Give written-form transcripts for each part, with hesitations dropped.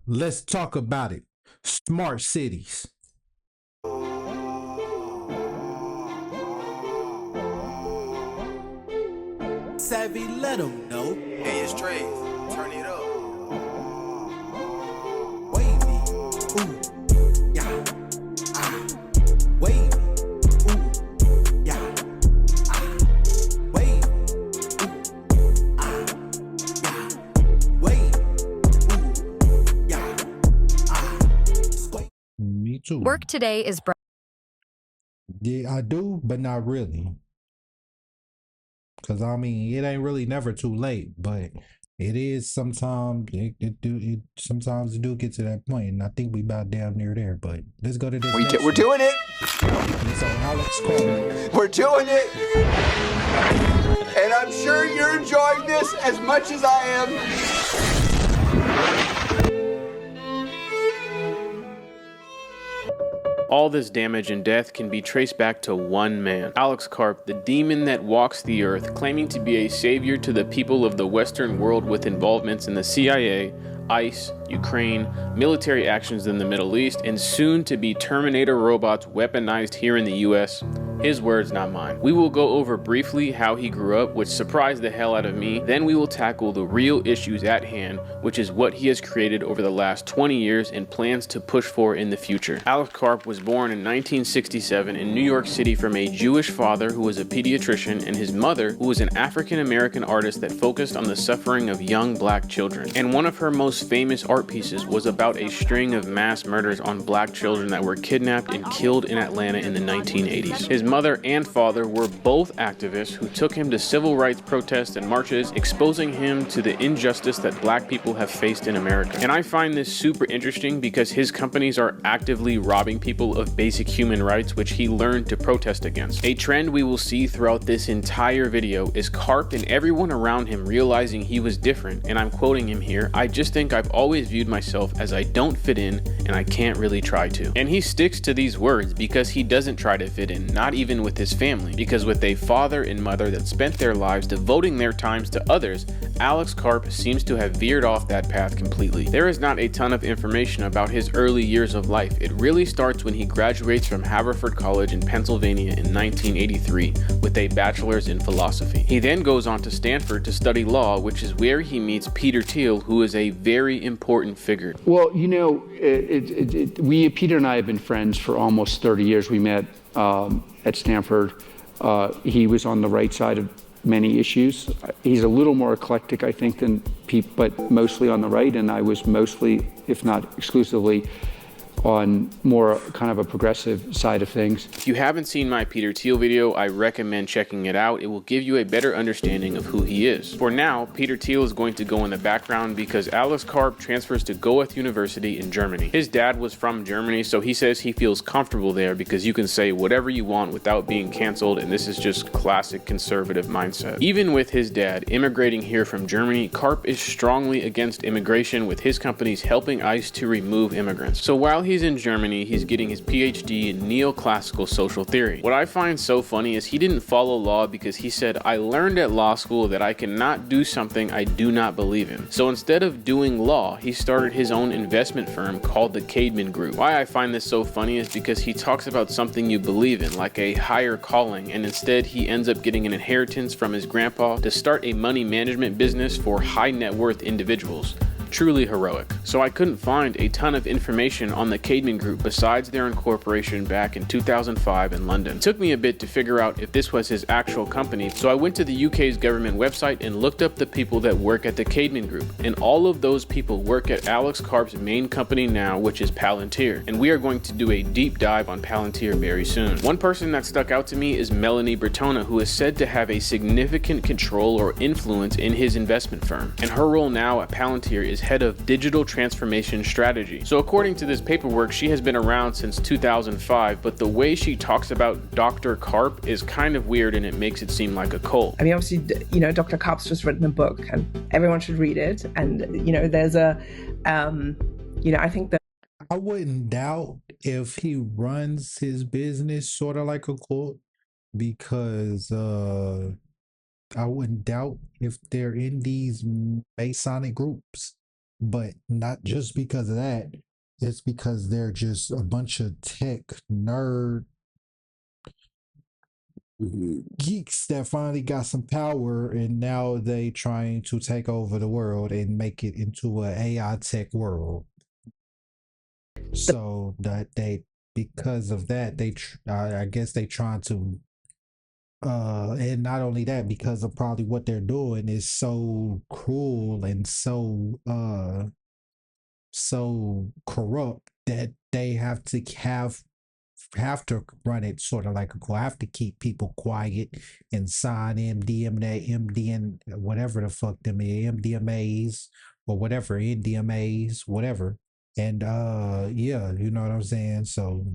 Let's talk about it. Smart cities. Savvy, let them know. Hey, it's Trey. Turn it up. Wavy, ooh, yeah, ah. Wavy, ooh, yeah, ah. Wavy, ooh, ah, yeah. Wavy, ooh, yeah, ah. Sway. Me too. Work today is Yeah, I do, but not really. Cause I mean, it ain't really never too late, but it is sometimes. Sometimes it do get to that point, and I think we about damn near there. But let's go to this next We're one. doing it. It's on Alex Carter. We're doing it. And I'm sure you're enjoying this as much as I am. All this damage and death can be traced back to one man, Alex Karp, the demon that walks the earth, claiming to be a savior to the people of the Western world with involvements in the CIA, ICE, Ukraine, military actions in the Middle East, and soon to be Terminator robots weaponized here in the US. His words, not mine. We will go over briefly how he grew up, which surprised the hell out of me. Then we will tackle the real issues at hand, which is what he has created over the last 20 years and plans to push for in the future. Alex Karp was born in 1967 in New York City from a Jewish father who was a pediatrician and his mother who was an African-American artist that focused on the suffering of young black children. And one of her most famous art pieces was about a string of mass murders on black children that were kidnapped and killed in Atlanta in the 1980s. His mother and father were both activists who took him to civil rights protests and marches, exposing him to the injustice that black people have faced in America. And I find this super interesting because his companies are actively robbing people of basic human rights, which he learned to protest against. A trend we will see throughout this entire video is Karp and everyone around him realizing he was different, and I'm quoting him here, "I just think I've always viewed myself as I don't fit in and I can't really try to." And he sticks to these words because he doesn't try to fit in, not even with his family, because with a father and mother that spent their lives devoting their times to others, Alex Karp seems to have veered off that path completely. There is not a ton of information about his early years of life. It really starts when he graduates from Haverford College in Pennsylvania in 1983 with a bachelor's in philosophy. He then goes on to Stanford to study law, which is where he meets Peter Thiel, who is a very important figure. Well, you know, Peter and I have been friends for almost 30 years. We met at Stanford. He was on the right side of many issues. He's a little more eclectic, I think, than people, but mostly on the right, and I was mostly, if not exclusively, on more kind of a progressive side of things. If you haven't seen my Peter Thiel video, I recommend checking it out. It will give you a better understanding of who he is. For now, Peter Thiel is going to go in the background because Alex Karp transfers to Goethe University in Germany. His dad was from Germany, so he says he feels comfortable there because you can say whatever you want without being canceled, and this is just classic conservative mindset. Even with his dad immigrating here from Germany, Karp is strongly against immigration, with his companies helping ICE to remove immigrants. So while he's in Germany, he's getting his PhD in neoclassical social theory. What I find so funny is he didn't follow law because he said, "I learned at law school that I cannot do something I do not believe in." So instead of doing law, he started his own investment firm called the Caidman Group. Why I find this so funny is because he talks about something you believe in, like a higher calling, and instead he ends up getting an inheritance from his grandpa to start a money management business for high net worth individuals. Truly heroic. So I couldn't find a ton of information on the Caidman Group besides their incorporation back in 2005 in London. It took me a bit to figure out if this was his actual company, so I went to the UK's government website and looked up the people that work at the Caidman Group, and all of those people work at Alex Karp's main company now, which is Palantir, and we are going to do a deep dive on Palantir very soon. One person that stuck out to me is Melanie Bertona, who is said to have a significant control or influence in his investment firm, and her role now at Palantir is head of digital transformation strategy. So according to this paperwork, she has been around since 2005, but the way she talks about Dr. Karp is kind of weird and it makes it seem like a cult. I mean, obviously, you know, Dr. Karp's just written a book and everyone should read it. And, you know, there's a, you know, I think that I wouldn't doubt if he runs his business sort of like a cult, because I wouldn't doubt if they're in these Masonic groups. But not just because of that, it's because they're just a bunch of tech nerd geeks that finally got some power, and now they trying to take over the world and make it into an AI tech world. So that they, because of that, I guess they trying to and not only that, because of probably what they're doing is so cruel and so corrupt that they have to run it sort of like a court, have to keep people quiet and sign MDN, whatever the fuck them is, MDMAs or whatever, NDMAs, whatever. And yeah, you know what I'm saying? So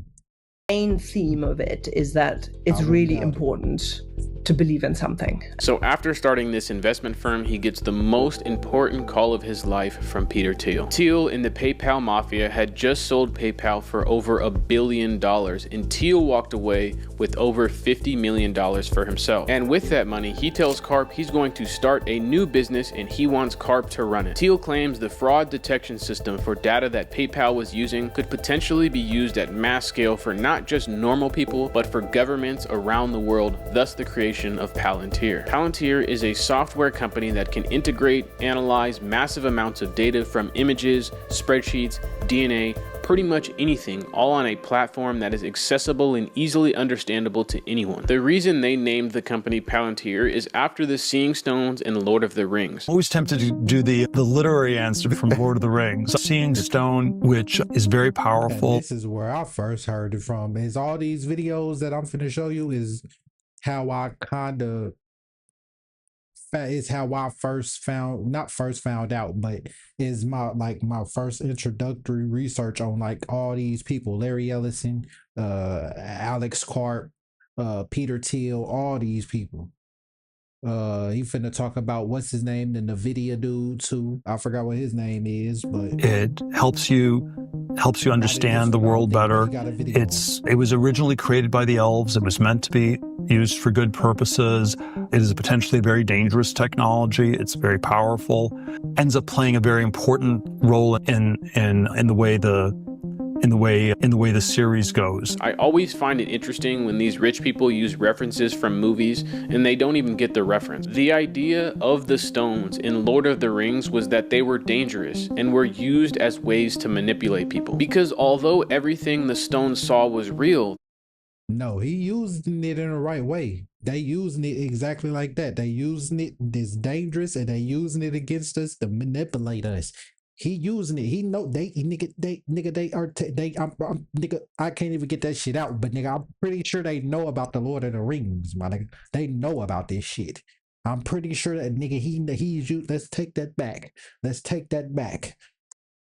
main theme of it is that it's really important to believe in something. So after starting this investment firm, he gets the most important call of his life from Peter Thiel. Thiel in the PayPal mafia had just sold PayPal for over $1 billion, and Thiel walked away with over $50 million for himself. And with that money, he tells Karp he's going to start a new business and he wants Karp to run it. Thiel claims the fraud detection system for data that PayPal was using could potentially be used at mass scale for not just normal people, but for governments around the world, thus the creation of Palantir. Palantir is a software company that can integrate, analyze massive amounts of data from images, spreadsheets, DNA, pretty much anything, all on a platform that is accessible and easily understandable to anyone. The reason they named the company Palantir is after the Seeing Stones in Lord of the Rings. Always tempted to do the literary answer from Lord of the Rings. Seeing Stone, which is very powerful. And this is where I first heard it from. Is all these videos that I'm finna show you is how I kind of, is how I not first found out, but is my first introductory research on like all these people: Larry Ellison, Alex Karp, Peter Thiel, all these people. He finna talk about what's his name, the NVIDIA dude too. I forgot what his name is, but it helps you understand the world better. It was originally created by the elves. It was meant to be used for good purposes. It is potentially a very dangerous technology. It's very powerful. Ends up playing a very important role in the way the series goes. I always find it interesting when these rich people use references from movies and they don't even get the reference. The idea of the stones in Lord of the Rings was that they were dangerous and were used as ways to manipulate people. Because although everything the stones saw was real, no, he using it in the right way. They using it exactly like that. They using it this dangerous, and they using it against us to manipulate us. He using it. He know they I can't even get that shit out. But nigga, I'm pretty sure they know about the Lord of the Rings, my nigga. They know about this shit. I'm pretty sure that nigga he's used. Let's take that back. Let's take that back.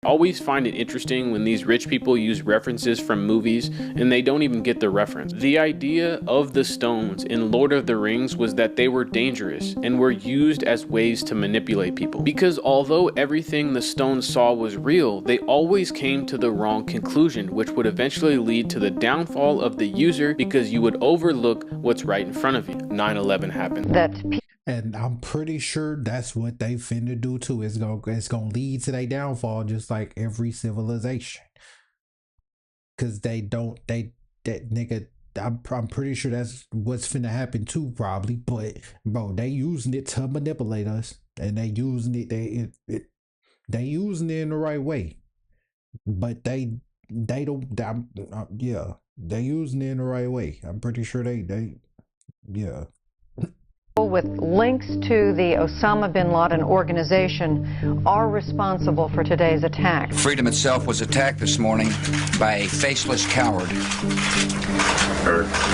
Always find it interesting when these rich people use references from movies and they don't even get the reference. The idea of the stones in Lord of the Rings was that they were dangerous and were used as ways to manipulate people. Because although everything the stones saw was real, they always came to the wrong conclusion, which would eventually lead to the downfall of the user because you would overlook what's right in front of you. 9/11 happened. And I'm pretty sure that's what they finna do too. It's gonna lead to their downfall, just like every civilization. Cause that nigga. I'm pretty sure that's what's finna happen too, probably. But bro, they using it to manipulate us, and they using it. They using it in the right way. But they don't. Yeah, they using it in the right way. I'm pretty sure yeah. With links to the Osama bin Laden organization are responsible for today's attack. Freedom itself was attacked this morning by a faceless coward.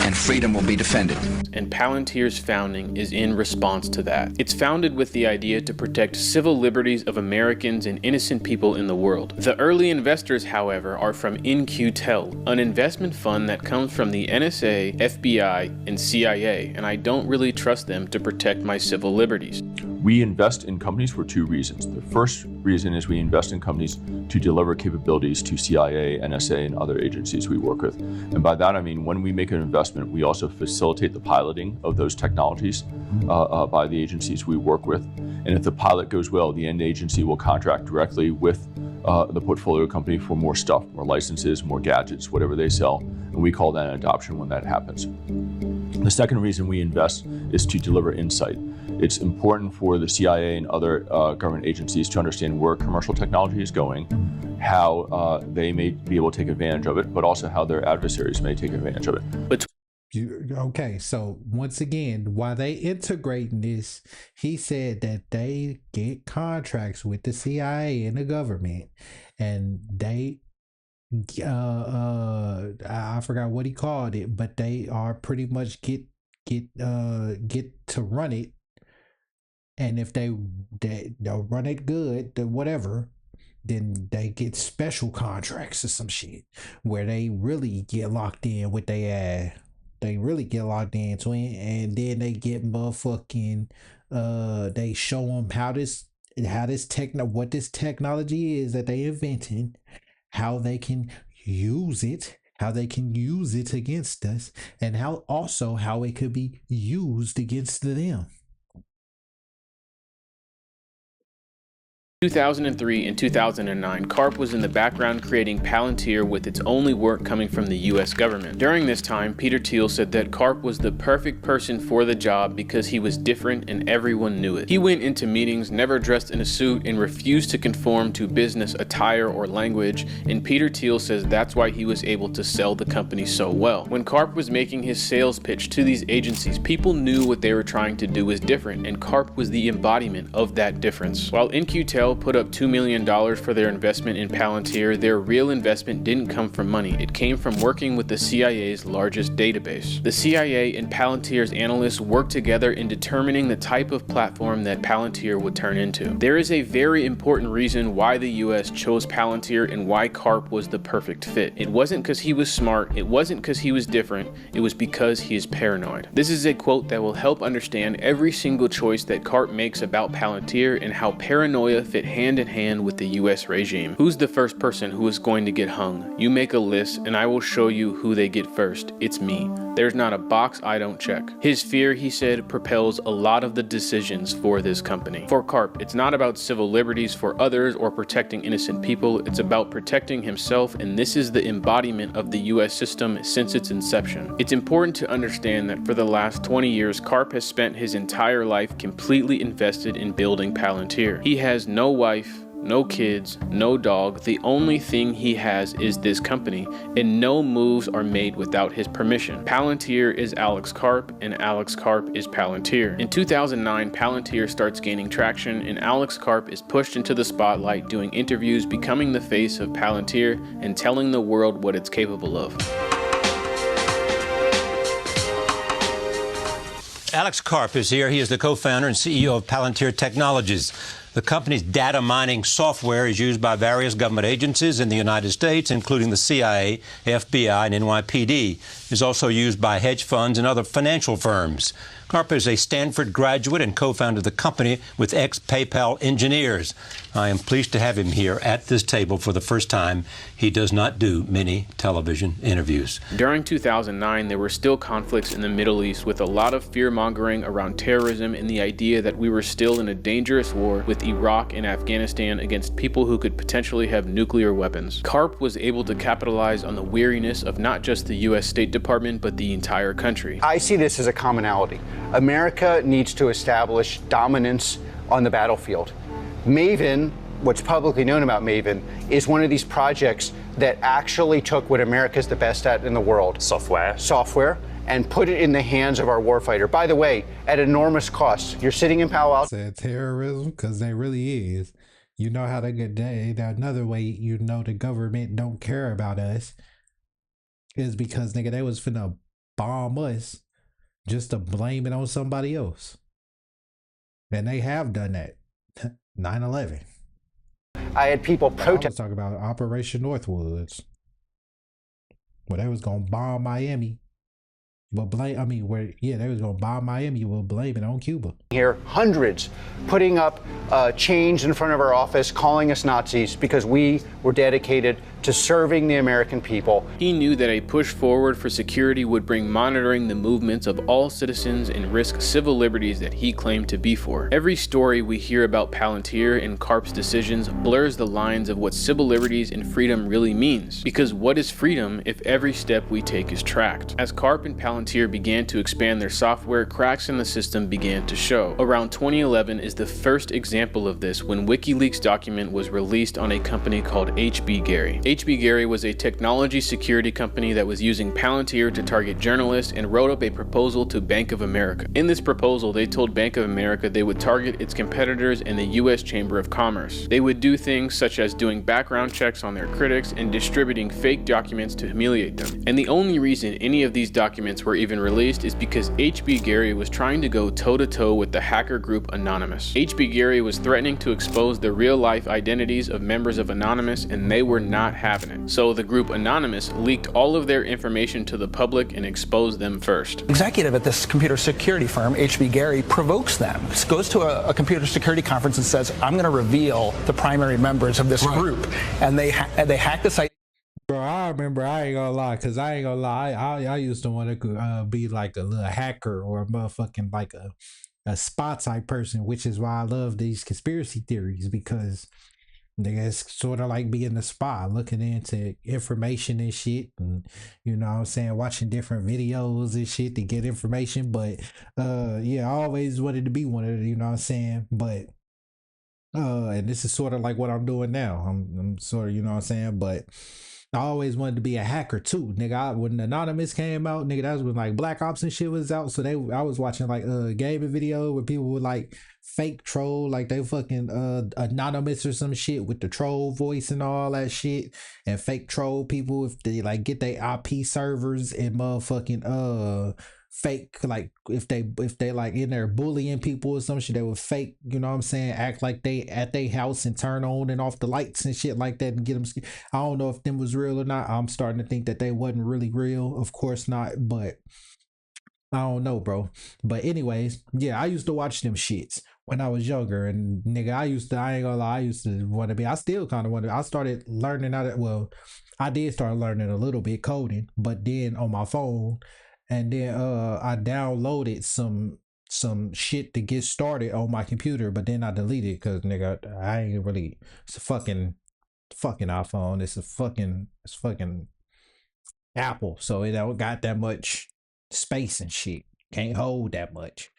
And freedom will be defended. And Palantir's founding is in response to that. It's founded with the idea to protect civil liberties of Americans and innocent people in the world. The early investors, however, are from In-Q-Tel, an investment fund that comes from the NSA, FBI, and CIA, and I don't really trust them to protect my civil liberties. We invest in companies for two reasons. The first reason is we invest in companies to deliver capabilities to CIA, NSA, and other agencies we work with. And by that I mean when we make an investment, we also facilitate the piloting of those technologies by the agencies we work with. And if the pilot goes well, the end agency will contract directly with the portfolio company for more stuff, more licenses, more gadgets, whatever they sell. And we call that an adoption when that happens. The second reason we invest is to deliver insight. It's important for the CIA and other government agencies to understand where commercial technology is going, how they may be able to take advantage of it, but also how their adversaries may take advantage of it. Okay, so once again, while they integrating this, he said that they get contracts with the CIA and the government, and they I forgot what he called it, but they are pretty much get to run it, and if they'll run it good, whatever, then they get special contracts or some shit where they really get locked in with their ass. They really get locked into it, and then they get motherfucking they show them what this technology is that they invented, how they can use it, against us, and how it could be used against them. 2003 and 2009, Karp was in the background creating Palantir with its only work coming from the US government. During this time, Peter Thiel said that Karp was the perfect person for the job because he was different and everyone knew it. He went into meetings never dressed in a suit and refused to conform to business attire or language, and Peter Thiel says that's why he was able to sell the company so well. When Karp was making his sales pitch to these agencies, people knew what they were trying to do was different, and Karp was the embodiment of that difference. While In-Q-Tel put up $2 million for their investment in Palantir, their real investment didn't come from money. It came from working with the CIA's largest database. The CIA and Palantir's analysts worked together in determining the type of platform that Palantir would turn into. There is a very important reason why the US chose Palantir and why Karp was the perfect fit. It wasn't because he was smart, it wasn't because he was different, it was because he is paranoid. This is a quote that will help understand every single choice that Karp makes about Palantir and how paranoia fit hand in hand with the US regime. Who's the first person who is going to get hung? You make a list and I will show you who they get first. It's me. There's not a box I don't check. His fear, he said, propels a lot of the decisions for this company. For Karp, it's not about civil liberties for others or protecting innocent people. It's about protecting himself, and this is the embodiment of the US system since its inception. It's important to understand that for the last 20 years, Karp has spent his entire life completely invested in building Palantir. He has no wife, no kids, no dog. The only thing he has is this company, and no moves are made without his permission. Palantir is Alex Karp, and Alex Karp is Palantir. In 2009, Palantir starts gaining traction, and Alex Karp is pushed into the spotlight doing interviews, becoming the face of Palantir, and telling the world what it's capable of. Alex Karp is here. He is the co-founder and CEO of Palantir Technologies. The company's data mining software is used by various government agencies in the United States, including the CIA, FBI, and NYPD. It is also used by hedge funds and other financial firms. Karp is a Stanford graduate and co-founded the company with ex-PayPal engineers. I am pleased to have him here at this table for the first time. He does not do many television interviews. During 2009, there were still conflicts in the Middle East with a lot of fear-mongering around terrorism and the idea that we were still in a dangerous war with Iraq and Afghanistan against people who could potentially have nuclear weapons. Karp was able to capitalize on the weariness of not just the US State Department, but the entire country. I see this as a commonality. America needs to establish dominance on the battlefield. Maven, what's publicly known about Maven, is one of these projects that actually took what America's the best at in the world, software, and put it in the hands of our warfighter. By the way, at enormous cost. You're sitting in Palo Alto. Said terrorism, because they really is. You know how they get another way you know the government don't care about us is because, nigga, they was finna bomb us just to blame it on somebody else. And they have done that. 9/11. I had people protest. I was talking about Operation Northwoods, where they was gonna bomb Miami But blame, I mean, they was gonna bomb Miami, we'll blame it on Cuba. Here, hundreds putting up chains in front of our office, calling us Nazis because we were dedicated to serving the American people. He knew that a push forward for security would bring monitoring the movements of all citizens and risk civil liberties that he claimed to be for. Every story we hear about Palantir and Karp's decisions blurs the lines of what civil liberties and freedom really means. Because what is freedom if every step we take is tracked? As Karp and Palantir began to expand their software, cracks in the system began to show. Around 2011 is the first example of this when WikiLeaks document was released on a company called HB Gary. HB Gary was a technology security company that was using Palantir to target journalists and wrote up a proposal to Bank of America. In this proposal, they told Bank of America they would target its competitors in the US Chamber of Commerce. They would do things such as doing background checks on their critics and distributing fake documents to humiliate them. And the only reason any of these documents were even released is because HB Gary was trying to go toe-to-toe with the hacker group Anonymous. HB Gary was threatening to expose the real-life identities of members of Anonymous, and they were not having it. So the group Anonymous leaked all of their information to the public and exposed them first. Executive at this computer security firm, HB Gary, provokes them, goes to a computer security conference and says, I'm going to reveal the primary members of this group. And they hack the site. Bro, I remember, I ain't gonna lie, because I ain't gonna lie, I used to want to be like a little hacker or a motherfucking like a spy type person, which is why I love these conspiracy theories, because it's sort of like being a spy, looking into information and shit, and you know what I'm saying, watching different videos and shit to get information. But yeah, I always wanted to be one of them, you know what I'm saying? But and this is sort of like what I'm doing now. I'm sort of, you know what I'm saying, but I always wanted to be a hacker too, nigga. When Anonymous came out, nigga, that was when like Black Ops and shit was out. So I was watching like gaming video where people would like fake troll, like they fucking Anonymous or some shit with the troll voice and all that shit, and fake troll people if they like get their IP servers and motherfucking fake, like if they like in there bullying people or some shit, they would fake, you know what I'm saying, act like they at their house and turn on and off the lights and shit like that and get them. I don't know if them was real or not. I'm starting to think that they wasn't really real. Of course not, but I don't know, bro. But anyways, yeah, I used to watch them shits when I was younger, and nigga, I ain't gonna lie, I used to want to be, I still kind of want to, I started learning I did start learning a little bit coding, but then on my phone. And then I downloaded some shit to get started on my computer, but then I deleted it because nigga, I ain't really, it's a fucking iPhone. It's fucking Apple, so it don't got that much space and shit. Can't hold that much.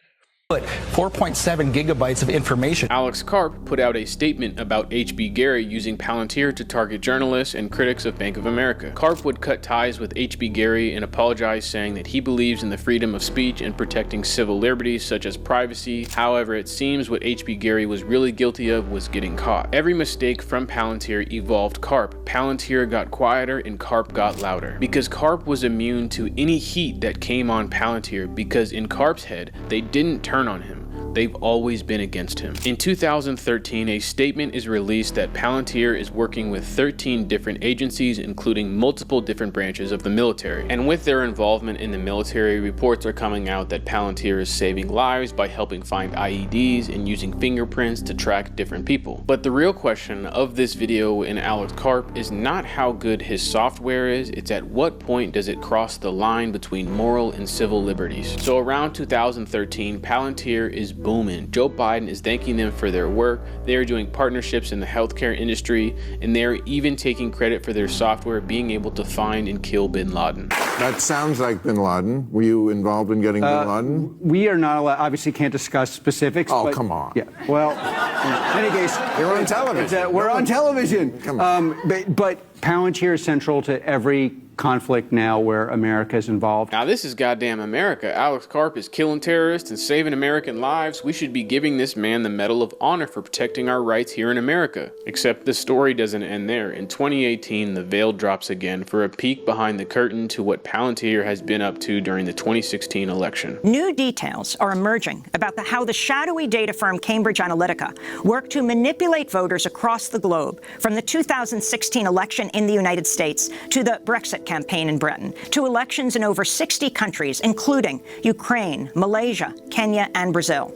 4.7 gigabytes of information. Alex Karp put out a statement about HB Gary using Palantir to target journalists and critics of Bank of America. Karp would cut ties with HB Gary and apologize, saying that he believes in the freedom of speech and protecting civil liberties such as privacy. However, it seems what HB Gary was really guilty of was getting caught. Every mistake from Palantir evolved Karp. Palantir got quieter and Karp got louder. Because Karp was immune to any heat that came on Palantir, because in Karp's head, they didn't turn on him. They've always been against him. In 2013, a statement is released that Palantir is working with 13 different agencies, including multiple different branches of the military. And with their involvement in the military, reports are coming out that Palantir is saving lives by helping find IEDs and using fingerprints to track different people. But the real question of this video in Alex Karp is not how good his software is, it's at what point does it cross the line between moral and civil liberties. So around 2013, Palantir is booming. Joe Biden is thanking them for their work. They are doing partnerships in the healthcare industry, and they're even taking credit for their software being able to find and kill bin Laden. That sounds like bin Laden. Were you involved in getting bin Laden? We are not allowed, obviously can't discuss specifics. Oh, but, come on. Yeah, well, in any case. You're on television. We're on television. Come on. But Palantir is central to every conflict now where America is involved. Now this is goddamn America. Alex Karp is killing terrorists and saving American lives. We should be giving this man the Medal of Honor for protecting our rights here in America. Except the story doesn't end there. In 2018, the veil drops again for a peek behind the curtain to what Palantir has been up to during the 2016 election. New details are emerging about how the shadowy data firm Cambridge Analytica worked to manipulate voters across the globe, from the 2016 election in the United States to the Brexit Brexit campaign in Britain to elections in over 60 countries, including Ukraine, Malaysia, Kenya, and Brazil.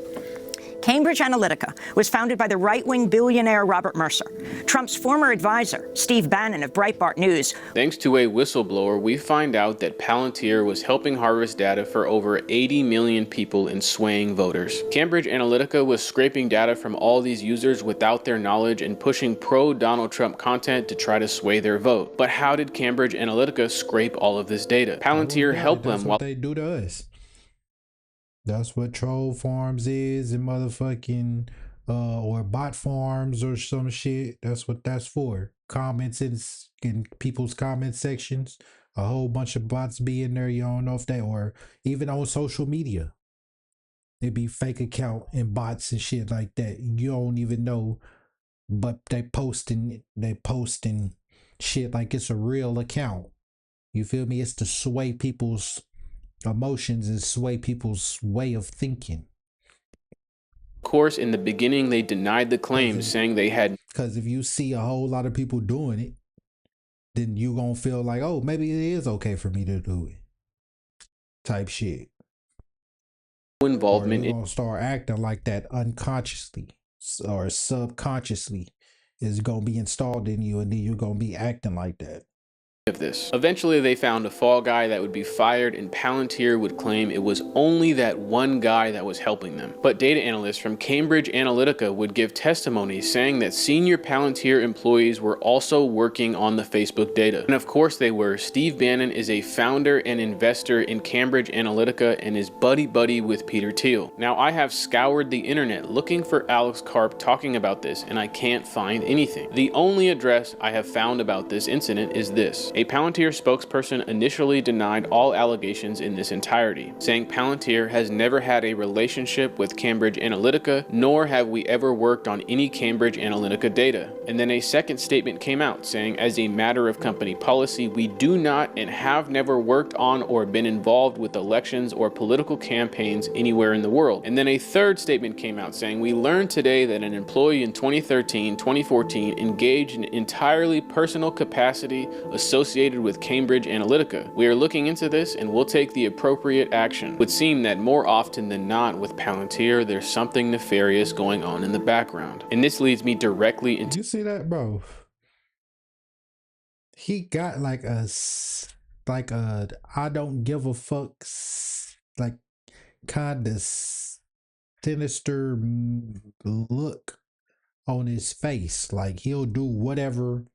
Cambridge Analytica was founded by the right-wing billionaire Robert Mercer. Trump's former advisor, Steve Bannon of Breitbart News. Thanks to a whistleblower, we find out that Palantir was helping harvest data for over 80 million people in swaying voters. Cambridge Analytica was scraping data from all these users without their knowledge and pushing pro-Donald Trump content to try to sway their vote. But how did Cambridge Analytica scrape all of this data? Palantir helped them while they do to us. That's what troll farms is and motherfucking or bot farms or some shit. That's what that's for. Comments in people's comment sections. A whole bunch of bots be in there. You don't know if they, or even on social media. They be fake account and bots and shit like that. You don't even know, but they posting shit like it's a real account. You feel me? It's to sway people's emotions and sway people's way of thinking. Of course, in the beginning, they denied the claims, saying they had. Because if you see a whole lot of people doing it, then you gonna feel like, oh, maybe it is okay for me to do it. Type shit. Involvement. Or you're gonna start acting like that unconsciously or subconsciously is gonna be installed in you, and then you're gonna be acting like that. Of this. Eventually they found a fall guy that would be fired, and Palantir would claim it was only that one guy that was helping them. But data analysts from Cambridge Analytica would give testimony saying that senior Palantir employees were also working on the Facebook data. And of course they were. Steve Bannon is a founder and investor in Cambridge Analytica and is buddy-buddy with Peter Thiel. Now I have scoured the internet looking for Alex Karp talking about this, and I can't find anything. The only address I have found about this incident is this. A Palantir spokesperson initially denied all allegations in this entirety, saying Palantir has never had a relationship with Cambridge Analytica, nor have we ever worked on any Cambridge Analytica data. And then a second statement came out saying, as a matter of company policy, we do not and have never worked on or been involved with elections or political campaigns anywhere in the world. And then a third statement came out saying, we learned today that an employee in 2013-2014 engaged in entirely personal capacity associated with Cambridge Analytica. We are looking into this and will take the appropriate action. It would seem that more often than not with Palantir, there's something nefarious going on in the background. And this leads me directly into— You see that, bro? He got like a I don't give a fuck, like kind of sinister look on his face. Like he'll do whatever.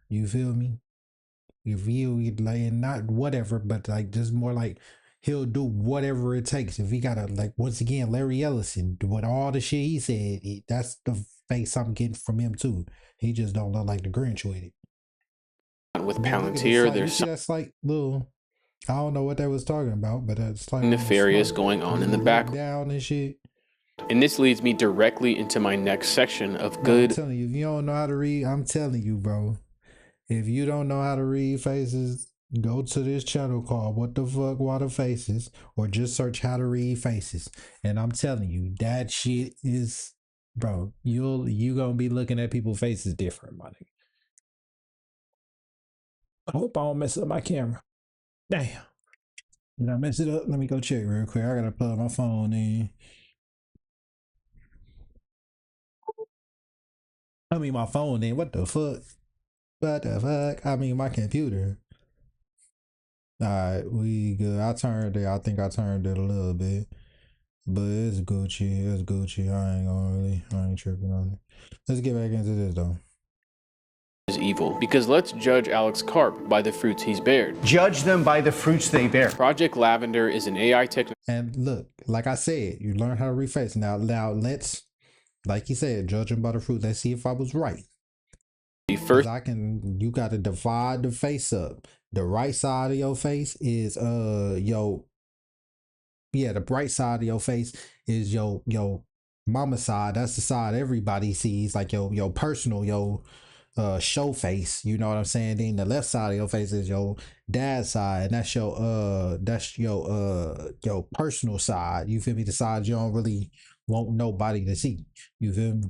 You feel me? If you like, not whatever, but like just more like he'll do whatever it takes. If he gotta, like, once again, Larry Ellison, with all the shit he said, that's the face I'm getting from him too. He just don't look like the Grinch with it. With Palantir, there's something that's like little. I don't know what they was talking about, but it's like nefarious going on in the background down and shit. And this leads me directly into my next section of good. I'm telling you, if you don't know how to read, I'm telling you, bro. If you don't know how to read faces, go to this channel called What the Fuck Water Faces, or just search how to read faces. And I'm telling you, that shit is, bro, you gonna be looking at people's faces different, my nigga. I hope I don't mess up my camera. Damn. Did I mess it up? Let me go check real quick. I gotta plug my phone in. I mean my phone in. What the fuck? What the fuck? I mean my computer. Alright, we good. I turned it. I think I turned it a little bit. But it's Gucci. It's Gucci. I ain't tripping on it. Let's get back into this though. Is evil, because let's judge Alex Karp by the fruits he's bared. Judge them by the fruits they bear. Project Lavender is an AI technology. And look, like I said, you learn how to reface. Now let's, like you said, judge them by the fruit. Let's see if I was right. First, you got to divide the face up. The right side of your face is the bright side of your face is your mama side. That's the side everybody sees, like your personal, show face. You know what I'm saying? Then the left side of your face is your dad's side, and that's your personal side. You feel me? The side you don't really want nobody to see. You feel me?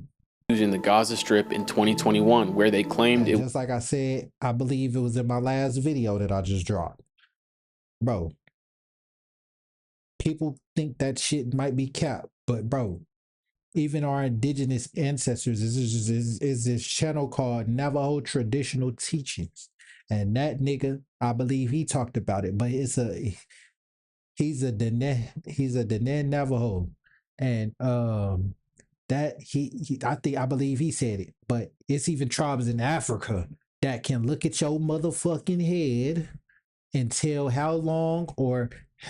in the Gaza Strip in 2021, where they claimed and just like I said, I believe it was in my last video that I just dropped. Bro, people think that shit might be capped, but bro, even our indigenous ancestors is this channel called Navajo Traditional Teachings. And that nigga, I believe he talked about it, but he's a Dene Navajo. And that I believe he said it, but it's even tribes in Africa that can look at your motherfucking head and tell how long, or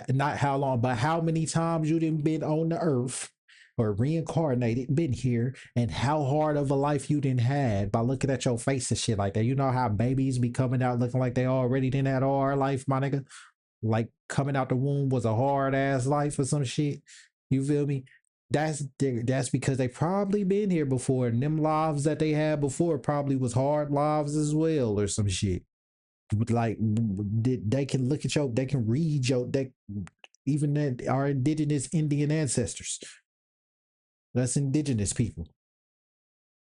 not how long, but how many times you done been on the earth or reincarnated, been here, and how hard of a life you done had by looking at your face and shit like that. You know how babies be coming out looking like they already done had all our life, my nigga? Like coming out the womb was a hard ass life or some shit. You feel me? That's because they probably been here before, and them lives that they had before probably was hard lives as well, or some shit. Like they can look at they can read even that our indigenous Indian ancestors. That's indigenous people,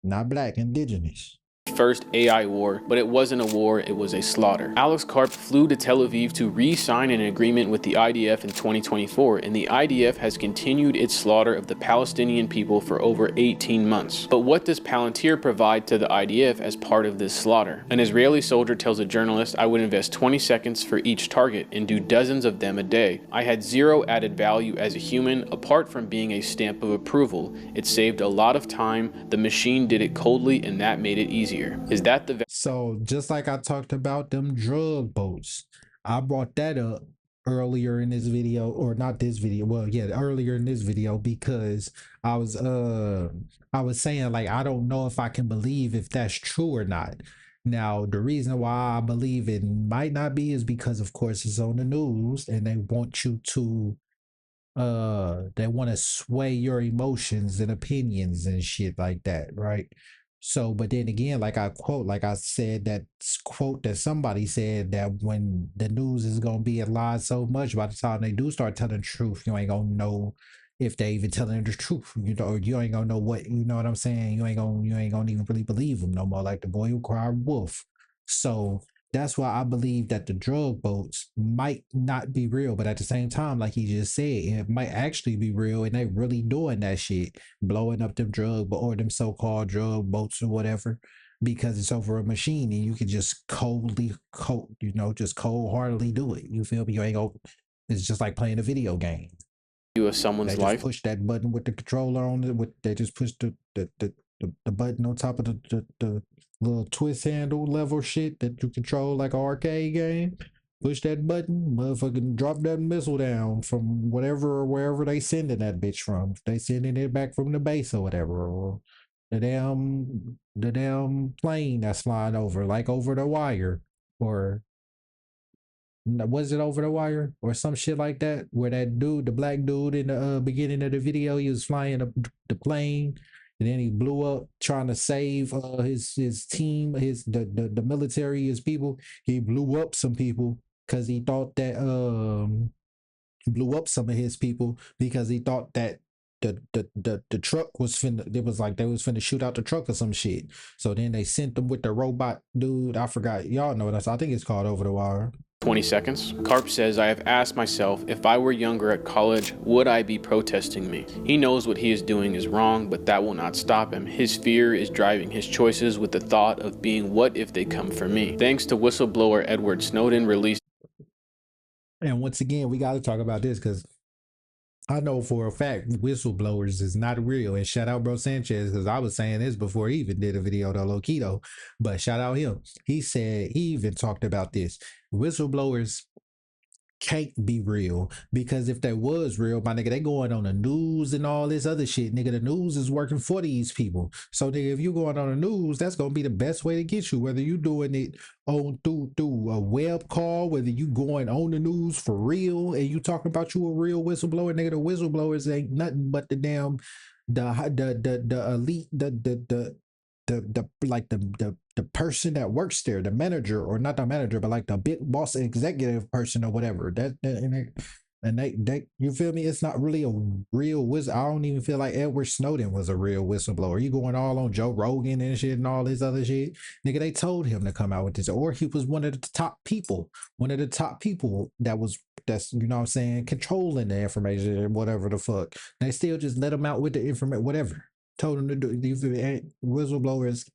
not black, indigenous. first AI war, but it wasn't a war, it was a slaughter. Alex Karp flew to Tel Aviv to re-sign an agreement with the IDF in 2024, and the IDF has continued its slaughter of the Palestinian people for over 18 months. But what does Palantir provide to the IDF as part of this slaughter? An Israeli soldier tells a journalist, "I would invest 20 seconds for each target and do dozens of them a day. I had zero added value as a human apart from being a stamp of approval. It saved a lot of time, the machine did it coldly, and that made it easier." Is that the So just like I talked about them drug boats, I brought that up earlier in this video, or not this video, well, yeah, earlier in this video, because I was saying, like, I don't know if I can believe if that's true or not. Now, the reason why I believe it might not be is because, of course, it's on the news and they want you to they want to sway your emotions and opinions and shit like that, right? So, but then again, like I said, that quote that somebody said, that when the news is gonna be lied so much, by the time they do start telling the truth, you ain't gonna know if they even telling the truth. You know, you ain't gonna know what, you know what I'm saying. You ain't gonna even really believe them no more. Like the boy who cried wolf. So that's why I believe that the drug boats might not be real, but at the same time, like he just said, it might actually be real, and they really doing that shit, blowing up them or them so-called drug boats or whatever, because it's over a machine and you can just just cold-heartedly do it. You feel me? You ain't go. It's just like playing a video game. of someone's They life? just push that button with the controller on it. They just push the button on top of the little twist handle level shit that you control like an arcade game. Push that button, motherfucking drop that missile down from whatever or wherever they sending that bitch from. They sending it back from the base or whatever, or the damn plane that's flying over, like over the wire, or was it over the wire or some shit like that, where that dude, the black dude in the beginning of the video, he was flying the plane and then he blew up trying to save his team, the military, his people. He blew up some people because he thought that blew up some of his people because he thought that the truck was finna, it was like they was finna shoot out the truck or some shit. So then they sent them with the robot dude. I forgot. Y'all know what I think it's called over the wire. 20 seconds. Karp says, "I have asked myself, if I were younger at college, would I be protesting me? He knows what he is doing is wrong, but that will not stop him. His fear is driving his choices with the thought of being, what if they come for me?" Thanks to whistleblower Edward Snowden released. And once again, we got to talk about this because I know for a fact whistleblowers is not real. And shout out Bro Sanchez, because I was saying this before he even did a video to Loquito. But shout out him. He said, he even talked about this. Whistleblowers can't be real, because if they was real, my nigga, they going on the news and all this other shit, nigga. The news is working for these people. So nigga, if you going on the news, that's gonna be the best way to get you, whether you doing it on through a web call, whether you going on the news for real and you talking about you a real whistleblower, nigga. The whistleblowers ain't nothing but the damn the elite, the person that works there, the manager, or not the manager, but like the big boss executive person or whatever. And they, you feel me? It's not really a real whistle. I don't even feel like Edward Snowden was a real whistleblower. You going all on Joe Rogan and shit and all this other shit. Nigga, they told him to come out with this. Or he was one of the top people. One of the top people that's, you know what I'm saying, controlling the information and whatever the fuck. They still just let him out with the information, whatever. Told him to do. Whistleblowers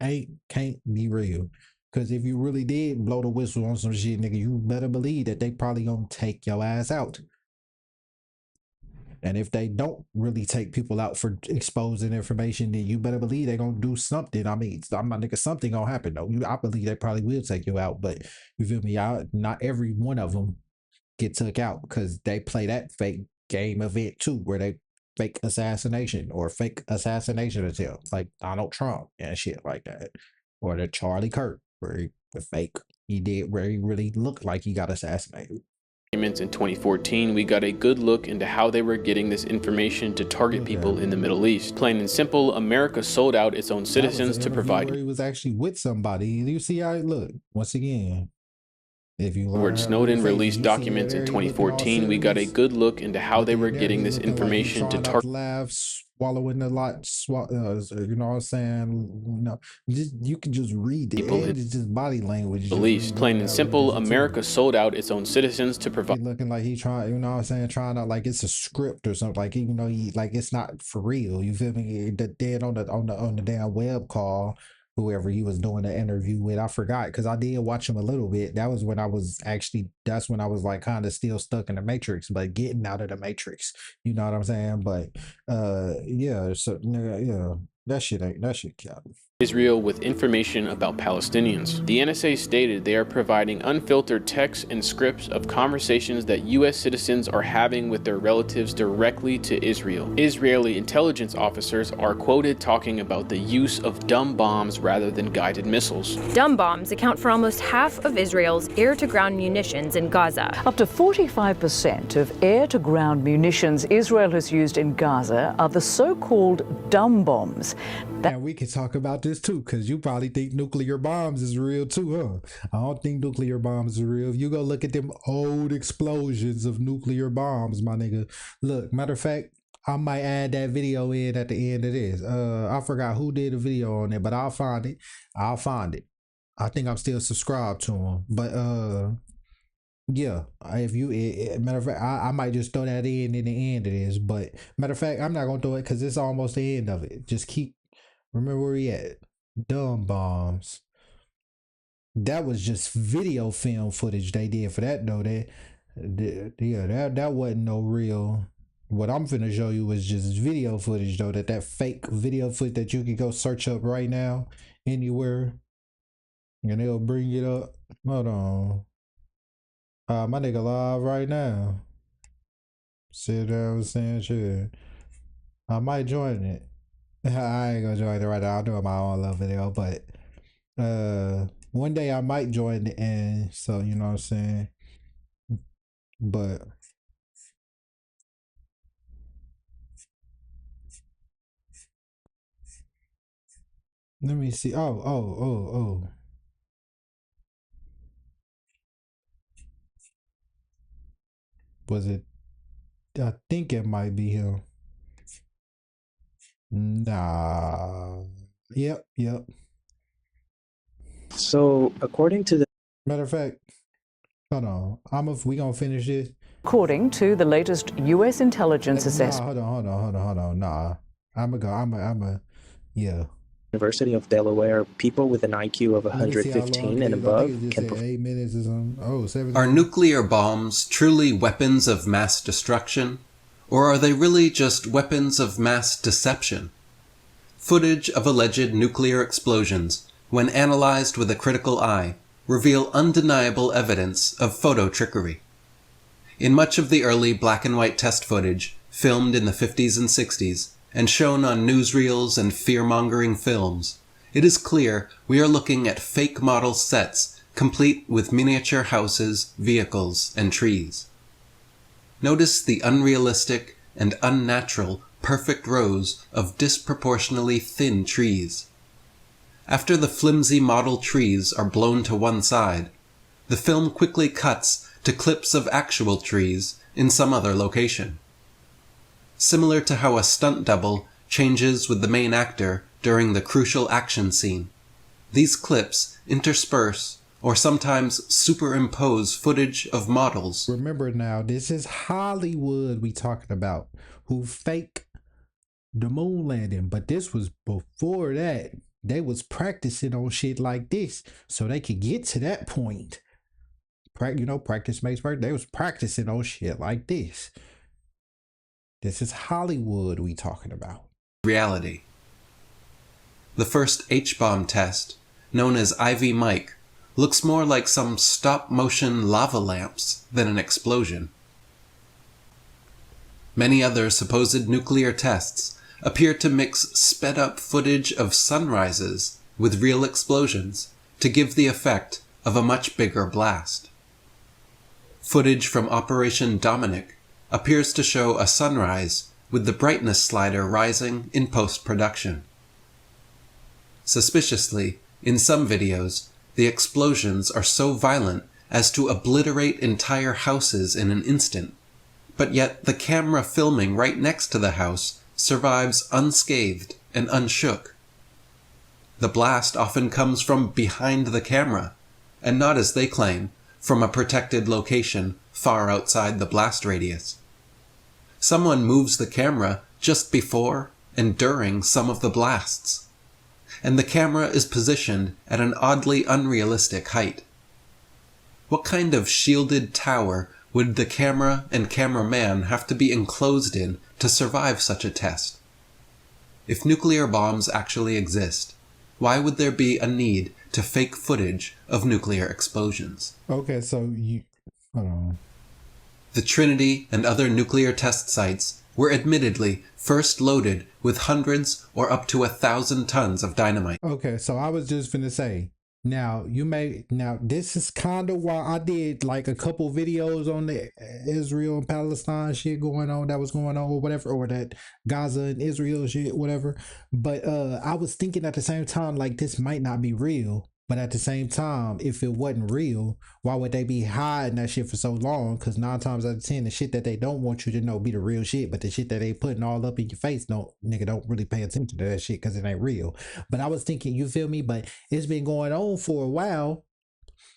can't be real. Because if you really did blow the whistle on some shit, nigga, you better believe that they probably gonna take your ass out. And if they don't really take people out for exposing information, then you better believe they're gonna do something. I mean, I'm not nigga, something gonna happen though. I believe they probably will take you out, but you feel me? Not every one of them get took out because they play that fake game event too, where they fake assassination attempt, like Donald Trump and shit like that, or the Charlie Kirk, where he did where he really looked like he got assassinated. In 2014, we got a good look into how they were getting this information to target people in the Middle East. Plain and simple, America sold out its own citizens to provide. Where he was actually with somebody. You see how it looked once again. If you Edward Snowden released documents in 2014, we got a good look into how they were getting this information to target. Swallowing a lot, you know what I'm saying? You can just read it. It's just body language. Released. Plain and simple, America sold out its own citizens to provide. Looking like he trying, you know what I'm saying? Trying out like it's a script or something. Like even though it's not for real. You feel me? Dead on the damn web call. Whoever he was doing the interview with, I forgot because I did watch him a little bit. That's when I was like kind of still stuck in the Matrix, but getting out of the Matrix. You know what I'm saying? But yeah, so yeah, that shit count. Israel with information about Palestinians. The NSA stated they are providing unfiltered texts and scripts of conversations that U.S. citizens are having with their relatives directly to Israel. Israeli intelligence officers are quoted talking about the use of dumb bombs rather than guided missiles. Dumb bombs account for almost half of Israel's air-to-ground munitions in Gaza. Up to 45% of air-to-ground munitions Israel has used in Gaza are the so-called dumb bombs. And we can talk about this too, because you probably think nuclear bombs is real too, huh? I don't think nuclear bombs are real. If you go look at them old explosions of nuclear bombs, my nigga. Look, matter of fact, I might add that video in at the end of this. I forgot who did a video on it, but I'll find it. I think I'm still subscribed to him. But yeah, if you matter of fact, I might just throw that in the end of this. But matter of fact, I'm not gonna throw it because it's almost the end of it. Just remember where we at. Dumb bombs. That was just video film footage they did for that though. That wasn't no real. What I'm finna show you is just video footage though. That fake video footage that you can go search up right now anywhere, and they'll bring it up. Hold on. My nigga live right now. Sit down saying shit. I might join it. I ain't gonna join it right now. I'm doing my own little video, but one day I might join it, and so you know what I'm saying. But let me see. Oh. Was it? I think it might be him. Nah. Yep. So, according to the matter of fact, hold on. We gonna finish this. According to the latest U.S. intelligence assessment. Hold on. Nah. Yeah. University of Delaware, people with an IQ of 115 and above can perform. 8 minutes or something. Are nuclear bombs truly weapons of mass destruction? Or are they really just weapons of mass deception? Footage of alleged nuclear explosions, when analyzed with a critical eye, reveal undeniable evidence of photo trickery. In much of the early black and white test footage, filmed in the 50s and 60s, and shown on newsreels and fear-mongering films, it is clear we are looking at fake model sets complete with miniature houses, vehicles, and trees. Notice the unrealistic and unnatural perfect rows of disproportionately thin trees. After the flimsy model trees are blown to one side, the film quickly cuts to clips of actual trees in some other location. Similar to how a stunt double changes with the main actor during the crucial action scene, these clips intersperse or sometimes superimpose footage of models. Remember now, this is Hollywood we talking about, who fake the moon landing, but this was before that. They was practicing on shit like this so they could get to that point. Practice makes perfect. They was practicing on shit like this. This is Hollywood we talking about. Reality. The first H-bomb test, known as Ivy Mike, looks more like some stop-motion lava lamps than an explosion. Many other supposed nuclear tests appear to mix sped-up footage of sunrises with real explosions to give the effect of a much bigger blast. Footage from Operation Dominic appears to show a sunrise with the brightness slider rising in post-production. Suspiciously, in some videos, the explosions are so violent as to obliterate entire houses in an instant, but yet the camera filming right next to the house survives unscathed and unshook. The blast often comes from behind the camera, and not, as they claim, from a protected location far outside the blast radius. Someone moves the camera just before and during some of the blasts, and the camera is positioned at an oddly unrealistic height. What kind of shielded tower would the camera and cameraman have to be enclosed in to survive such a test? If nuclear bombs actually exist, why would there be a need to fake footage of nuclear explosions? Okay, so hold on. The Trinity and other nuclear test sites were admittedly first loaded with hundreds or up to 1,000 tons of dynamite. Okay, so I was just finna say, now this is kind of why I did like a couple videos on the Israel and Palestine shit that was going on or whatever, or that Gaza and Israel shit, whatever. But I was thinking at the same time, like, this might not be real. But at the same time, if it wasn't real, why would they be hiding that shit for so long? Because 9 times out of 10, the shit that they don't want you to know be the real shit. But the shit that they putting all up in your face, don't really pay attention to that shit because it ain't real. But I was thinking, you feel me? But it's been going on for a while.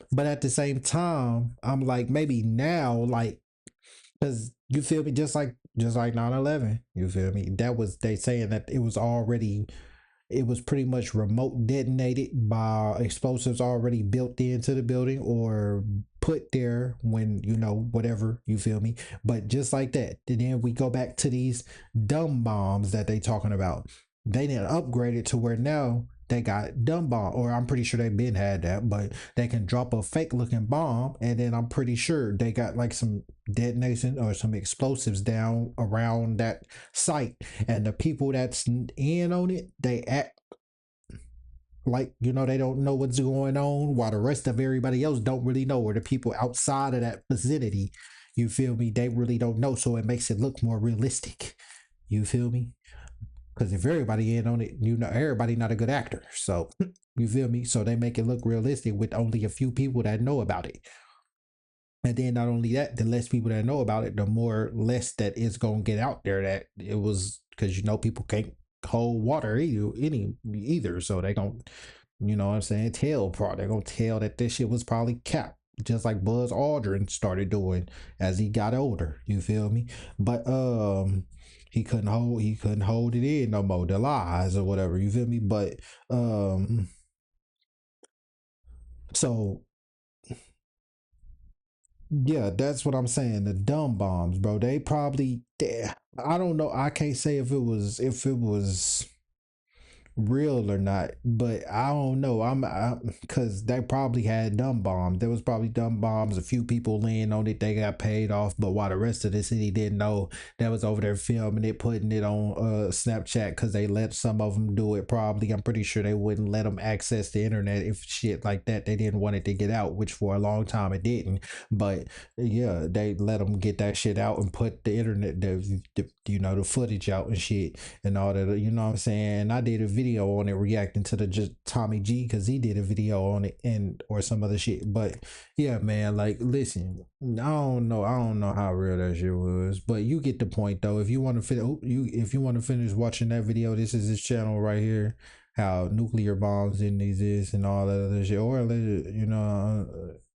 But at the same time, I'm like, maybe now, like, because you feel me, just like 9/11, you feel me? They saying that it was pretty much remote detonated by explosives already built into the building or put there when, whatever, you feel me? But just like that, and then we go back to these dumb bombs that they talking about. They didn't upgrade it to where now they got dumb bomb, or I'm pretty sure they been had that, but they can drop a fake looking bomb, and then I'm pretty sure they got like some detonation or some explosives down around that site, and the people that's in on it, they act like they don't know what's going on, while the rest of everybody else don't really know, or the people outside of that vicinity, you feel me, they really don't know, so it makes it look more realistic, you feel me? Because if everybody in on it, everybody not a good actor. So, you feel me? So they make it look realistic with only a few people that know about it. And then not only that, the less people that know about it, the more less that it's going to get out there that it was, because, people can't hold water either. So they going to, they're going to tell that this shit was probably capped. Just like Buzz Aldrin started doing as he got older. You feel me? But, he couldn't hold it in no more, the lies or whatever, you feel me? But so yeah, that's what I'm saying. The dumb bombs, bro, they probably, I don't know, I can't say if it was real or not, but I don't know. Because they probably had dumb bombs. There was probably dumb bombs. A few people laying on it. They got paid off, but while the rest of the city didn't know, that was over there filming it, putting it on Snapchat, because they let some of them do it. Probably, I'm pretty sure they wouldn't let them access the internet if shit like that. They didn't want it to get out, which for a long time it didn't. But yeah, they let them get that shit out and put the internet, the footage out and shit and all that. You know what I'm saying? I did a video video on it reacting to the just Tommy G because he did a video on it and or some other shit. But yeah, man, like listen, I don't know how real that shit was, but you get the point though. If you want to finish watching that video, this is his channel right here. How nuclear bombs didn't exist and all that other shit, or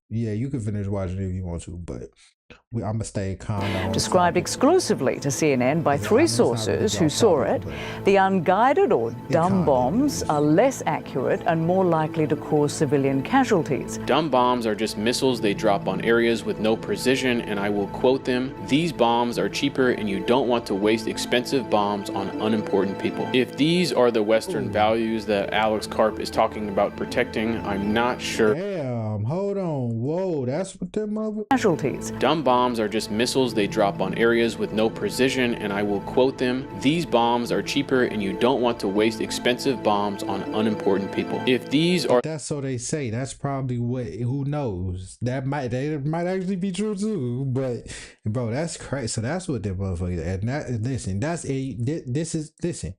yeah, you can finish watching it if you want to, but I'm gonna stay calm. Described exclusively to CNN by three sources who saw it, the unguided or dumb bombs are less accurate and more likely to cause civilian casualties. Dumb bombs are just missiles they drop on areas with no precision, and I will quote them, "These bombs are cheaper and you don't want to waste expensive bombs on unimportant people." If these are the Western values that Alex Karp is talking about protecting, I'm not sure. Damn, hold on. Whoa, that's what them mother casualties. Dumb bombs are just missiles they drop on areas with no precision, and I will quote them, "These bombs are cheaper and you don't want to waste expensive bombs on unimportant people." If these are... That's so they say. That's probably what, who knows? That might actually be true too, but bro, that's crazy. So that's what them motherfuckers, and that, listen, listen.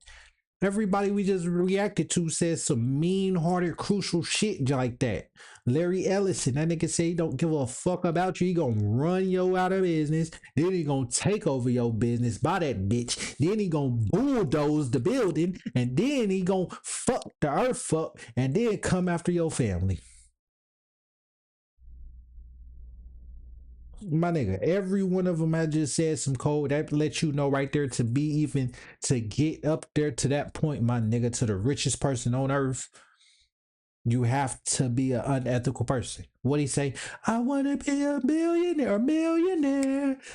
Everybody we just reacted to says some mean-hearted, crucial shit like that. Larry Ellison, that nigga say he don't give a fuck about you. He gonna run you out of business. Then he gonna take over your business by that bitch. Then he gonna bulldoze the building. And then he gonna fuck the earth up. And then come after your family. My nigga, every one of them had just said some code that lets you know right there to be even to get up there to that point, my nigga, to the richest person on earth. You have to be an unethical person. What he say? I want to be a millionaire,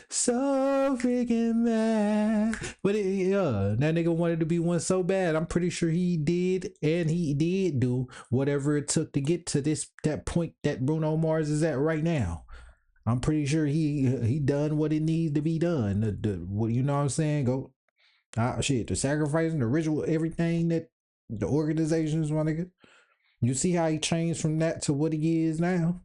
so freaking bad. But that nigga wanted to be one so bad. I'm pretty sure he did, and he did do whatever it took to get to that point that Bruno Mars is at right now. I'm pretty sure he done what it needs to be done. You know what I'm saying? The sacrificing, the ritual, everything that the organizations want to get. You see how he changed from that to what he is now?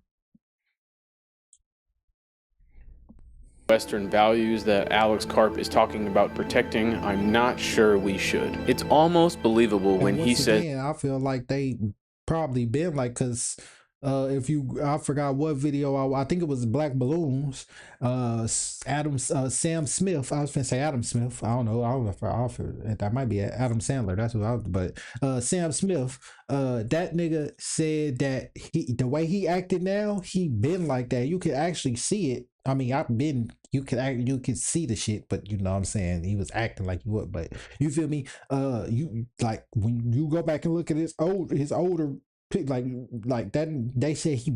Western values that Alex Karp is talking about protecting, I'm not sure we should. It's almost believable when he says... I feel like they probably been like, because I forgot what video, I think it was Black Balloons, Sam Smith, I was gonna say Adam Smith, I don't know if that might be Adam Sandler, that's what I was, but Sam Smith, that nigga said that the way he acted now, he been like that. You could actually see it. I mean, you could see the shit, but you know what I'm saying, he was acting like he would, but you feel me? You like when you go back and look at his older like that, they said he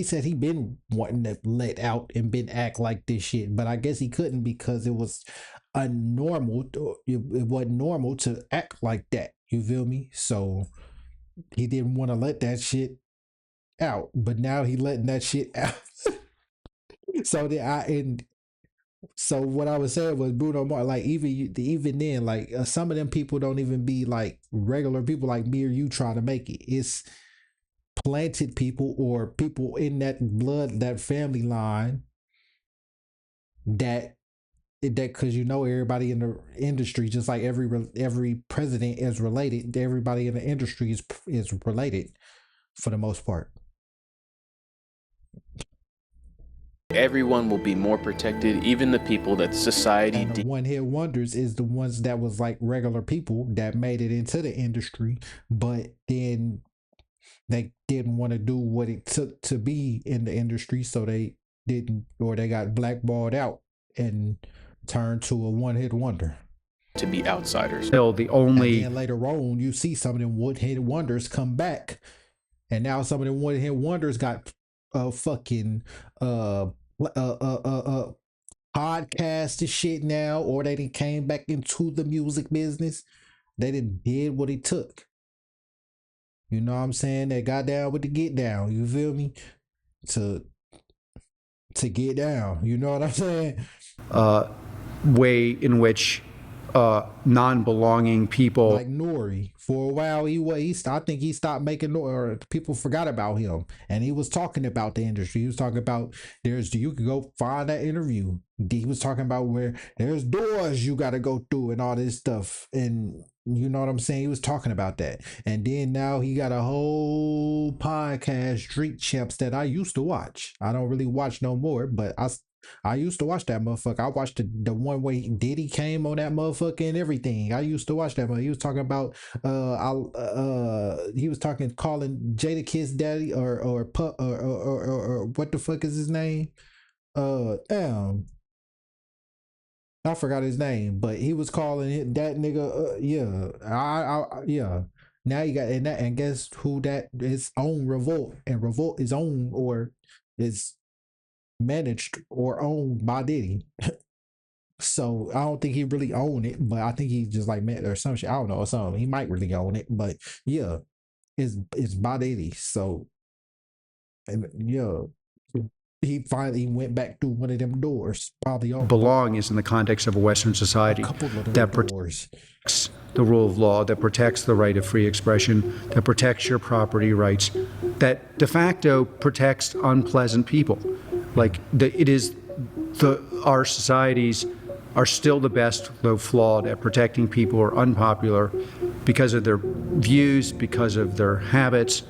said he been wanting to let out and been act like this shit, but I guess he couldn't because it was unnormal. It wasn't normal to act like that. You feel me? So he didn't want to let that shit out, but now he letting that shit out. So what I was saying was Bruno Mars, like even then, like some of them people don't even be like regular people like me or you trying to make it. It's planted people or people in that blood, that family line that because you know everybody in the industry, just like every president is related. Everybody in the industry is related for the most part. Everyone will be more protected, even the people that society... The one-hit wonders is the ones that was like regular people that made it into the industry, but then they didn't want to do what it took to be in the industry, so they didn't, or they got blackballed out and turned to a one-hit wonder. To be outsiders. Still the only... And then later on, you see some of them one-hit wonders come back, and now some of them one-hit wonders got fucking podcast and shit now, or they done came back into the music business. They did what it took. You know what I'm saying? They got down with the get down. You feel me? To get down. You know what I'm saying? Way in which non-belonging people. Like Nori, for a while I think he stopped making, or people forgot about him, and he was talking about the industry. He was talking about you could go find that interview. He was talking about where there's doors you got to go through and all this stuff, and you know what I'm saying. He was talking about that, and then now he got a whole podcast, Street Champs, that I used to watch. I don't really watch no more, but I used to watch that motherfucker. I watched the one where Diddy came on that motherfucker and everything. I used to watch that motherfucker. He was talking about he was calling Jada Kid's daddy or what the fuck is his name? Damn. I forgot his name, but he was calling it that nigga. Yeah. Now you got and guess who that is own Revolt, and Revolt is owned or is managed or owned by Diddy. So I don't think he really owned it, but I think he just like met or some shit. I don't know, or something. He might really own it, but yeah, it's by Diddy. So and yeah, he finally went back through one of them doors. Probably belong is in the context of a Western society that protects the rule of law, that protects the right of free expression, that protects your property rights, that de facto protects unpleasant people. Like our societies are still the best, though flawed, at protecting people who are unpopular because of their views, because of their habits,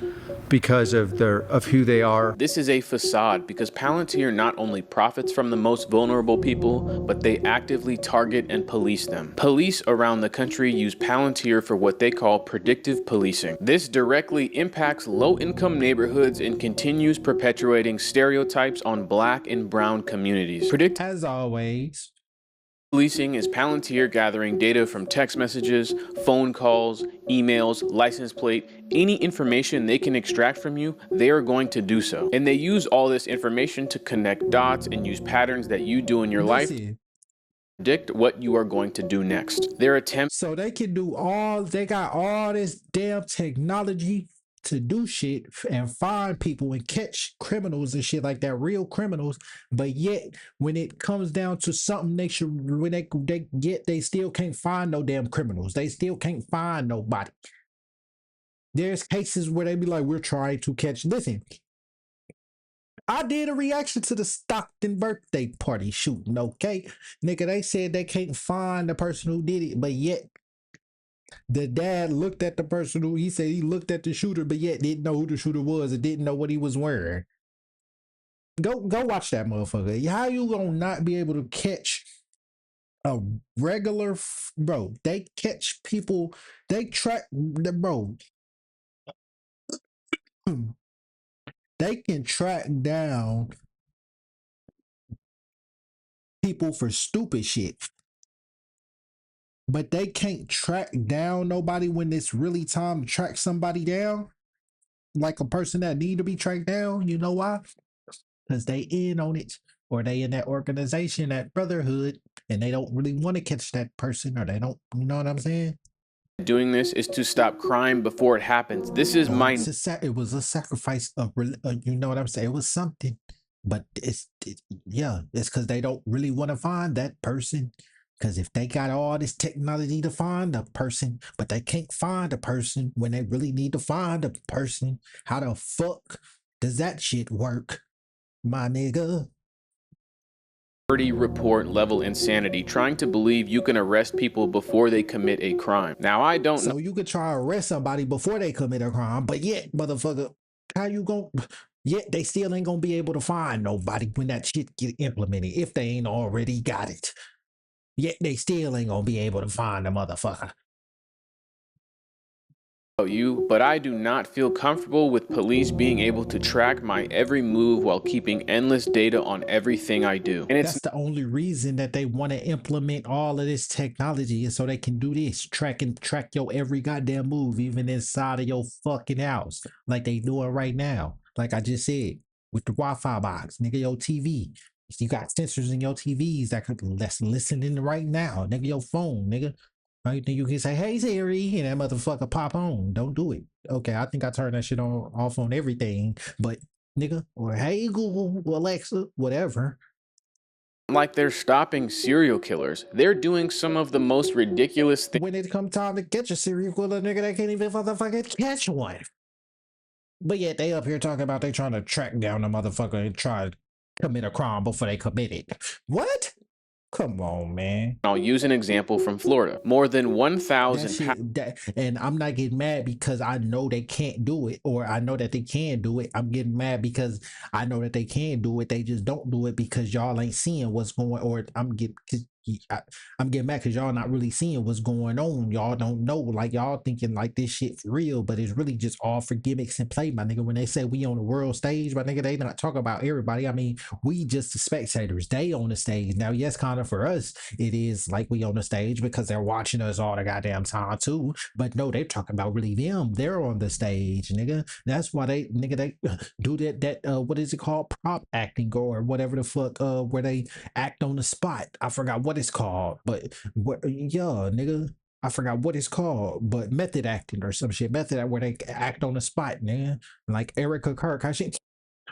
because of who they are. This is a facade because Palantir not only profits from the most vulnerable people, but they actively target and police them. Police around the country use Palantir for what they call predictive policing. This directly impacts low-income neighborhoods and continues perpetuating stereotypes on Black and brown communities. As always, policing is Palantir gathering data from text messages, phone calls, emails, license plate, any information they can extract from you, they are going to do so. And they use all this information to connect dots and use patterns that you do in your life to predict what you are going to do next. Their attempt. So they can do they got all this damn technology to do shit and find people and catch criminals and shit like that, real criminals. But yet, when it comes down to something, they still can't find no damn criminals. They still can't find nobody. There's cases where they be like, we're trying to catch. Listen, I did a reaction to the Stockton birthday party shooting, okay? Nigga, they said they can't find the person who did it, but yet the dad looked at the person who he said he looked at the shooter, but yet didn't know who the shooter was and didn't know what he was wearing. Go watch that motherfucker. How you gonna not be able to catch a regular bro? They catch people. They track the bro. They can track down people for stupid shit, but they can't track down nobody when it's really time to track somebody down, like a person that need to be tracked down. You know why? Because they in on it, or they in that organization, that brotherhood, and they don't really want to catch that person, or they don't, you know what I'm saying? Doing this is to stop crime before it happens. This is it was a sacrifice of, you know what I'm saying? It was something, but it's because they don't really want to find that person. Because if they got all this technology to find a person, but they can't find a person when they really need to find a person, how the fuck does that shit work, my nigga? Report level insanity, trying to believe you can arrest people before they commit a crime. Now, I don't know. So you could try to arrest somebody before they commit a crime, but yet, motherfucker, how you gon' yet they still ain't gonna be able to find nobody when that shit get implemented, if they ain't already got it. Yet they still ain't gonna be able to find the motherfucker. But I do not feel comfortable with police being able to track my every move while keeping endless data on everything I do. And that's the only reason that they want to implement all of this technology, is so they can do this, track your every goddamn move, even inside of your fucking house, like they doing right now. Like I just said, with the Wi-Fi box, nigga, your TV. You got sensors in your TVs that's listening right now, nigga, your phone, nigga. Right? Then you can say, hey Siri, and that motherfucker pop on. Don't do it. Okay, I think I turned that shit off on everything, but nigga, or hey Google, Alexa, whatever. like they're stopping serial killers. They're doing some of the most ridiculous things. When it come time to catch a serial killer, nigga, they can't even motherfucking catch one. But yet they up here talking about they trying to track down the motherfucker and try to commit a crime before they commit it. What? Come on, man. I'll use an example from Florida. More than 1,000 and I'm not getting mad because I know they can't do it, or I know that they can do it. I'm getting mad because I know that they can do it. They just don't do it because y'all ain't seeing what's going. Or I'm getting mad because y'all not really seeing what's going on. Y'all don't know, like y'all thinking like this shit's real, but it's really just all for gimmicks and play, my nigga. When they say we on the world stage, my nigga, they not talking about everybody. I mean, we just the spectators. They on the stage. Now, yes, kind of for us, it is like we on the stage because they're watching us all the goddamn time too. But no, they're talking about really them. They're on the stage, nigga. That's why they do that what is it called? Prop acting or whatever the fuck, where they act on the spot. I forgot what it's called, but yeah, nigga, I forgot what it's called, but method acting or some shit. Method where they act on the spot, nigga, like Erica Kirk, how shit,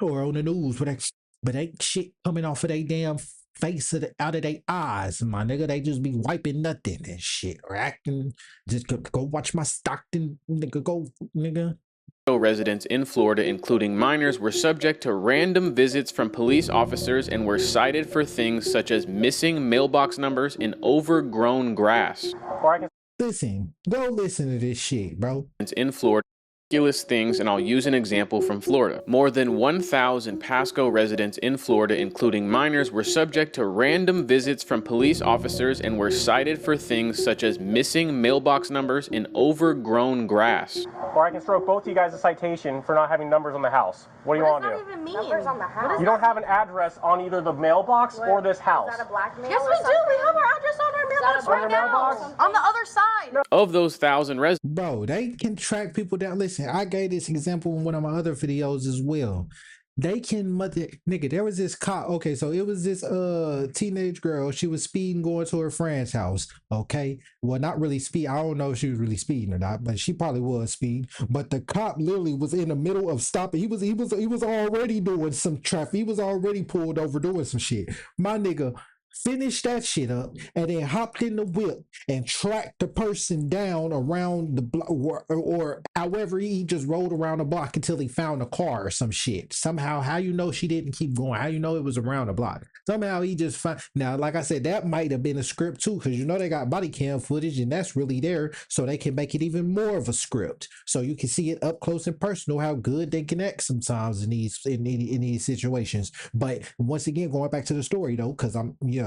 or on the news, but they shit coming off of they damn face out of their eyes, my nigga. They just be wiping nothing and shit or acting. Just go watch my Stockton, nigga. Go, nigga. Residents in Florida, including minors, were subject to random visits from police officers and were cited for things such as missing mailbox numbers and overgrown grass. Listen, go listen to this shit, bro. In Florida, ridiculous things, and I'll use an example from Florida. More than 1,000 Pasco residents in Florida, including minors, were subject to random visits from police officers and were cited for things such as missing mailbox numbers and overgrown grass. Or I can stroke both of you guys a citation for not having numbers on the house. What do you want to do? What does that even mean? Numbers on the house? You don't have an address on either the mailbox or this house. Is that a blackmail? Yes, we do. We have our address on our mailbox right now. On the other side. Of those 1,000 residents, bro, they can track people down. Listen, I gave this example in one of my other videos as well. They can nigga, there was this cop. Okay, so it was this teenage girl. She was speeding going to her friend's house. Okay, well, not really speed. I don't know if she was really speeding or not, but she probably was speeding. But the cop literally was in the middle of stopping. He was already doing some traffic. He was already pulled over doing some shit. My nigga finished that shit up and then hopped in the whip and tracked the person down around the block, or however he just rolled around the block until he found a car or some shit. Somehow, how you know she didn't keep going? How you know it was around the block? Somehow he just found. Now, like I said, that might have been a script too, because you know they got body cam footage and that's really there, so they can make it even more of a script, so you can see it up close and personal how good they can act sometimes in these situations. But once again, going back to the story though, because nigga,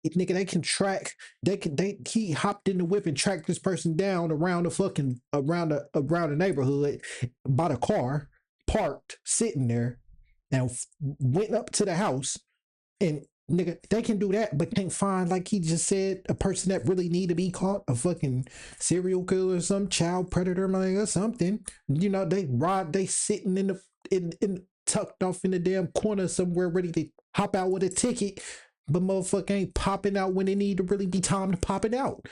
they can track. He hopped in the whip and tracked this person down around the neighborhood by the car, parked, sitting there, and went up to the house. And nigga, they can do that, but can't find, like he just said, a person that really need to be caught, a fucking serial killer, some child predator, or something. You know, they sitting in tucked off in the damn corner somewhere, ready to hop out with a ticket, but motherfucker ain't popping out when it need to really be time to pop it out.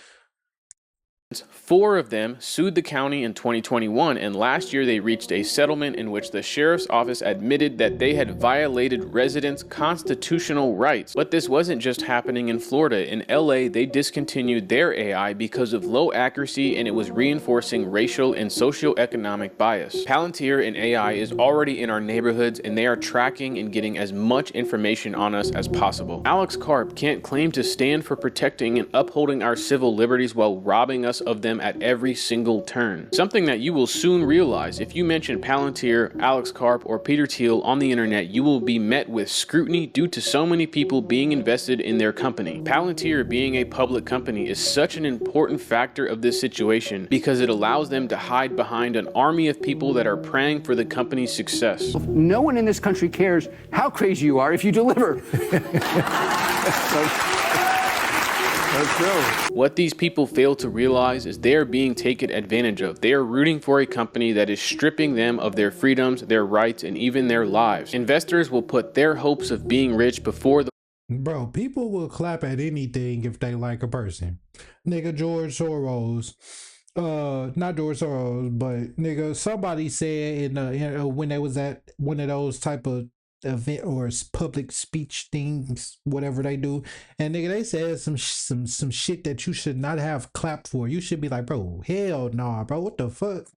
4 of them sued the county in 2021, and last year they reached a settlement in which the sheriff's office admitted that they had violated residents' constitutional rights. But this wasn't just happening in Florida. In LA, they discontinued their AI because of low accuracy, and it was reinforcing racial and socioeconomic bias. Palantir and AI is already in our neighborhoods, and they are tracking and getting as much information on us as possible. Alex Karp can't claim to stand for protecting and upholding our civil liberties while robbing us of them at every single turn. Something that you will soon realize: if you mention Palantir, Alex Karp, or Peter Thiel on the internet, you will be met with scrutiny due to so many people being invested in their company. Palantir being a public company is such an important factor of this situation because it allows them to hide behind an army of people that are praying for the company's success. No one in this country cares how crazy you are if you deliver. What these people fail to realize is they are being taken advantage of. They are rooting for a company that is stripping them of their freedoms, their rights, and even their lives. Investors will put their hopes of being rich before the... Bro, people will clap at anything if they like a person. Nigga, George Soros. Not George Soros, but nigga, somebody said when they was at one of those type of event or public speech things, whatever they do, and nigga, they said some shit that you should not have clapped for. You should be like, bro, hell nah, bro, what the fuck?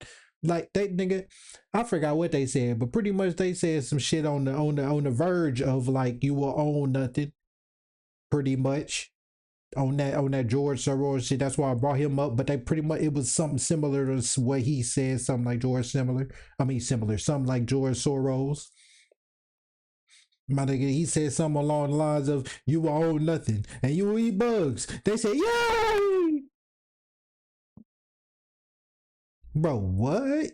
Like they nigga, I forgot what they said, but pretty much they said some shit on the verge of like you will own nothing, pretty much. On that George Soros shit. That's why I brought him up. But they pretty much, it was something similar to what he said, something like something like George Soros. My nigga, he said something along the lines of you will own nothing and you will eat bugs. They said, yay! Bro, what?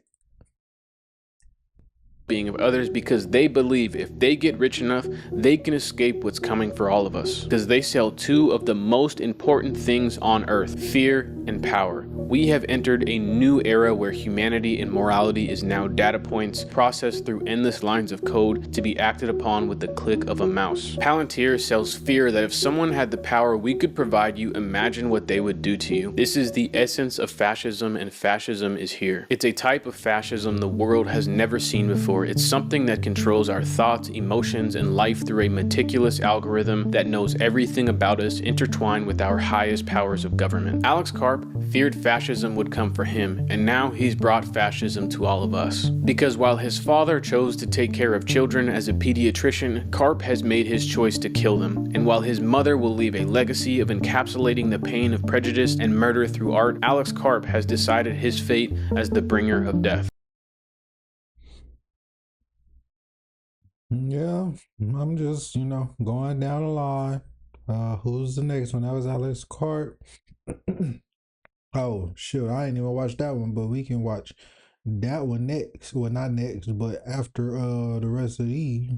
Being of others because they believe if they get rich enough, they can escape what's coming for all of us. Because they sell two of the most important things on earth, fear and power. We have entered a new era where humanity and morality is now data points processed through endless lines of code to be acted upon with the click of a mouse. Palantir sells fear that if someone had the power we could provide you, imagine what they would do to you. This is the essence of fascism, and fascism is here. It's a type of fascism the world has never seen before. It's something that controls our thoughts, emotions, and life through a meticulous algorithm that knows everything about us intertwined with our highest powers of government. Alex Karp feared fascism would come for him, and now he's brought fascism to all of us. Because while his father chose to take care of children as a pediatrician, Karp has made his choice to kill them. And while his mother will leave a legacy of encapsulating the pain of prejudice and murder through art, Alex Karp has decided his fate as the bringer of death. Yeah, I'm just, going down the line. Who's the next one? That was Alex Karp. Oh, shoot, I ain't even watched that one, but we can watch that one next. Well, not next, but after the rest of these.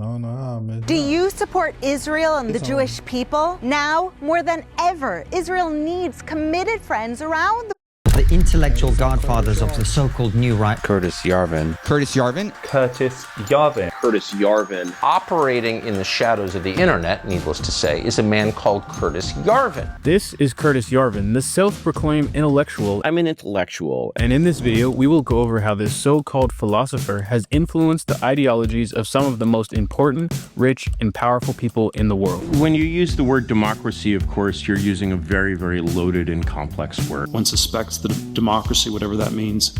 I don't know how, man. Do you support Israel and the Jewish people? Now, more than ever, Israel needs committed friends around the the intellectual godfathers of the so-called new right. Curtis Yarvin. Curtis Yarvin. Curtis Yarvin. Curtis Yarvin. Operating in the shadows of the internet, needless to say, is a man called Curtis Yarvin. This is Curtis Yarvin, the self-proclaimed intellectual. I'm an intellectual. And in this video, we will go over how this so-called philosopher has influenced the ideologies of some of the most important, rich, and powerful people in the world. When you use the word democracy, of course, you're using a very, very loaded and complex word. One suspects that democracy, whatever that means.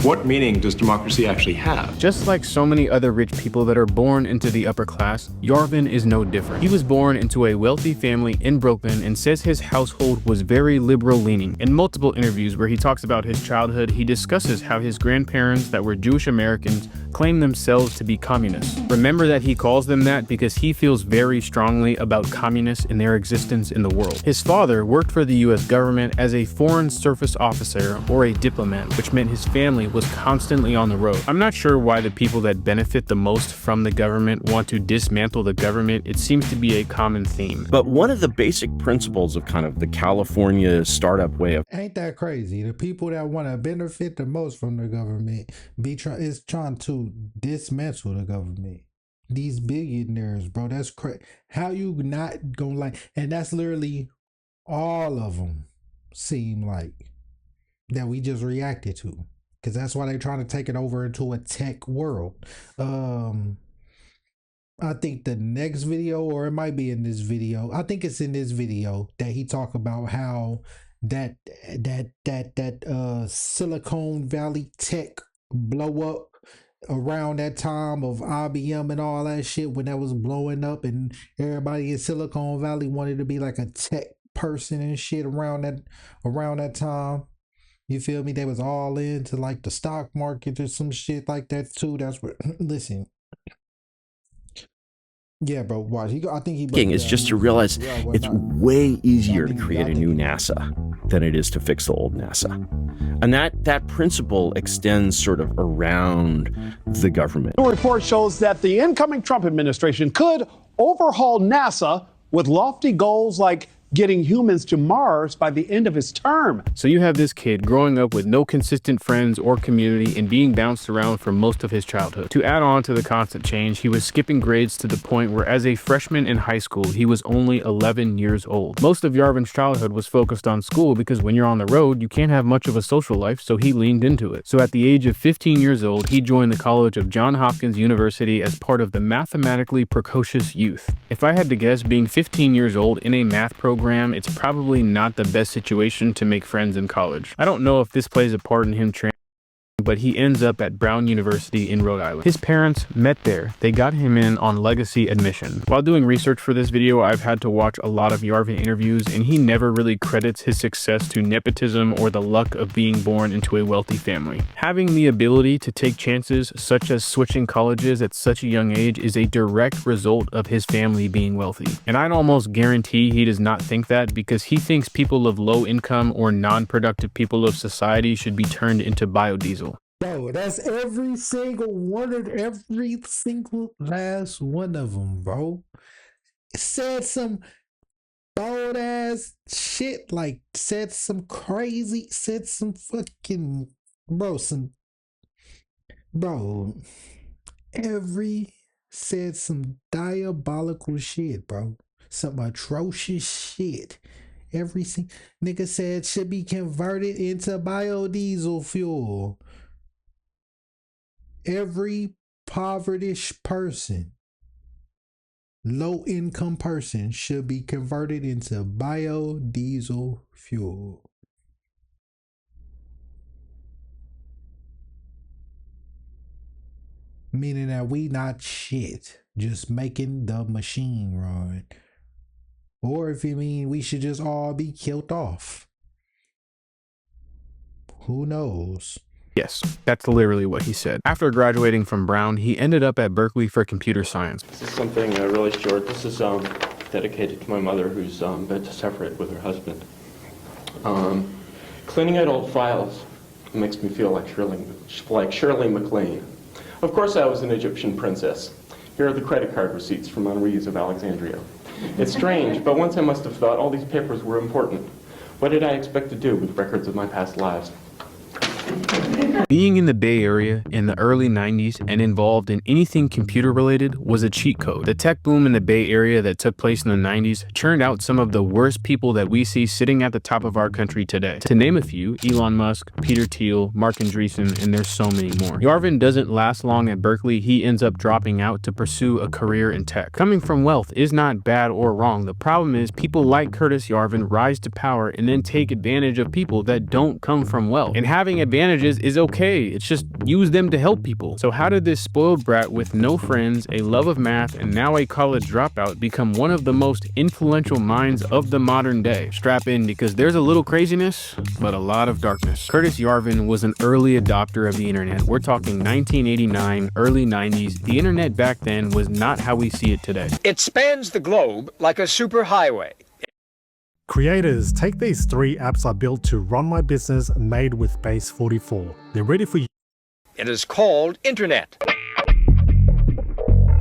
What meaning does democracy actually have? Just like so many other rich people that are born into the upper class, Yarvin is no different. He was born into a wealthy family in Brooklyn and says his household was very liberal-leaning. In multiple interviews where he talks about his childhood, he discusses how his grandparents that were Jewish Americans claim themselves to be communists. Remember that he calls them that because he feels very strongly about communists and their existence in the world. His father worked for the US government as a foreign service officer or a diplomat, which meant his family was constantly on the road. I'm not sure why the people that benefit the most from the government want to dismantle the government. It seems to be a common theme. But one of the basic principles of kind of the California startup way of... Ain't that crazy? The people that want to benefit the most from the government is trying to dismantle the government. These billionaires, bro, that's crazy. How you not gonna like, and that's literally all of them seem like that we just reacted to, because that's why they're trying to take it over into a tech world. I think the next video, or it might be in this video, I think it's in this video that he talk about how that Silicon Valley tech blow up around that time of IBM and all that shit, when that was blowing up and everybody in Silicon Valley wanted to be like a tech person and shit around that time. You feel me? They was all into like the stock market or some shit like that too. That's what listen. Yeah, bro, watch. I think he is just to realize it's way easier to create a new NASA than it is to fix the old NASA. And that principle extends sort of around the government. The report shows that the incoming Trump administration could overhaul NASA with lofty goals like getting humans to Mars by the end of his term. So you have this kid growing up with no consistent friends or community and being bounced around for most of his childhood. To add on to the constant change, he was skipping grades to the point where as a freshman in high school, he was only 11 years old. Most of Yarvin's childhood was focused on school because when you're on the road, you can't have much of a social life, so he leaned into it. So at the age of 15 years old, he joined the College of Johns Hopkins University as part of the mathematically precocious youth. If I had to guess, being 15 years old in a math program, it's probably not the best situation to make friends in college. I don't know if this plays a part in him but he ends up at Brown University in Rhode Island. His parents met there. They got him in on legacy admission. While doing research for this video, I've had to watch a lot of Yarvin interviews, and he never really credits his success to nepotism or the luck of being born into a wealthy family. Having the ability to take chances, such as switching colleges at such a young age, is a direct result of his family being wealthy. And I'd almost guarantee he does not think that, because he thinks people of low income or non-productive people of society should be turned into biodiesel. Bro, that's every single last one of them, bro. Said some bold ass shit, like said some fucking, said some diabolical shit, bro. Some atrocious shit. Every nigga said should be converted into biodiesel fuel. Every povertish person, low income person should be converted into biodiesel fuel. Meaning that we not shit, just making the machine run. Or if you mean we should just all be killed off. Who knows? Yes, that's literally what he said. After graduating from Brown, he ended up at Berkeley for computer science. This is something really short. This is dedicated to my mother, who's been to separate with her husband. Cleaning out old files makes me feel like Shirley MacLaine. Of course I was an Egyptian princess. Here are the credit card receipts from Henri's of Alexandria. It's strange, but once I must have thought all these papers were important. What did I expect to do with records of my past lives? Being in the Bay Area in the early 90s and involved in anything computer related was a cheat code. The tech boom in the Bay Area that took place in the 90s churned out some of the worst people that we see sitting at the top of our country today. To name a few, Elon Musk, Peter Thiel, Mark Andreessen, and there's so many more. Yarvin doesn't last long at Berkeley. He ends up dropping out to pursue a career in tech. Coming from wealth is not bad or wrong. The problem is people like Curtis Yarvin rise to power and then take advantage of people that don't come from wealth. And having advantages is okay. It's just use them to help people. So how did this spoiled brat with no friends, a love of math, and now a college dropout become one of the most influential minds of the modern day? Strap in, because there's a little craziness, but a lot of darkness. Curtis Yarvin was an early adopter of the internet. We're talking 1989, early 90s. The internet back then was not how we see it today. It spans the globe like a superhighway. Creators, take these 3 apps I built to run my business made with Base 44. They're ready for you. It is called Internet.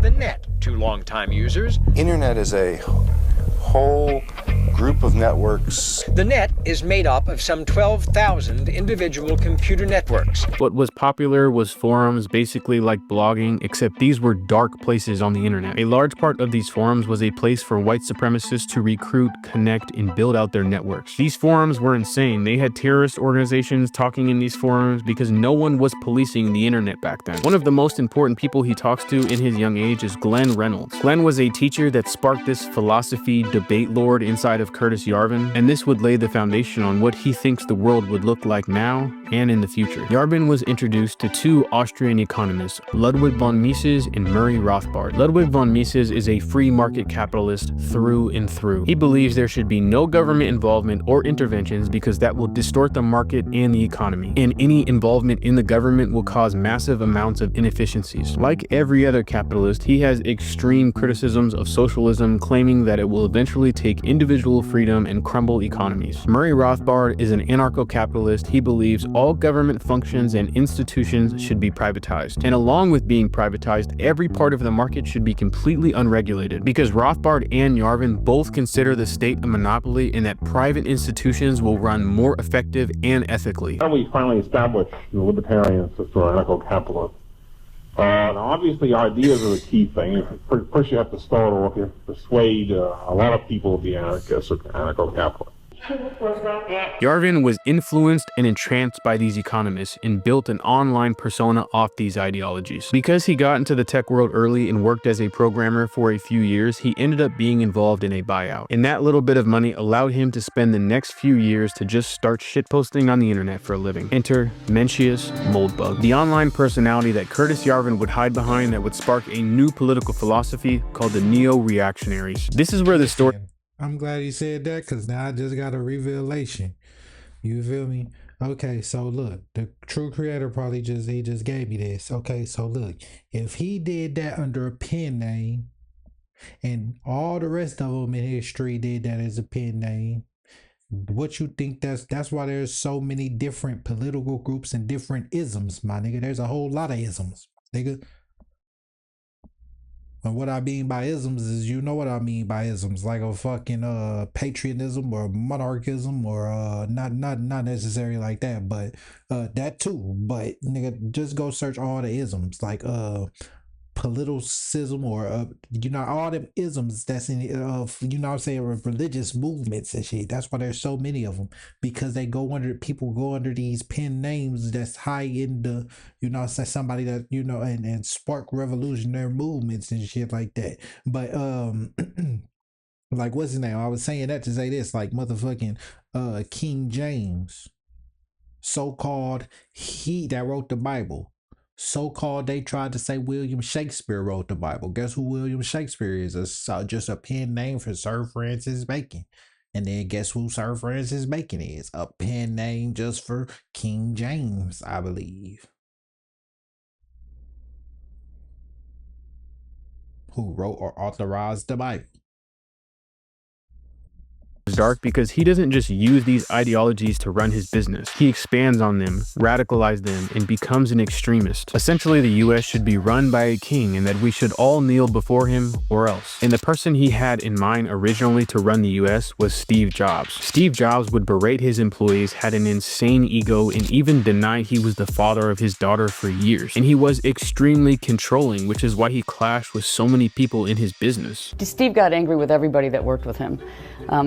The net to longtime users. Internet is a whole group of networks. The net is made up of some 12,000 individual computer networks. What was popular was forums, basically like blogging, except these were dark places on the internet. A large part of these forums was a place for white supremacists to recruit, connect, and build out their networks. These forums were insane. They had terrorist organizations talking in these forums because no one was policing the internet back then. One of the most important people he talks to in his young age is Glenn Reynolds. Glenn was a teacher that sparked this philosophy debate lord inside of Curtis Yarvin, and this would lay the foundation on what he thinks the world would look like now and in the future. Yarvin was introduced to 2 Austrian economists, Ludwig von Mises and Murray Rothbard. Ludwig von Mises is a free market capitalist through and through. He believes there should be no government involvement or interventions because that will distort the market and the economy, and any involvement in the government will cause massive amounts of inefficiencies. Like every other capitalist, he has extreme criticisms of socialism, claiming that it will eventually take individual individual freedom and crumble economies. Murray Rothbard is an anarcho-capitalist. He believes all government functions and institutions should be privatized. And along with being privatized, every part of the market should be completely unregulated, because Rothbard and Yarvin both consider the state a monopoly and that private institutions will run more effective and ethically. How do we finally establish the libertarian system or anarcho-capitalist? Now obviously ideas are the key thing. First you have to start off, you have to persuade a lot of people to be anarchists or anarcho-capitalists. Yarvin was influenced and entranced by these economists and built an online persona off these ideologies. Because he got into the tech world early and worked as a programmer for a few years, he ended up being involved in a buyout. And that little bit of money allowed him to spend the next few years to just start shitposting on the internet for a living. Enter Mencius Moldbug, the online personality that Curtis Yarvin would hide behind that would spark a new political philosophy called the neo-reactionaries. This is where the story... I'm glad he said that, because now I just got a revelation. You feel me? Okay, so look, the true creator probably just gave me this. Okay, so look, if he did that under a pen name, and all the rest of them in history did that as a pen name, what you think that's why there's so many different political groups and different isms, my nigga. There's a whole lot of isms, nigga. And what I mean by isms is, you know what I mean by isms, like a fucking patriotism or monarchism, or not necessarily like that, but that too. But nigga, just go search all the isms, like politicism, or you know, all them isms that's in you know what I'm saying, religious movements and shit. That's why there's so many of them, because people go under these pen names that's high in the, you know, say somebody that, you know, and spark revolutionary movements and shit like that. But like, what's his name? I was saying that to say this, like motherfucking King James, so-called, he that wrote the Bible. So-called, they tried to say William Shakespeare wrote the Bible. Guess who William Shakespeare is? Just a pen name for Sir Francis Bacon. And then guess who Sir Francis Bacon is? A pen name just for King James, I believe. Who wrote or authorized the Bible. Dark because he doesn't just use these ideologies to run his business. He expands on them, radicalizes them, and becomes an extremist. Essentially, the US should be run by a king and that we should all kneel before him or else. And the person he had in mind originally to run the US was Steve Jobs. Steve Jobs would berate his employees, had an insane ego, and even denied he was the father of his daughter for years. And he was extremely controlling, which is why he clashed with so many people in his business. Steve got angry with everybody that worked with him.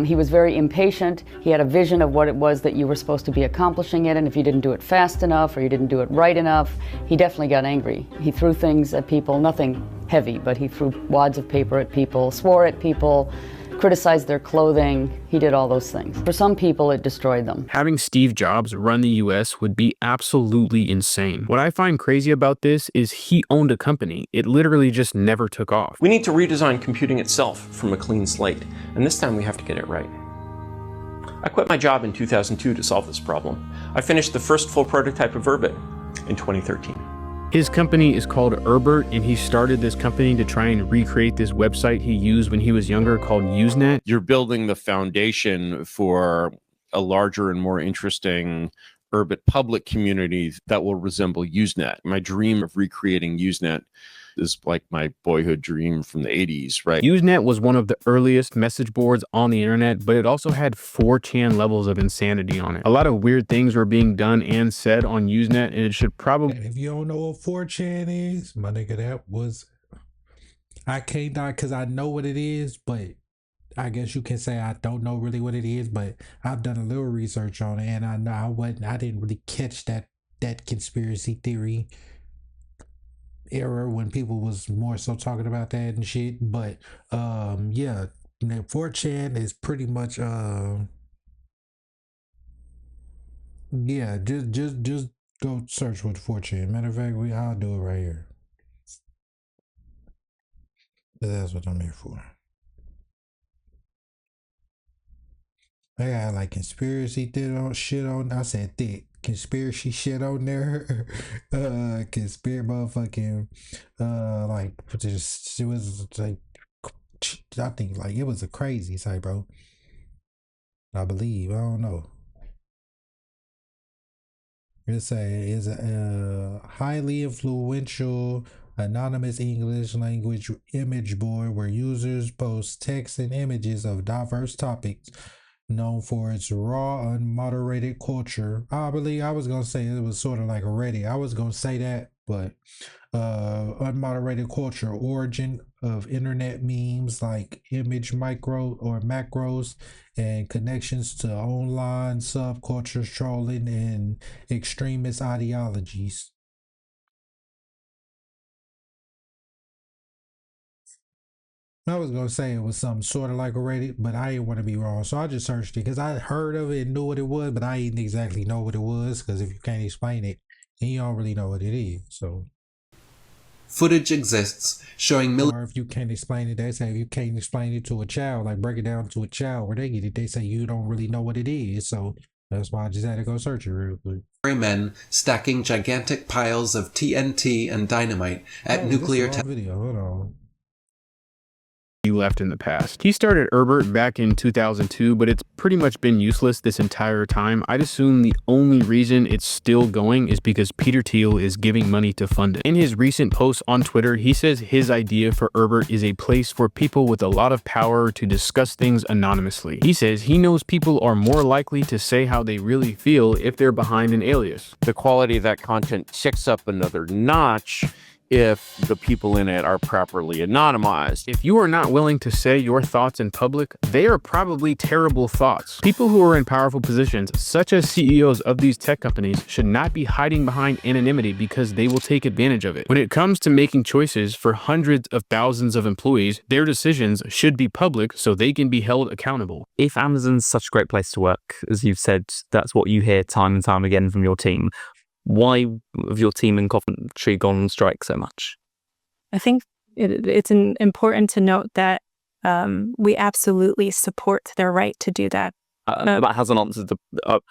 He was very impatient. He had a vision of what it was that you were supposed to be accomplishing it, and if you didn't do it fast enough or you didn't do it right enough, he definitely got angry. He threw things at people, nothing heavy, but he threw wads of paper at people, swore at people, criticized their clothing. He did all those things. For some people, it destroyed them. Having Steve Jobs run the US would be absolutely insane. What I find crazy about this is he owned a company. It literally just never took off. We need to redesign computing itself from a clean slate, and this time we have to get it right. I quit my job in 2002 to solve this problem. I finished the first full prototype of Urbit in 2013. His company is called Urbit, and he started this company to try and recreate this website he used when he was younger called Usenet. You're building the foundation for a larger and more interesting Urbit public community that will resemble Usenet. My dream of recreating Usenet is like my boyhood dream from the 80s, right? Usenet was one of the earliest message boards on the internet, but it also had 4chan levels of insanity on it. A lot of weird things were being done and said on Usenet, and it should probably... And if you don't know what 4chan is, my nigga, that was... I can't die because I know what it is, but I guess you can say I don't know really what it is, but I've done a little research on it, and I know I didn't really catch that conspiracy theory era when people was more so talking about that and shit. But yeah, 4chan is pretty much yeah, just go search with 4chan. Matter of fact, I'll do it right here. That's what I'm here for. I got like conspiracy shit on. I said thick conspiracy shit on there. Conspiracy motherfucking like just, it was like, I think like it was a crazy site, bro. I believe. I don't know. It's a highly influential anonymous English language image board where users post text and images of diverse topics, known for its raw, unmoderated culture. I believe I was gonna say it was sort of like a Reddit. I was gonna say that, but unmoderated culture, origin of internet memes like image micro or macros, and connections to online subcultures, trolling, and extremist ideologies. I was gonna say it was something sort of like a Reddit, but I didn't want to be wrong, so I just searched it because I heard of it and knew what it was, but I didn't exactly know what it was. Because if you can't explain it, then you don't really know what it is. So footage exists showing or if you can't explain it, they say if you can't explain it to a child, like break it down to a child where they get it, they say you don't really know what it is. So that's why I just had to go search it real quick. men stacking gigantic piles of TNT and dynamite at nuclear video. Hold on. He left in the past. He started Herbert back in 2002, but it's pretty much been useless this entire time. I'd assume the only reason it's still going is because Peter Thiel is giving money to fund it. In his recent post on Twitter, he says his idea for Herbert is a place for people with a lot of power to discuss things anonymously. He says he knows people are more likely to say how they really feel if they're behind an alias. The quality of that content ticks up another notch if the people in it are properly anonymized. If you are not willing to say your thoughts in public, they are probably terrible thoughts. People who are in powerful positions, such as CEOs of these tech companies, should not be hiding behind anonymity because they will take advantage of it. When it comes to making choices for hundreds of thousands of employees, their decisions should be public so they can be held accountable. If Amazon's such a great place to work, as you've said, that's what you hear time and time again from your team. Why have your team in Coventry gone on strike so much? I think it's important to note that we absolutely support their right to do that. That hasn't answered the...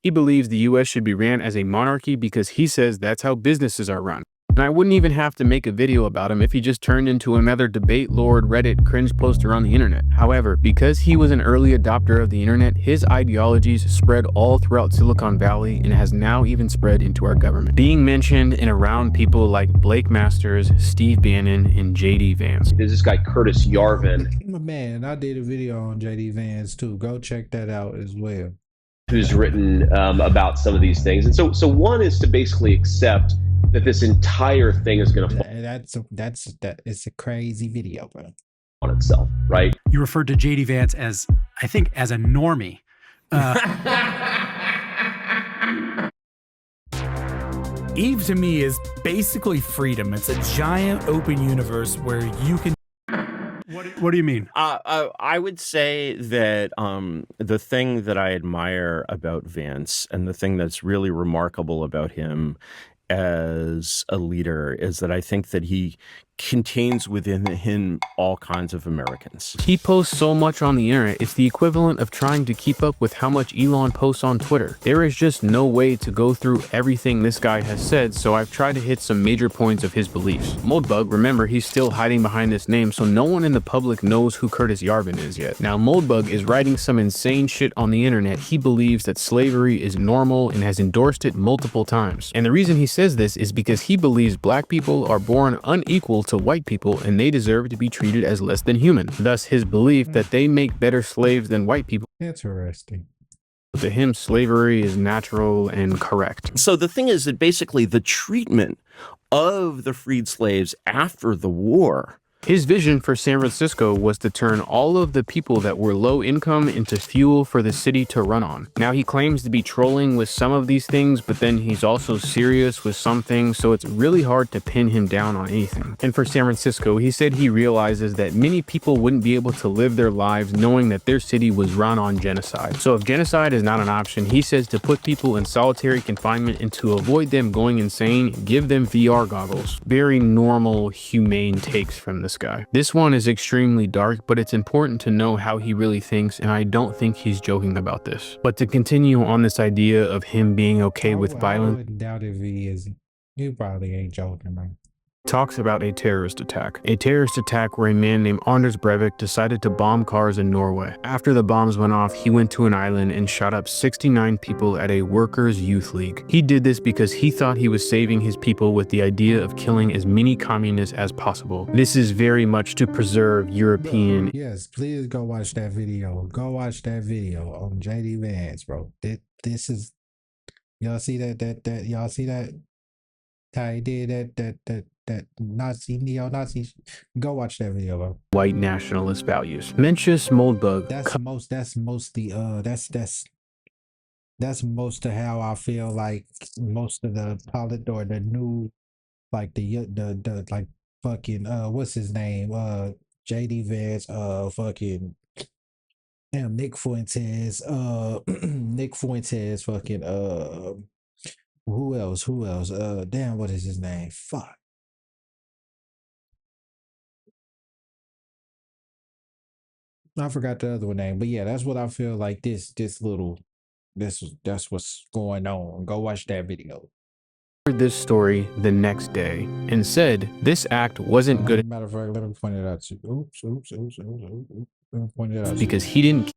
He believes the U.S. should be ran as a monarchy because he says that's how businesses are run. And I wouldn't even have to make a video about him if he just turned into another debate lord Reddit cringe poster on the internet. However, because he was an early adopter of the internet, his ideologies spread all throughout Silicon Valley and has now even spread into our government, being mentioned and around people like Blake Masters, Steve Bannon, and JD Vance. There's this guy Curtis Yarvin. Man, I did a video on JD Vance too. Go check that out as well. Who's written about some of these things. And so one is to basically accept that this entire thing is going to fall. It's a crazy video, bro. On itself, right? You referred to JD Vance as, I think, as a normie. Eve to me is basically freedom. It's a giant open universe where you can. What do you mean? I would say that the thing that I admire about Vance and the thing that's really remarkable about him as a leader is that I think that he contains within him all kinds of Americans. He posts so much on the internet, it's the equivalent of trying to keep up with how much Elon posts on Twitter. There is just no way to go through everything this guy has said, so I've tried to hit some major points of his beliefs. Moldbug, remember, he's still hiding behind this name, so no one in the public knows who Curtis Yarvin is yet. Now, Moldbug is writing some insane shit on the internet. He believes that slavery is normal and has endorsed it multiple times. And the reason he says this is because he believes black people are born unequal to white people and they deserve to be treated as less than human. Thus, his belief that they make better slaves than white people. Interesting. To him, slavery is natural and correct. So the thing is that basically the treatment of the freed slaves after the war. His vision for San Francisco was to turn all of the people that were low income into fuel for the city to run on. Now, he claims to be trolling with some of these things, but then he's also serious with some things, so it's really hard to pin him down on anything. And for San Francisco, he said he realizes that many people wouldn't be able to live their lives knowing that their city was run on genocide. So if genocide is not an option, he says to put people in solitary confinement and to avoid them going insane, give them VR goggles. Very normal, humane takes from this guy. This one is extremely dark, but it's important to know how he really thinks, and I don't think he's joking about this. But to continue on this idea of him being okay with violence, I wouldn't doubt if he is. You probably ain't joking, man. talks about a terrorist attack. A terrorist attack where a man named Anders Breivik decided to bomb cars in Norway. After the bombs went off, he went to an island and shot up 69 people at a workers' youth league. He did this because he thought he was saving his people with the idea of killing as many communists as possible. This is very much to preserve European. Yes, please go watch that video. Go watch that video on JD Vance, bro. This is, y'all see that y'all see that how he did that Nazi neo-Nazi. Go watch that video, bro. White nationalist values. Mencius Moldbug. That's most of how I feel like most of the the new, like the like fucking what's his name, JD Vance, fucking damn Nick Fuentes, Nick Fuentes, fucking who else, damn, what is his name, fuck, I forgot the other one name, but yeah, that's what I feel like. That's what's going on. Go watch that video. This story the next day and said this act wasn't good. Matter of fact, let me point it out to you. Oops. Let me point it out because he didn't.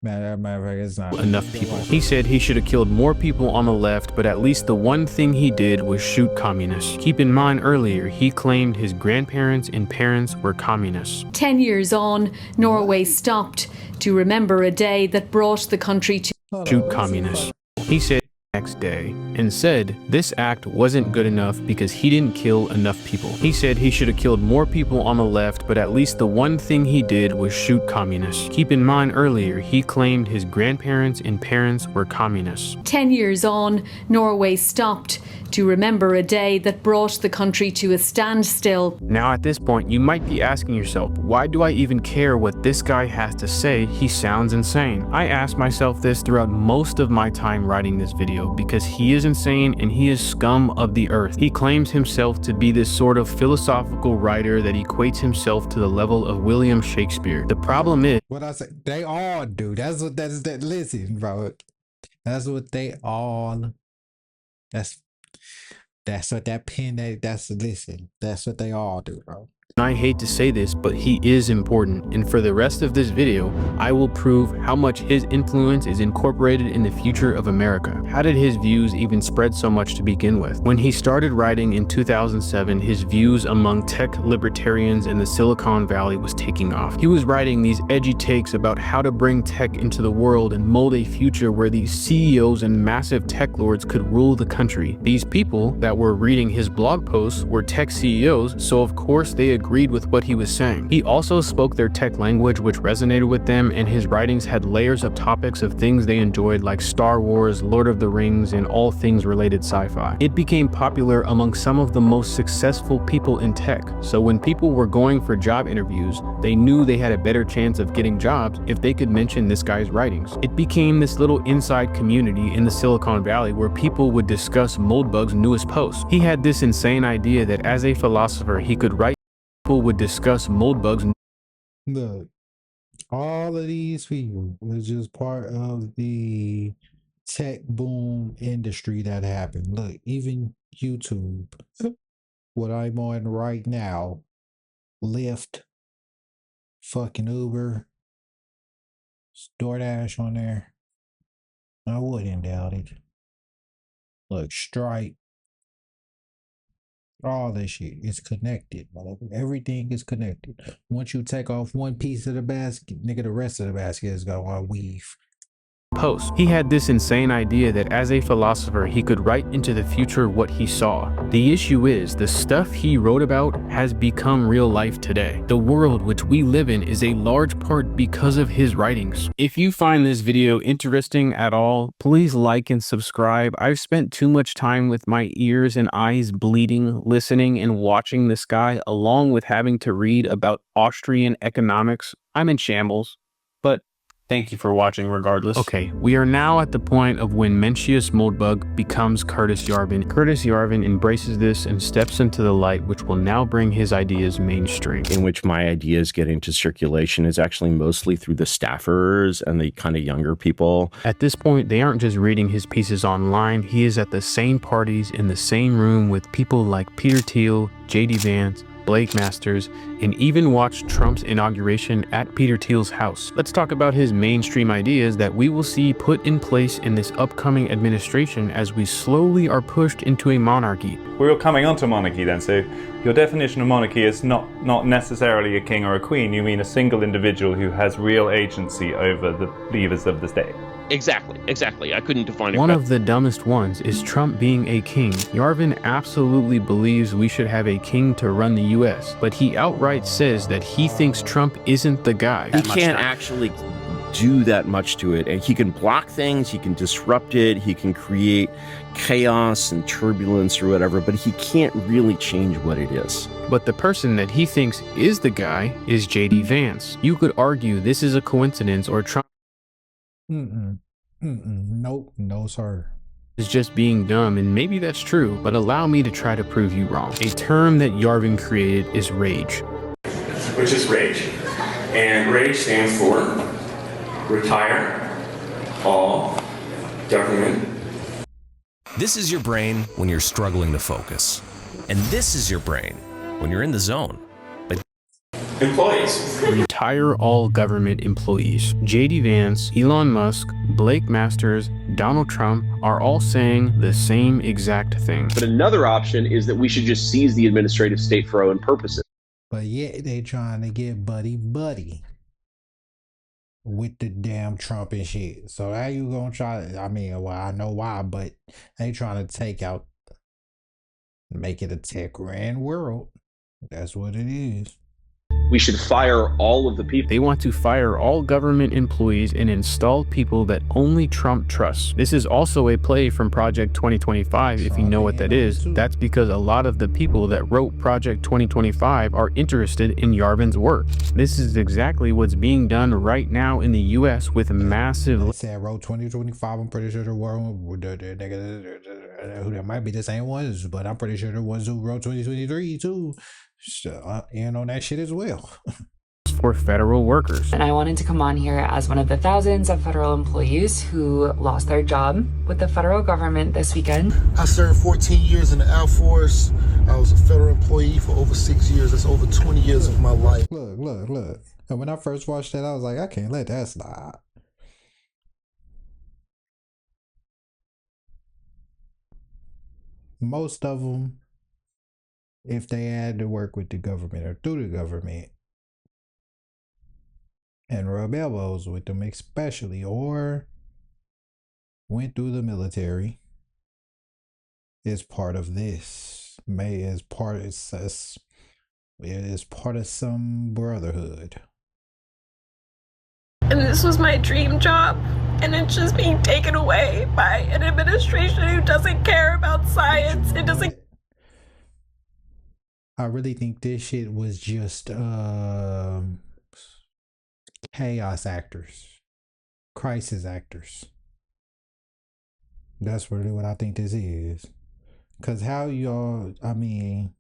Matter of fact, it's not enough people. He said he should have killed more people on the left, but at least the one thing he did was shoot communists. Keep in mind earlier, he claimed his grandparents and parents were communists. 10 years on, Norway stopped to remember a day that brought the country to shoot communists. He said next day and said this act wasn't good enough because he didn't kill enough people. He said he should have killed more people on the left, but at least the one thing he did was shoot communists. Keep in mind earlier, he claimed his grandparents and parents were communists. 10 years on, Norway stopped to remember a day that brought the country to a standstill. Now at this point, you might be asking yourself, why do I even care what this guy has to say? He sounds insane. I asked myself this throughout most of my time writing this video because he is insane and he is scum of the earth. He claims himself to be this sort of philosophical writer that equates himself to the level of William Shakespeare. The problem is, what I say, they all do. That's what listen, bro. That's what they all, that's what that pen, that's what they all do, bro. I hate to say this, but he is important, and for the rest of this video, I will prove how much his influence is incorporated in the future of America. How did his views even spread so much to begin with? When he started writing in 2007, his views among tech libertarians in the Silicon Valley was taking off. He was writing these edgy takes about how to bring tech into the world and mold a future where these CEOs and massive tech lords could rule the country. These people that were reading his blog posts were tech CEOs, so of course they agreed with what he was saying. He also spoke their tech language, which resonated with them, and his writings had layers of topics of things they enjoyed, like Star Wars, Lord of the Rings, and all things related sci-fi. It became popular among some of the most successful people in tech, so when people were going for job interviews, they knew they had a better chance of getting jobs if they could mention this guy's writings. It became this little inside community in the Silicon Valley where people would discuss Moldbug's newest posts. He had this insane idea that as a philosopher, he could write would discuss Moldbug's. Look, all of these people was just part of the tech boom industry that happened. Look, even YouTube, what I'm on right now, Lyft, fucking Uber, DoorDash on there. I wouldn't doubt it. Look, Stripe. All this shit is connected, motherfucker. Everything is connected. Once you take off one piece of the basket, nigga, the rest of the basket is gonna weave. Post. He had this insane idea that as a philosopher, he could write into the future what he saw. The issue is, the stuff he wrote about has become real life today. The world which we live in is a large part because of his writings. If you find this video interesting at all, please like and subscribe. I've spent too much time with my ears and eyes bleeding, listening and watching this guy, along with having to read about Austrian economics. I'm in shambles, but Thank you for watching regardless. Okay, we are now at the point of when Mencius Moldbug becomes Curtis Yarvin. Curtis Yarvin embraces this and steps into the light, which will now bring his ideas mainstream. In which my ideas get into circulation is actually mostly through the staffers and the kind of younger people. At this point, they aren't just reading his pieces online, he is at the same parties in the same room with people like Pt2, JD Vance, Blake Masters, and even watched Trump's inauguration at Peter Thiel's house. Let's talk about his mainstream ideas that we will see put in place in this upcoming administration as we slowly are pushed into a monarchy. We're coming onto monarchy then, so your definition of monarchy is not necessarily a king or a queen. You mean a single individual who has real agency over the levers of the state. Exactly. I couldn't define it. One of the dumbest ones is Trump being a king. Yarvin absolutely believes we should have a king to run the US, but he outright says that he thinks Trump isn't the guy. He can't actually do that much to it, and he can block things, he can disrupt it, he can create chaos and turbulence or whatever, but he can't really change what it is. But the person that he thinks is the guy is JD Vance. You could argue this is a coincidence or Trump Nope, no sir. Is just being dumb, and maybe that's true, but allow me to try to prove you wrong. A term that Yarvin created is rage. Which is rage. And rage stands for retire all government. This is your brain when you're struggling to focus. And this is your brain when you're in the zone. Employees. Retire all government employees. JD Vance, Elon Musk, Blake Masters, Donald Trump are all saying the same exact thing. But another option is that we should just seize the administrative state for our own purposes. But yet they trying to get buddy with the damn Trump and shit. So how you gonna try? I mean, well, I know why, but they trying to make it a tech ran world. That's what it is. We should fire all of the people. They want to fire all government employees and install people that only Trump trusts. This is also a play from Project 2025, if you know what that is. That's because a lot of the people that wrote Project 2025 are interested in Yarvin's work. This is exactly what's being done right now in the US with massive... They said wrote 2025, I'm pretty sure the world, there might be the same ones, but I'm pretty sure the ones who wrote 2023 too. And on that shit as well. For federal workers. And I wanted to come on here as one of the thousands of federal employees who lost their job with the federal government this weekend. I served 14 years in the Air Force. I was a federal employee for over 6 years. That's over 20 years of my life. Look. And when I first watched that, I was like, I can't let that slide. Most of them, if they had to work with the government or through the government and rub elbows with them especially, or went through the military, is part of this. It is part of some brotherhood. And this was my dream job, and it's just being taken away by an administration who doesn't care about science. It doesn't. I really think this shit was just chaos actors, crisis actors. That's really what I think this is. Cause how y'all, I mean,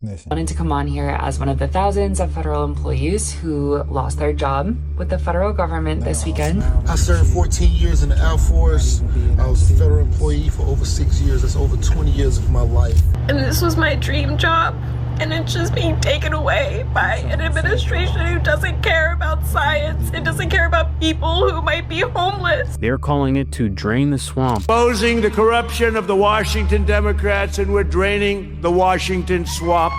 listen. I wanted to come on here as one of the thousands of federal employees who lost their job with the federal government this weekend. I served 14 years in the Air Force. I was a federal employee for over 6 years. That's over 20 years of my life. And this was my dream job, and it's just being taken away by an administration who doesn't care about science. It doesn't care about people who might be homeless. They're calling it to drain the swamp. Exposing the corruption of the Washington Democrats, and we're draining the Washington swamp.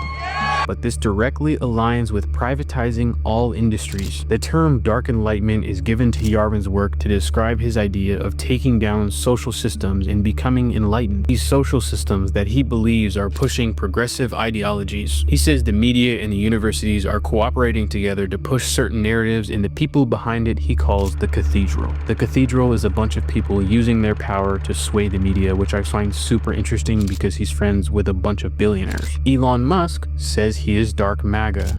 But this directly aligns with privatizing all industries. The term dark enlightenment is given to Yarvin's work to describe his idea of taking down social systems and becoming enlightened. These social systems that he believes are pushing progressive ideologies. He says the media and the universities are cooperating together to push certain narratives, and the people behind it he calls the cathedral. The cathedral is a bunch of people using their power to sway the media, which I find super interesting because he's friends with a bunch of billionaires. Elon Musk says he is dark MAGA.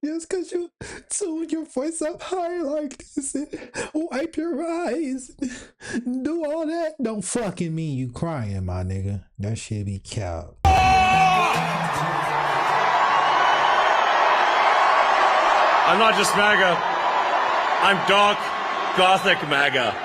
Just because you tune your voice up high like this and wipe your eyes, do all that, don't fucking mean you crying, my nigga. That shit be cap. I'm not just MAGA. I'm dark, gothic MAGA.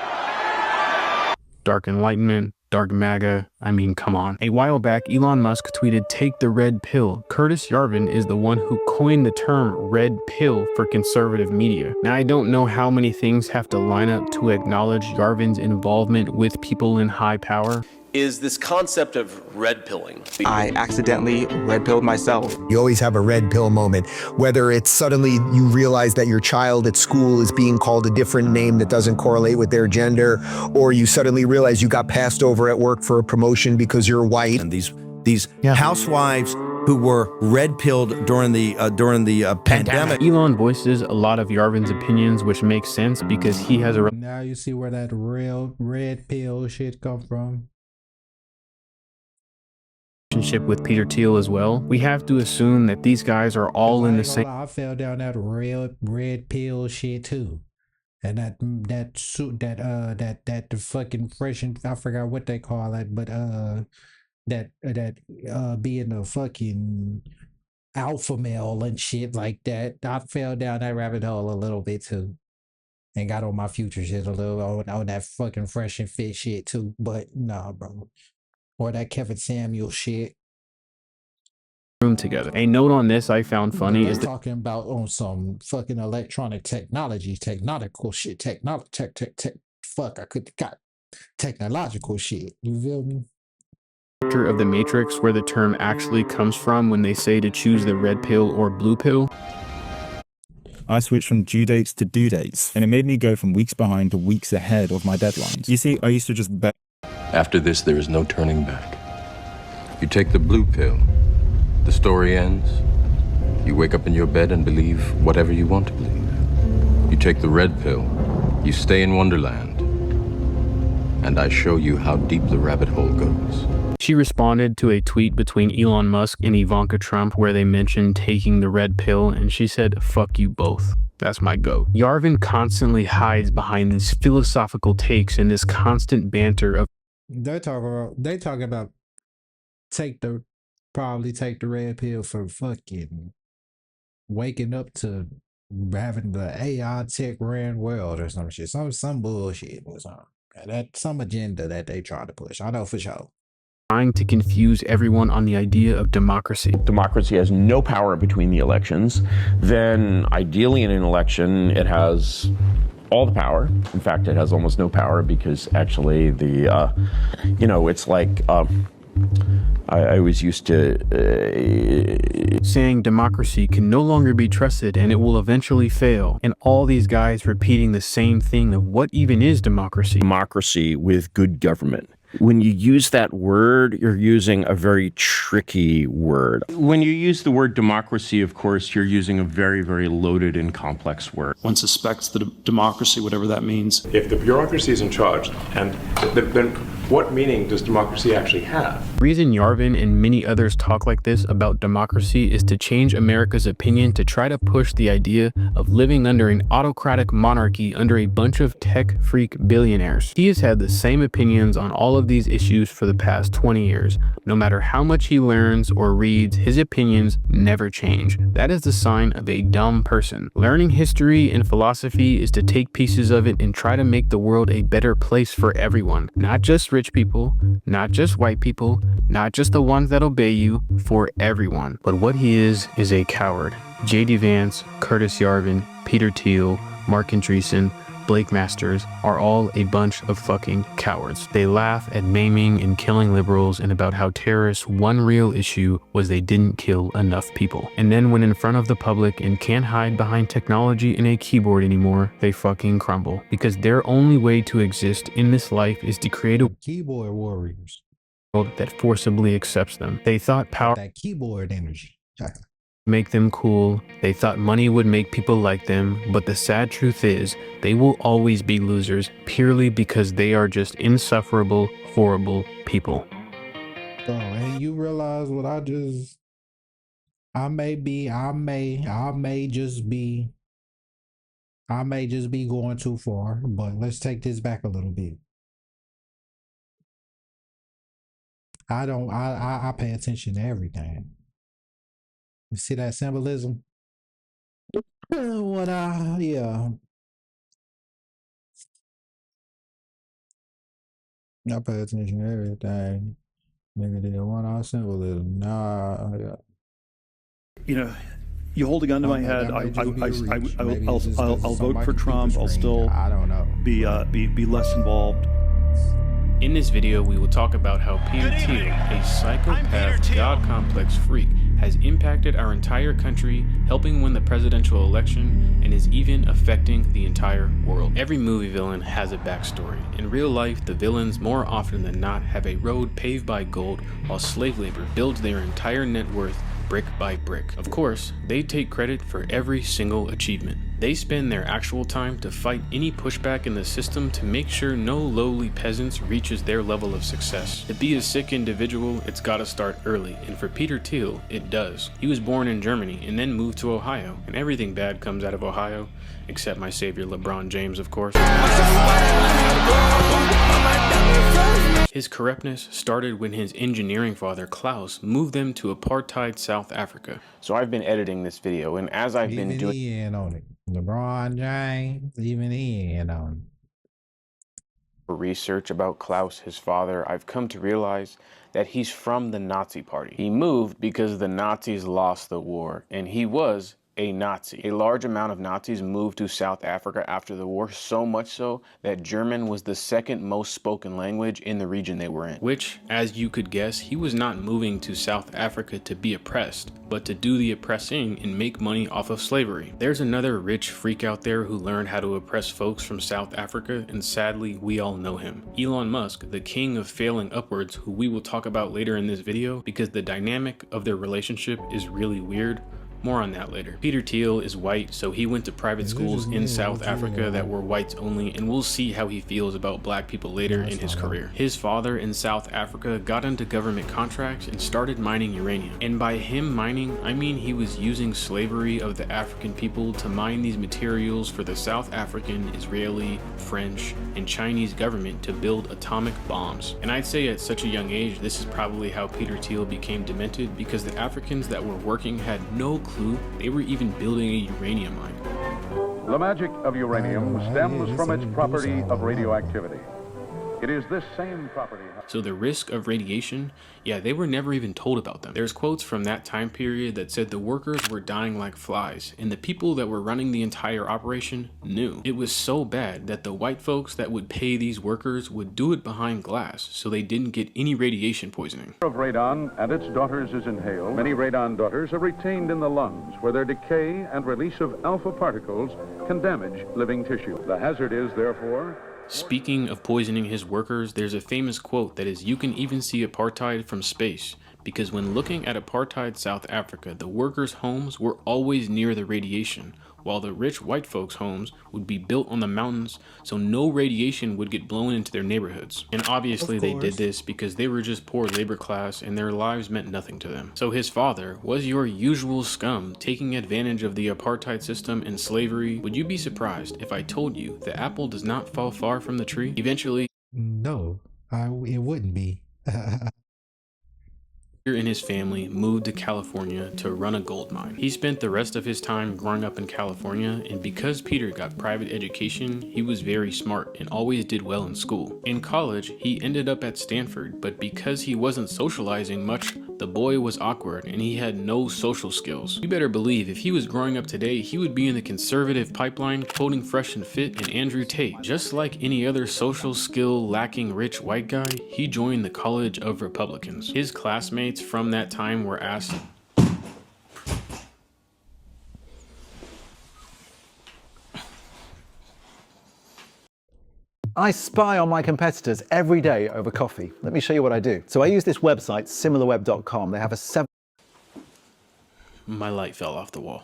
Dark Enlightenment, Dark MAGA, I mean, come on. A while back, Elon Musk tweeted, "Take the red pill." Curtis Yarvin is the one who coined the term red pill for conservative media. Now, I don't know how many things have to line up to acknowledge Yarvin's involvement with people in high power. Is this concept of red pilling. I accidentally red pilled myself. You always have a red pill moment, whether it's suddenly you realize that your child at school is being called a different name that doesn't correlate with their gender, or you suddenly realize you got passed over at work for a promotion because you're white. And these housewives who were red pilled during the pandemic. Elon voices a lot of Yarvin's opinions, which makes sense because he has a Now you see where that real red pill shit come from. relationship with Pt2 as well. We have to assume that these guys are all in the same. I fell down that red pill shit too, and that the fucking fresh and I forgot what they call it, but being a fucking alpha male and shit like that. I fell down that rabbit hole a little bit too. And got on my future shit a little on that fucking fresh and fit shit too. But nah, bro. Or that Kevin Samuel shit. Room together. A note on this I found funny is that talking about on some fucking electronic technology, technological shit, fuck, I could got technological shit. You feel me? of the Matrix where the term actually comes from when they say to choose the red pill or blue pill. I switched from due dates to due dates, and it made me go from weeks behind to weeks ahead of my deadlines. You see, I used to just bet. After this, there is no turning back. You take the blue pill, the story ends. You wake up in your bed and believe whatever you want to believe. You take the red pill, you stay in Wonderland, and I show you how deep the rabbit hole goes. She responded to a tweet between Elon Musk and Ivanka Trump where they mentioned taking the red pill, and she said, "Fuck you both." That's my goat. Yarvin constantly hides behind these philosophical takes and this constant banter of they talk about probably take the red pill for fucking waking up to having the AI tech ran world or some shit. Some bullshit or something. That's some agenda that they try to push. I know for sure. Trying to confuse everyone on the idea of democracy. Democracy has no power between the elections. Then ideally in an election, it has all the power. In fact, it has almost no power because actually it's like, I was used to saying democracy can no longer be trusted and it will eventually fail. And all these guys repeating the same thing of what even is democracy. Democracy with good government. When you use that word, you're using a very tricky word. When you use the word democracy, of course, you're using a very, very loaded and complex word. One suspects that democracy, whatever that means. If the bureaucracy is in charge, and then what meaning does democracy actually have? The reason Yarvin and many others talk like this about democracy is to change America's opinion to try to push the idea of living under an autocratic monarchy under a bunch of tech freak billionaires. He has had the same opinions on all of these issues for the past 20 years. No matter how much he learns or reads, his opinions never change. That is the sign of a dumb person. Learning history and philosophy is to take pieces of it and try to make the world a better place for everyone, not just rich people, not just white people, not just the ones that obey you, for everyone. But what he is a coward. J.D. Vance, Curtis Yarvin, Peter Thiel, Mark Andreessen, Blake Masters are all a bunch of fucking cowards. They laugh at maiming and killing liberals and about how terrorists' one real issue was they didn't kill enough people. And then when in front of the public and can't hide behind technology and a keyboard anymore, they fucking crumble. Because their only way to exist in this life is to create a keyboard warriors world that forcibly accepts them. They thought power that keyboard energy make them cool. They thought money would make people like them, but the sad truth is they will always be losers purely because they are just insufferable, horrible people. Oh, and you realize what I just I may just be going too far, but let's take this back a little bit. I pay attention to everything. You see that symbolism? Yeah. I pay attention to everything. Nigga did one symbolism. Nah, yeah. You know, you hold a gun to my head. I'll vote for Trump. I'll still I don't know. Be less involved. In this video, we will talk about how Pt2, a psychopath, God complex freak, has impacted our entire country, helping win the presidential election, and is even affecting the entire world. Every movie villain has a backstory. In real life, the villains more often than not have a road paved by gold, while slave labor builds their entire net worth brick by brick. Of course, they take credit for every single achievement. They spend their actual time to fight any pushback in the system to make sure no lowly peasants reaches their level of success. To be a sick individual, it's gotta start early, and for Pt2, it does. He was born in Germany and then moved to Ohio, and everything bad comes out of Ohio, except my savior LeBron James, of course. His corruptness started when his engineering father, Klaus, moved them to apartheid South Africa. So I've been editing this video, and as I've been doing in on it. LeBron James, even in on research about Klaus, his father, I've come to realize that he's from the Nazi Party. He moved because the Nazis lost the war, and he was a Nazi. A large amount of Nazis moved to South Africa after the war, so much so that German was the second most spoken language in the region they were in. Which, as you could guess, he was not moving to South Africa to be oppressed, but to do the oppressing and make money off of slavery. There's another rich freak out there who learned how to oppress folks from South Africa, and sadly, we all know him. Elon Musk, the king of failing upwards, who we will talk about later in this video, because the dynamic of their relationship is really weird. More on that later. Peter Thiel is white, so he went to private schools in South Africa that were whites only, and we'll see how he feels about black people later in his career. His father in South Africa got into government contracts and started mining uranium. And by him mining, I mean he was using slavery of the African people to mine these materials for the South African, Israeli, French, and Chinese government to build atomic bombs. And I'd say at such a young age, this is probably how Peter Thiel became demented, because the Africans that were working had no clue they were even building a uranium mine. The magic of uranium stems from its property of radioactivity. It is this same property. So the risk of radiation, yeah, they were never even told about them. There's quotes from that time period that said the workers were dying like flies, and the people that were running the entire operation knew. It was so bad that the white folks that would pay these workers would do it behind glass so they didn't get any radiation poisoning. Of radon and its daughters is inhaled. Many radon daughters are retained in the lungs, where their decay and release of alpha particles can damage living tissue. The hazard is, therefore, speaking of poisoning his workers, there's a famous quote that is, "You can even see apartheid from space," because when looking at apartheid South Africa, the workers' homes were always near the radiation, while the rich white folks' homes would be built on the mountains so no radiation would get blown into their neighborhoods. And obviously they did this because they were just poor labor class and their lives meant nothing to them. So his father was your usual scum taking advantage of the apartheid system and slavery. Would you be surprised if I told you the apple does not fall far from the tree? Eventually, no, it wouldn't be. and his family moved to California to run a gold mine. He spent the rest of his time growing up in California, and because Peter got private education, he was very smart and always did well in school. In college, he ended up at Stanford, but because he wasn't socializing much, the boy was awkward and he had no social skills. You better believe if he was growing up today, he would be in the conservative pipeline quoting Fresh and Fit and Andrew Tate. Just like any other social skill lacking rich white guy, he joined the College of Republicans. His classmates from that time were asked, I spy on my competitors every day over coffee. Let me show you what I do. So I use this website, similarweb.com. They have a My light fell off the wall.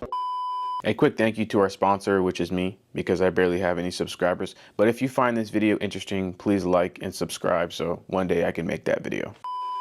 A quick thank you to our sponsor, which is me, because I barely have any subscribers. But if you find this video interesting, please like and subscribe so one day I can make that video.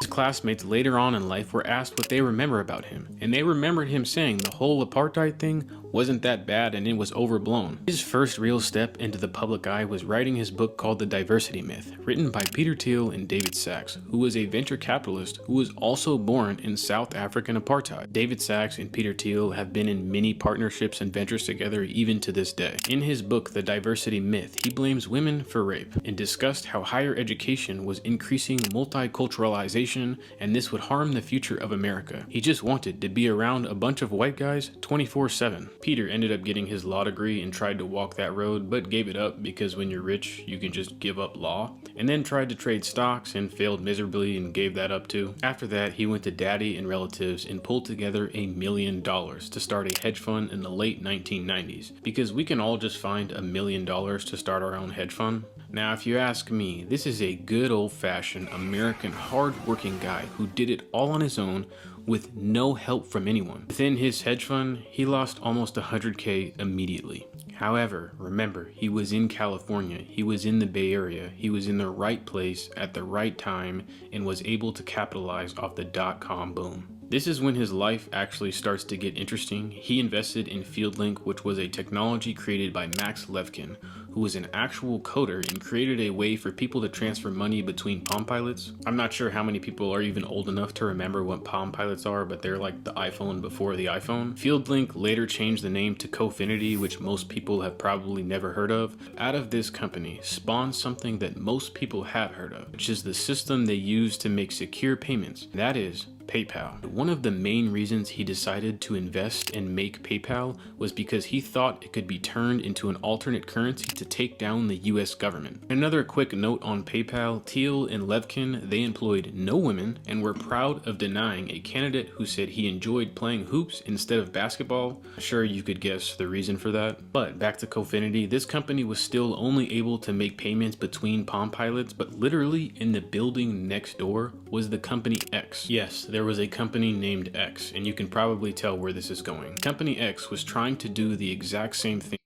His classmates later on in life were asked what they remember about him, and they remembered him saying the whole apartheid thing wasn't that bad and it was overblown. His first real step into the public eye was writing his book called The Diversity Myth, written by Peter Thiel and David Sachs, who was a venture capitalist who was also born in South African apartheid. David Sachs and Peter Thiel have been in many partnerships and ventures together even to this day. In his book, The Diversity Myth, he blames women for rape and discussed how higher education was increasing multiculturalization and this would harm the future of America. He just wanted to be around a bunch of white guys 24/7. Peter ended up getting his law degree and tried to walk that road, but gave it up because when you're rich, you can just give up law, and then tried to trade stocks and failed miserably and gave that up too. After that, he went to daddy and relatives and pulled together $1 million to start a hedge fund in the late 1990s, because we can all just find $1 million to start our own hedge fund. Now, if you ask me, this is a good old-fashioned American hard-working guy who did it all on his own with no help from anyone. Within his hedge fund, he lost almost $100K immediately. However, remember, he was in California, he was in the Bay Area, he was in the right place at the right time and was able to capitalize off the dot-com boom. This is when his life actually starts to get interesting. He invested in FieldLink, which was a technology created by Max Levchin, who was an actual coder and created a way for people to transfer money between Palm Pilots. I'm not sure how many people are even old enough to remember what Palm Pilots are, but they're like the iPhone before the iPhone. FieldLink later changed the name to Cofinity, which most people have probably never heard of. Out of this company spawned something that most people have heard of, which is the system they use to make secure payments. That is PayPal. One of the main reasons he decided to invest and make PayPal was because he thought it could be turned into an alternate currency to take down the US government. Another quick note on PayPal, Thiel and Levchin, they employed no women and were proud of denying a candidate who said he enjoyed playing hoops instead of basketball. Sure, you could guess the reason for that. But back to Cofinity, this company was still only able to make payments between Palm Pilots, but literally in the building next door was the company X. Yes, there was a company named X, and you can probably tell where this is going. Company X was trying to do the exact same thing.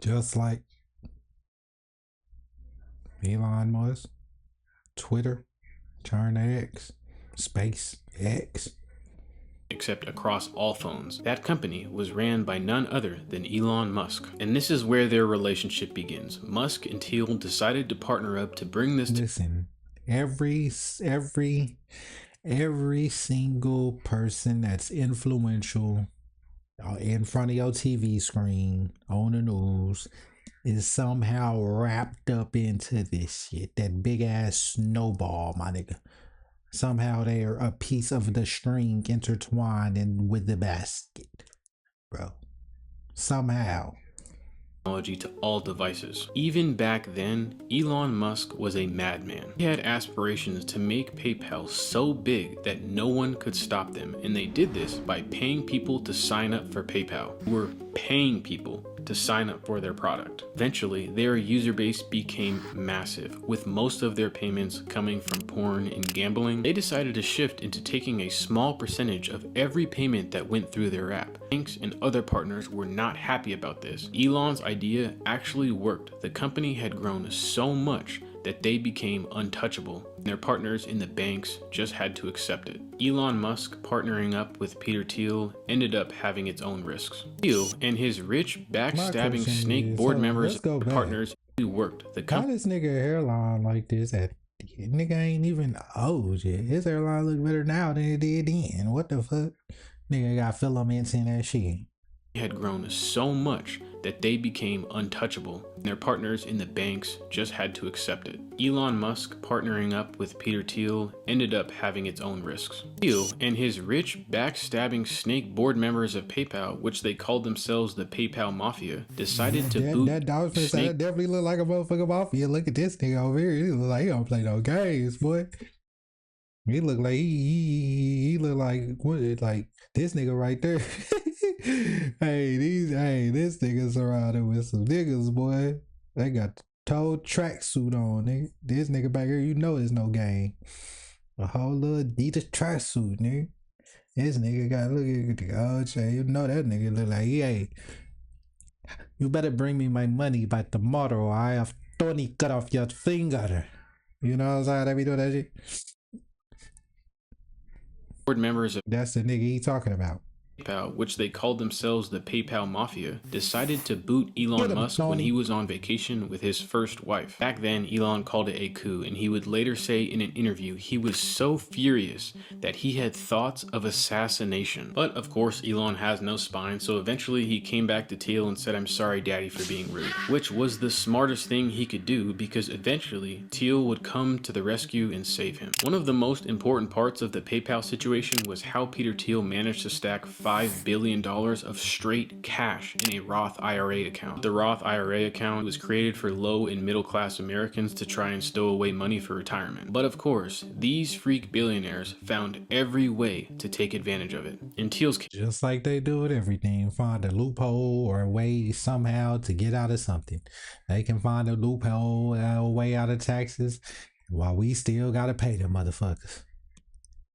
Just like Elon Musk, Twitter, turn X, space X. Except across all phones. That company was ran by none other than Elon Musk. And this is where their relationship begins. Musk and Thiel decided to partner up to bring this to— Listen, every single person that's influential in front of your TV screen on the news is somehow wrapped up into this shit. That big ass snowball, my nigga. Somehow they're a piece of the string intertwined in with the basket, bro. Somehow. To all devices. Even back then, Elon Musk was a madman. He had aspirations to make PayPal so big that no one could stop them, and they did this by paying people to sign up for PayPal. They were paying people to sign up for their product. Eventually, their user base became massive, with most of their payments coming from porn and gambling. They decided to shift into taking a small percentage of every payment that went through their app. Banks and other partners were not happy about this. Elon's idea actually worked. The company had grown so much that they became untouchable. Their partners in the banks just had to accept it. Elon Musk partnering up with Peter Thiel ended up having its own risks. Thiel and his rich, backstabbing snake board members partners who worked the company. How this nigga hairline like this? That nigga ain't even old yet. His hairline look better now than it did then. What the fuck? Nigga got filaments in that shit. Had grown so much that they became untouchable. Their partners in the banks just had to accept it. Elon Musk partnering up with Peter Thiel ended up having its own risks. Thiel and his rich, backstabbing snake board members of PayPal, which they called themselves the PayPal Mafia, decided to boot that definitely look like a motherfucking mafia. Look at this nigga over here. He look like he don't play no games, boy. He look like he look like what? Like this nigga right there. This nigga surrounded with some niggas, boy. They got the total tracksuit on, nigga. This nigga back here, you know it's no game. A whole little Adidas tracksuit, nigga. This nigga got, look at the OJ. You know that nigga look like, hey, you better bring me my money by tomorrow. I have Tony cut off your finger. You know what I'm saying? They be doing that shit. board members of That's the nigga he talking about. PayPal, which they called themselves the PayPal Mafia, decided to boot Elon Musk when he was on vacation with his first wife. Back then, Elon called it a coup, and he would later say in an interview he was so furious that he had thoughts of assassination. But of course, Elon has no spine, so eventually he came back to Thiel and said, "I'm sorry, Daddy, for being rude," which was the smartest thing he could do because eventually Thiel would come to the rescue and save him. One of the most important parts of the PayPal situation was how Peter Thiel managed to stack $5 billion of straight cash in a Roth IRA account. The Roth IRA account was created for low and middle class Americans to try and stow away money for retirement. But of course, these freak billionaires found every way to take advantage of it. In Thiel's case, just like they do with everything, find a loophole or a way somehow to get out of something. They can find a loophole, a way out of taxes, while we still gotta pay them motherfuckers.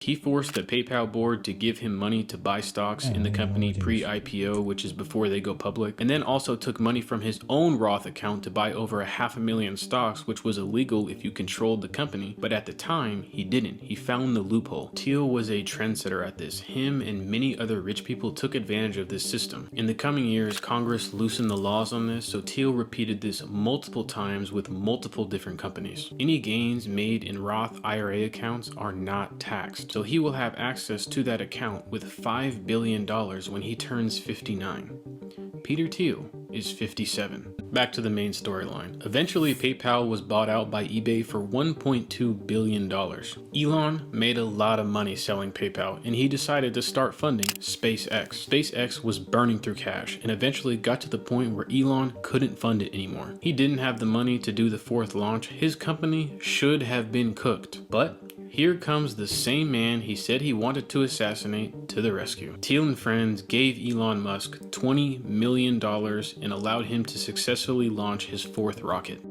he forced the PayPal board to give him money to buy stocks in the company pre-IPO, which is before they go public, and then also took money from his own Roth account to buy over 500,000 stocks, which was illegal if you controlled the company, but at the time, he didn't. He found the loophole. Thiel was a trendsetter at this. Him and many other rich people took advantage of this system. In the coming years, Congress loosened the laws on this, so Thiel repeated this multiple times with multiple different companies. Any gains made in Roth IRA accounts are not taxed. So he will have access to that account with $5 billion when he turns 59. Peter Thiel is 57. Back to the main storyline. Eventually, PayPal was bought out by eBay for $1.2 billion. Elon made a lot of money selling PayPal, and he decided to start funding SpaceX. SpaceX was burning through cash, and eventually got to the point where Elon couldn't fund it anymore. He didn't have the money to do the fourth launch. His company should have been cooked, but here comes the same man he said he wanted to assassinate to the rescue. Thiel and friends gave Elon Musk $20 million and allowed him to successfully launch his fourth rocket.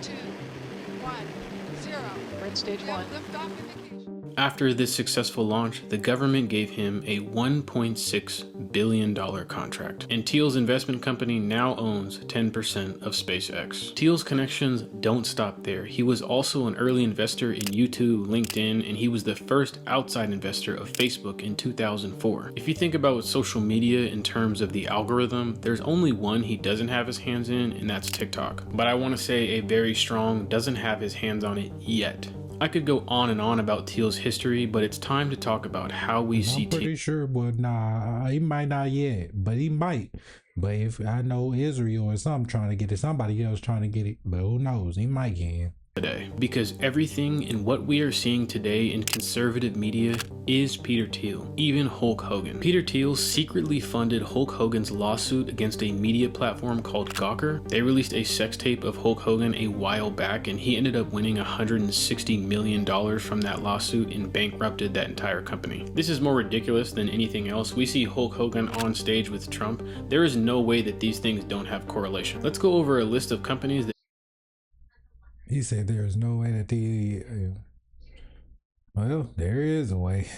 2, 1, 0. We're at stage 1. After this successful launch, the government gave him a $1.6 billion contract, and Thiel's investment company now owns 10% of SpaceX. Thiel's connections don't stop there. He was also an early investor in YouTube, LinkedIn, and he was the first outside investor of Facebook in 2004. If you think about social media in terms of the algorithm, there's only one he doesn't have his hands in, and that's TikTok. But I want to say a very strong doesn't have his hands on it yet. I could go on and on about Thiel's history, but it's time to talk about how we see Thiel. I'm pretty sure, but nah, he might not yet, but he might. But if I know Israel or something trying to get it, somebody else trying to get it, but who knows, he might get today, because everything in what we are seeing today in conservative media is Peter Thiel, even Hulk Hogan. Peter Thiel secretly funded Hulk Hogan's lawsuit against a media platform called Gawker. They released a sex tape of Hulk Hogan a while back, and he ended up winning $160 million from that lawsuit and bankrupted that entire company. This is more ridiculous than anything else. We see Hulk Hogan on stage with Trump. There is no way that these things don't have correlation. Let's go over a list of companies that he said there is no way that well, there is a way.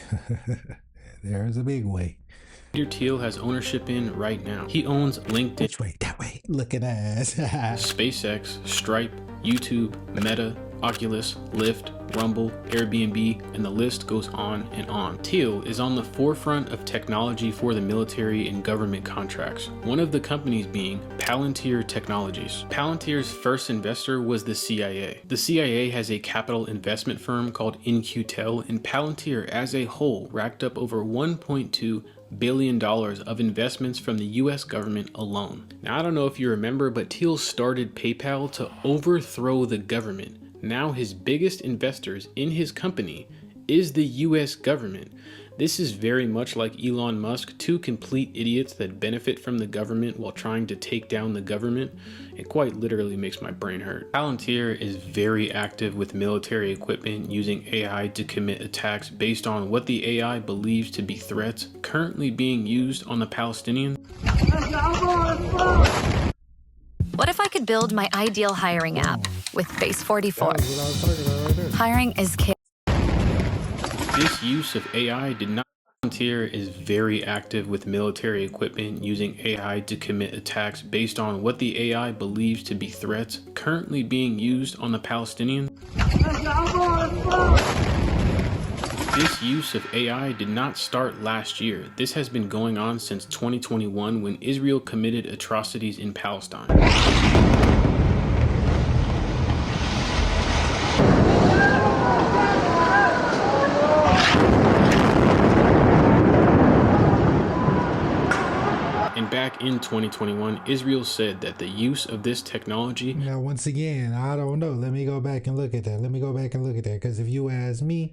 There is a big way. Peter Thiel has ownership in right now. He owns LinkedIn. Which way? That way. Look at us. SpaceX, Stripe, YouTube, Meta, Oculus, Lyft, Rumble, Airbnb, and the list goes on and on. Thiel is on the forefront of technology for the military and government contracts, one of the companies being Palantir Technologies. Palantir's first investor was the CIA. The CIA has a capital investment firm called In-Q-Tel, and Palantir as a whole racked up over $1.2 billion of investments from the US government alone. Now, I don't know if you remember, but Thiel started PayPal to overthrow the government. Now his biggest investors in his company is the US government. This is very much like Elon Musk, two complete idiots that benefit from the government while trying to take down the government. It quite literally makes my brain hurt. Palantir is very active with military equipment using AI to commit attacks based on what the AI believes to be threats currently being used on the Palestinians. What if I could build my ideal hiring app with Base 44? Hiring is key. This use of AI did not. Palantir is very active with military equipment using AI to commit attacks based on what the AI believes to be threats currently being used on the Palestinians. This use of AI did not start last year. This has been going on since 2021 when Israel committed atrocities in Palestine. And back in 2021, Israel said that the use of this technology... Now, once again, I don't know. Let me go back and look at that. Because if you ask me,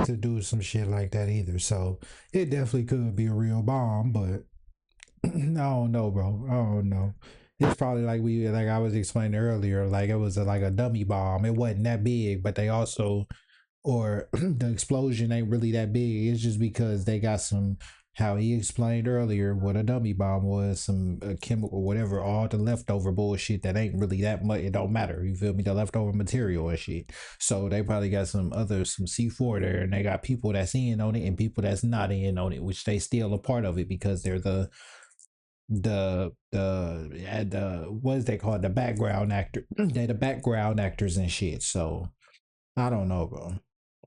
to do some shit like that either. So it definitely could be a real bomb, but I don't know, bro. I don't know. It's probably like I was explaining earlier, like it was like a dummy bomb. It wasn't that big, but they also, or the explosion ain't really that big. It's just because they got some, how he explained earlier, what a dummy bomb was, some chemical, whatever, all the leftover bullshit that ain't really that much. It don't matter. You feel me? The leftover material and shit. So they probably got some C4 there, and they got people that's in on it and people that's not in on it, which they still a part of it because they're the what is they called, the background actor. They the background actors and shit. So I don't know, bro.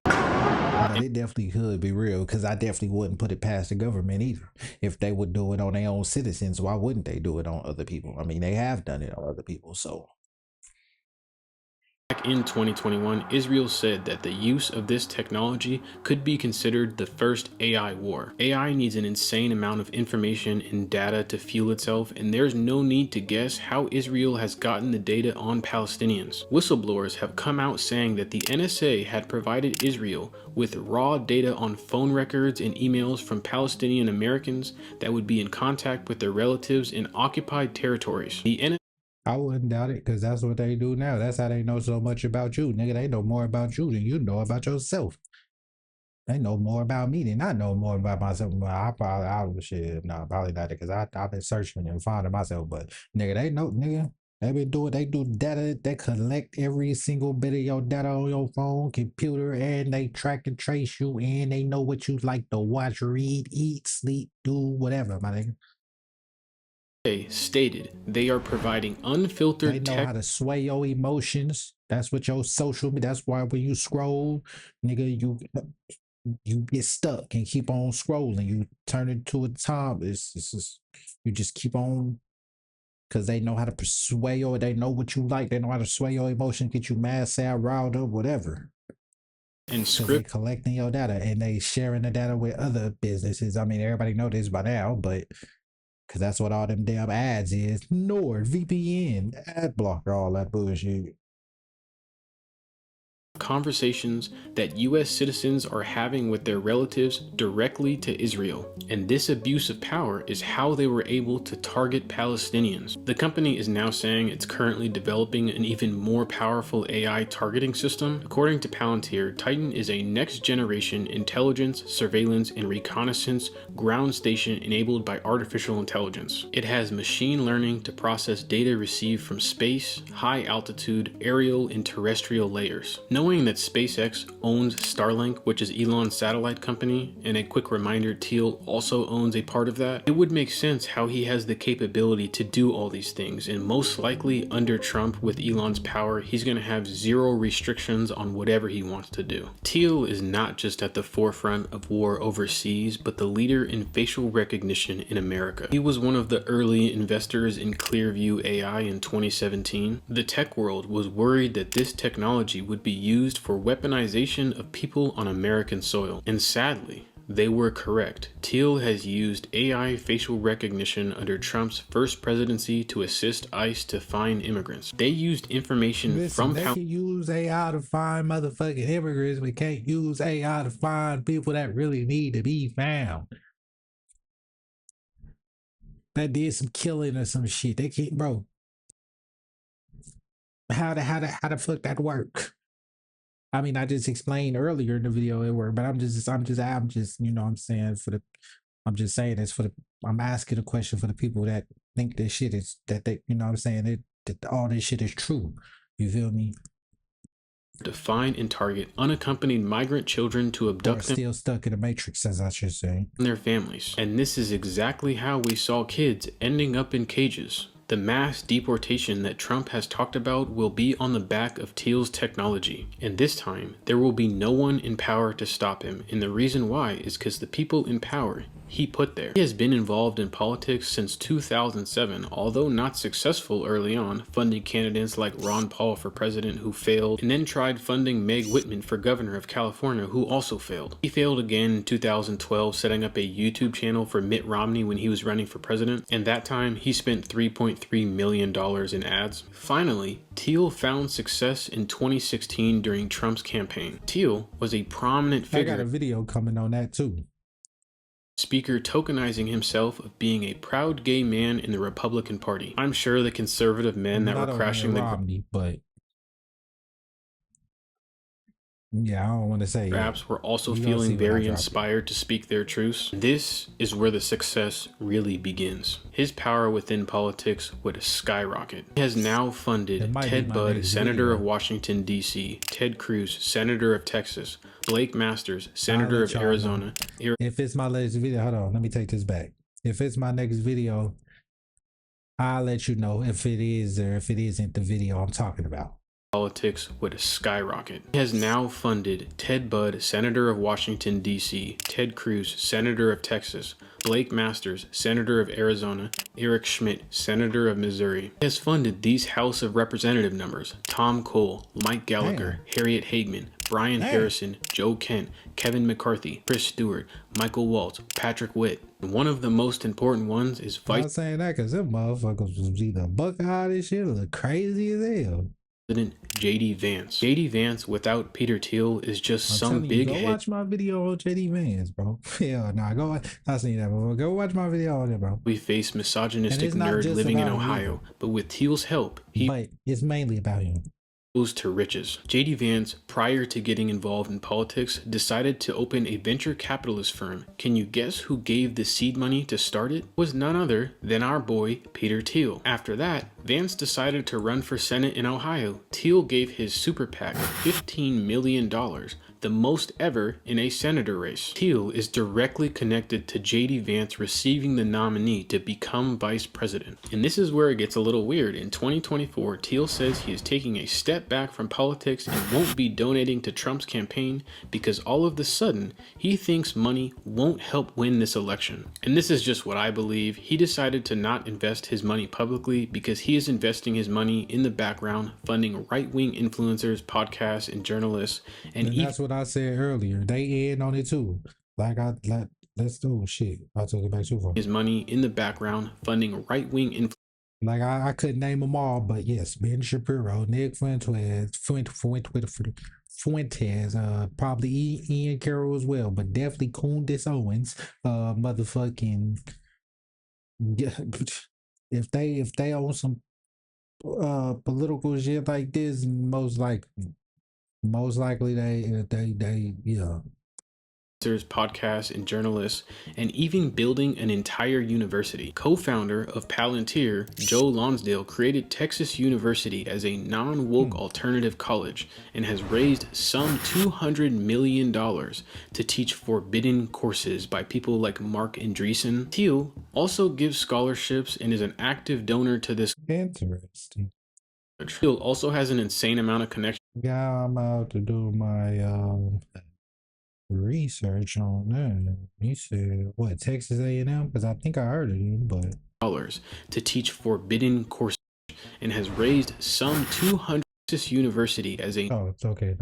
But it definitely could be real, because I definitely wouldn't put it past the government either. If they would do it on their own citizens, why wouldn't they do it on other people? I mean, they have done it on other people, so. Back in 2021, Israel said that the use of this technology could be considered the first AI war. AI needs an insane amount of information and data to fuel itself, and there's no need to guess how Israel has gotten the data on Palestinians. Whistleblowers have come out saying that the NSA had provided Israel with raw data on phone records and emails from Palestinian Americans that would be in contact with their relatives in occupied territories. I wouldn't doubt it, because that's what they do now. That's how they know so much about you, nigga. They know more about you than you know about yourself. They know more about me than I know more about myself. Well, probably not, because I've been searching and finding myself. But nigga, they know, nigga. They do data. They collect every single bit of your data on your phone, computer, and they track and trace you, and they know what you like to watch, read, eat, sleep, do, whatever, my nigga. Stated they are providing unfiltered. They know how to sway your emotions. That's what your social media. That's why when you scroll, nigga, you get stuck and keep on scrolling. You turn it to a time. You just keep on, because they know how to sway you. They know what you like. They know how to sway your emotions, get you mad, sad, riled up, whatever. And they collecting your data and they sharing the data with other businesses. I mean, everybody know this by now, but because that's what all them damn ads is. NordVPN, ad blocker, all that bullshit. Conversations that U.S. citizens are having with their relatives directly to Israel. And this abuse of power is how they were able to target Palestinians. The company is now saying it's currently developing an even more powerful AI targeting system. According to Palantir, Titan is a next-generation intelligence, surveillance, and reconnaissance ground station enabled by artificial intelligence. It has machine learning to process data received from space, high altitude, aerial, and terrestrial layers. Knowing that SpaceX owns Starlink, which is Elon's satellite company, and a quick reminder, Teal also owns a part of that, it would make sense how he has the capability to do all these things, and most likely under Trump with Elon's power, he's going to have zero restrictions on whatever he wants to do. Teal is not just at the forefront of war overseas, but the leader in facial recognition in America. He was one of the early investors in Clearview AI in 2017. The tech world was worried that this technology would be used for weaponization of people on American soil, and sadly, they were correct. Teal has used AI facial recognition under Trump's first presidency to assist ICE to find immigrants. They used information from they can use AI to find motherfucking immigrants. We can't use AI to find people that really need to be found. That did some killing or some shit. They can't, bro. How the fuck that work? I mean, I just explained earlier in the video it worked, but I'm just, you know what I'm saying, I'm just saying this for the, I'm asking a question for the people that think this shit is, that they, you know what I'm saying, that all this shit is true. You feel me? to find and target unaccompanied migrant children to Or abduct them still stuck in the matrix, as I should say. and their families. And this is exactly how we saw kids ending up in cages. The mass deportation that Trump has talked about will be on the back of Thiel's technology. And this time, there will be no one in power to stop him. And the reason why is because the people in power he put there. He has been involved in politics since 2007, although not successful early on, funding candidates like Ron Paul for president who failed, and then tried funding Meg Whitman for governor of California who also failed. He failed again in 2012, setting up a YouTube channel for Mitt Romney when he was running for president, and that time he spent $3.3 million in ads. Finally, Thiel found success in 2016 during Trump's campaign. Thiel was a prominent figure. I got a video coming on that too. Speaker tokenizing himself of being a proud gay man in the Republican Party. I'm sure the conservative men that were crashing the Romney, but yeah, I don't want to say perhaps were also feeling very inspired to speak their truths. This is where the success really begins. His power within politics would skyrocket. He has now funded Ted Budd, Senator of Washington, D.C., Ted Cruz, Senator of Texas, Blake Masters, Senator of Arizona. If it's my latest video, hold on, let me take this back. If it's my next video, I'll let you know if it is or if it isn't the video I'm talking about. Politics would skyrocket. He has now funded Ted Budd, Senator of Washington, D.C., Ted Cruz, Senator of Texas, Blake Masters, Senator of Arizona, Eric Schmidt, Senator of Missouri. He has funded these House of Representative numbers: Tom Cole, Mike Gallagher, Harriet Hagman, Brian Harrison, Joe Kent, Kevin McCarthy, Chris Stewart, Michael Waltz, Patrick Witt. One of the most important ones is I'm not saying that because them motherfuckers was either buck out this shit or look crazy as hell. JD Vance. JD Vance without Peter Thiel is just some big Go head. watch my video on JD Vance, bro. Yeah, nah, go. I seen that before. Go watch my video on it, bro. We face misogynistic nerd living in Ohio, but with Thiel's help, but it's mainly about him. Rose to riches. JD Vance, prior to getting involved in politics, decided to open a venture capitalist firm. Can you guess who gave the seed money to start it? It was none other than our boy, Peter Thiel. After that, Vance decided to run for Senate in Ohio. Thiel gave his super PAC $15 million, the most ever in a senator race. Thiel is directly connected to JD Vance receiving the nominee to become vice president. And this is where it gets a little weird. In 2024, Thiel says he is taking a step back from politics and won't be donating to Trump's campaign because all of a sudden, he thinks money won't help win this election. And this is just what I believe. He decided to not invest his money publicly because he is investing his money in the background, funding right-wing influencers, podcasts, and journalists. And that's what I said earlier. They in on it too. Let's do shit. I took it back too far. His money in the background, funding right-wing influencers. Like I couldn't name them all, but yes, Ben Shapiro, Nick Fuentes, probably Ian Carroll as well, but definitely Candace Owens, motherfucking. If they own some political shit like this, most likely they yeah. Podcasts, and journalists, and even building an entire university. Co-founder of Palantir, Joe Lonsdale, created Texas University as a non-woke alternative college and has raised some $200 million to teach forbidden courses by people like Mark Andreessen. Thiel also gives scholarships and is an active donor to this. Interesting. Thiel also has an insane amount of connections. Yeah, I'm out to do my research on that. He said, what, Texas A&M? Because I think I heard of him, but to teach forbidden courses and has raised some 200 Texas University as a it's okay.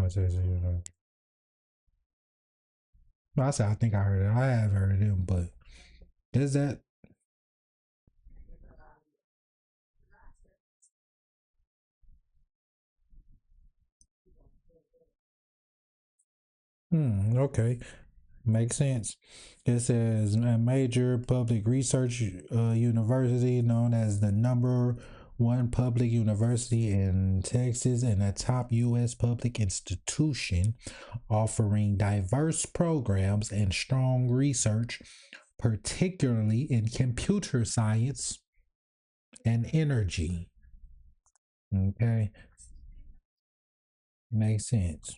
No, I said I think I heard it. I have heard of him, but is that okay. Makes sense. It says a major public research university known as the #1 public university in Texas and a top U.S. public institution offering diverse programs and strong research, particularly in computer science and energy. Okay. Makes sense.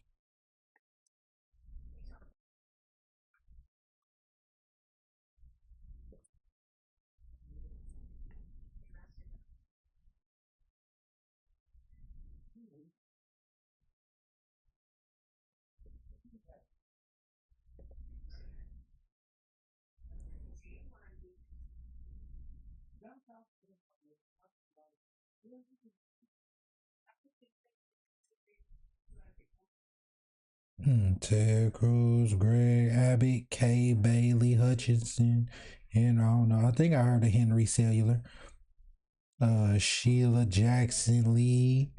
Ted Cruz, Greg Abbott, Kay Bailey Hutchinson, and I don't know. I think I heard of Henry Cellular. Sheila Jackson Lee.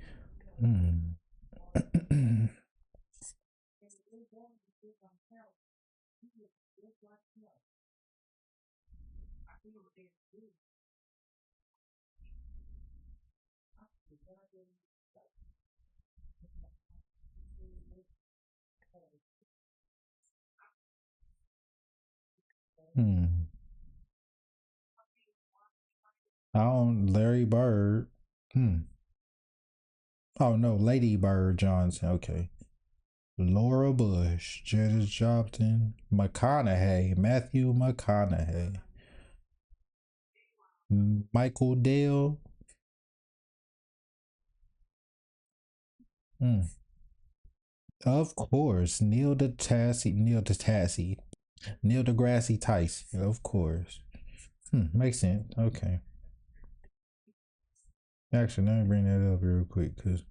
I don't. Larry Bird. Oh no, Lady Bird Johnson. Okay. Laura Bush, Janet Joplin, McConaughey, Matthew McConaughey, Michael Dale. Of course, Neil deGrasse Tyson. Of course. Makes sense. Okay. Actually, let me bring that up real quick, cause.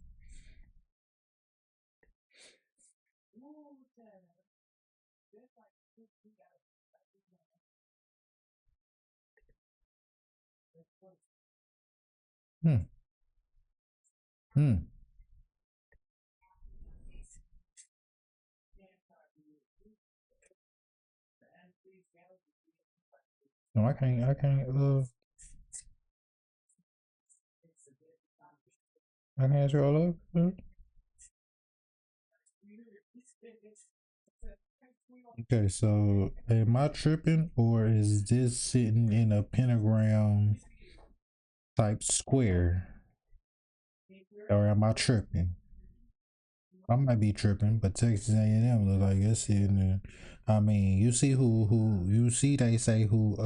No, I can't. I can't scroll up. Okay, so am I tripping, or is this sitting in a pentagram type square, or am I tripping? I might be tripping, but Texas A&M look like it's sitting there. I mean, you see who you see. They say who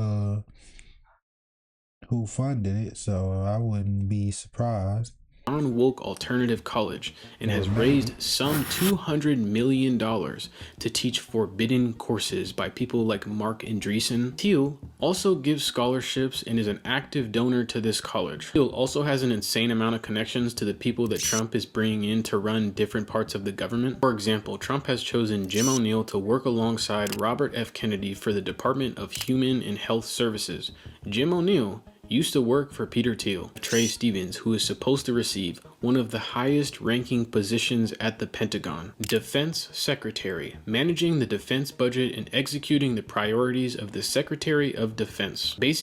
funded it, so I wouldn't be surprised. Non-woke alternative college and has raised some $200 million to teach forbidden courses by people like Mark Andreessen. Thiel also gives scholarships and is an active donor to this college. Thiel also has an insane amount of connections to the people that Trump is bringing in to run different parts of the government. For example, Trump has chosen Jim O'Neill to work alongside Robert F. Kennedy for the Department of Human and Health Services. Jim O'Neill used to work for Peter Thiel, Trey Stevens, who is supposed to receive one of the highest ranking positions at the Pentagon, Defense Secretary, managing the defense budget and executing the priorities of the Secretary of Defense. Basically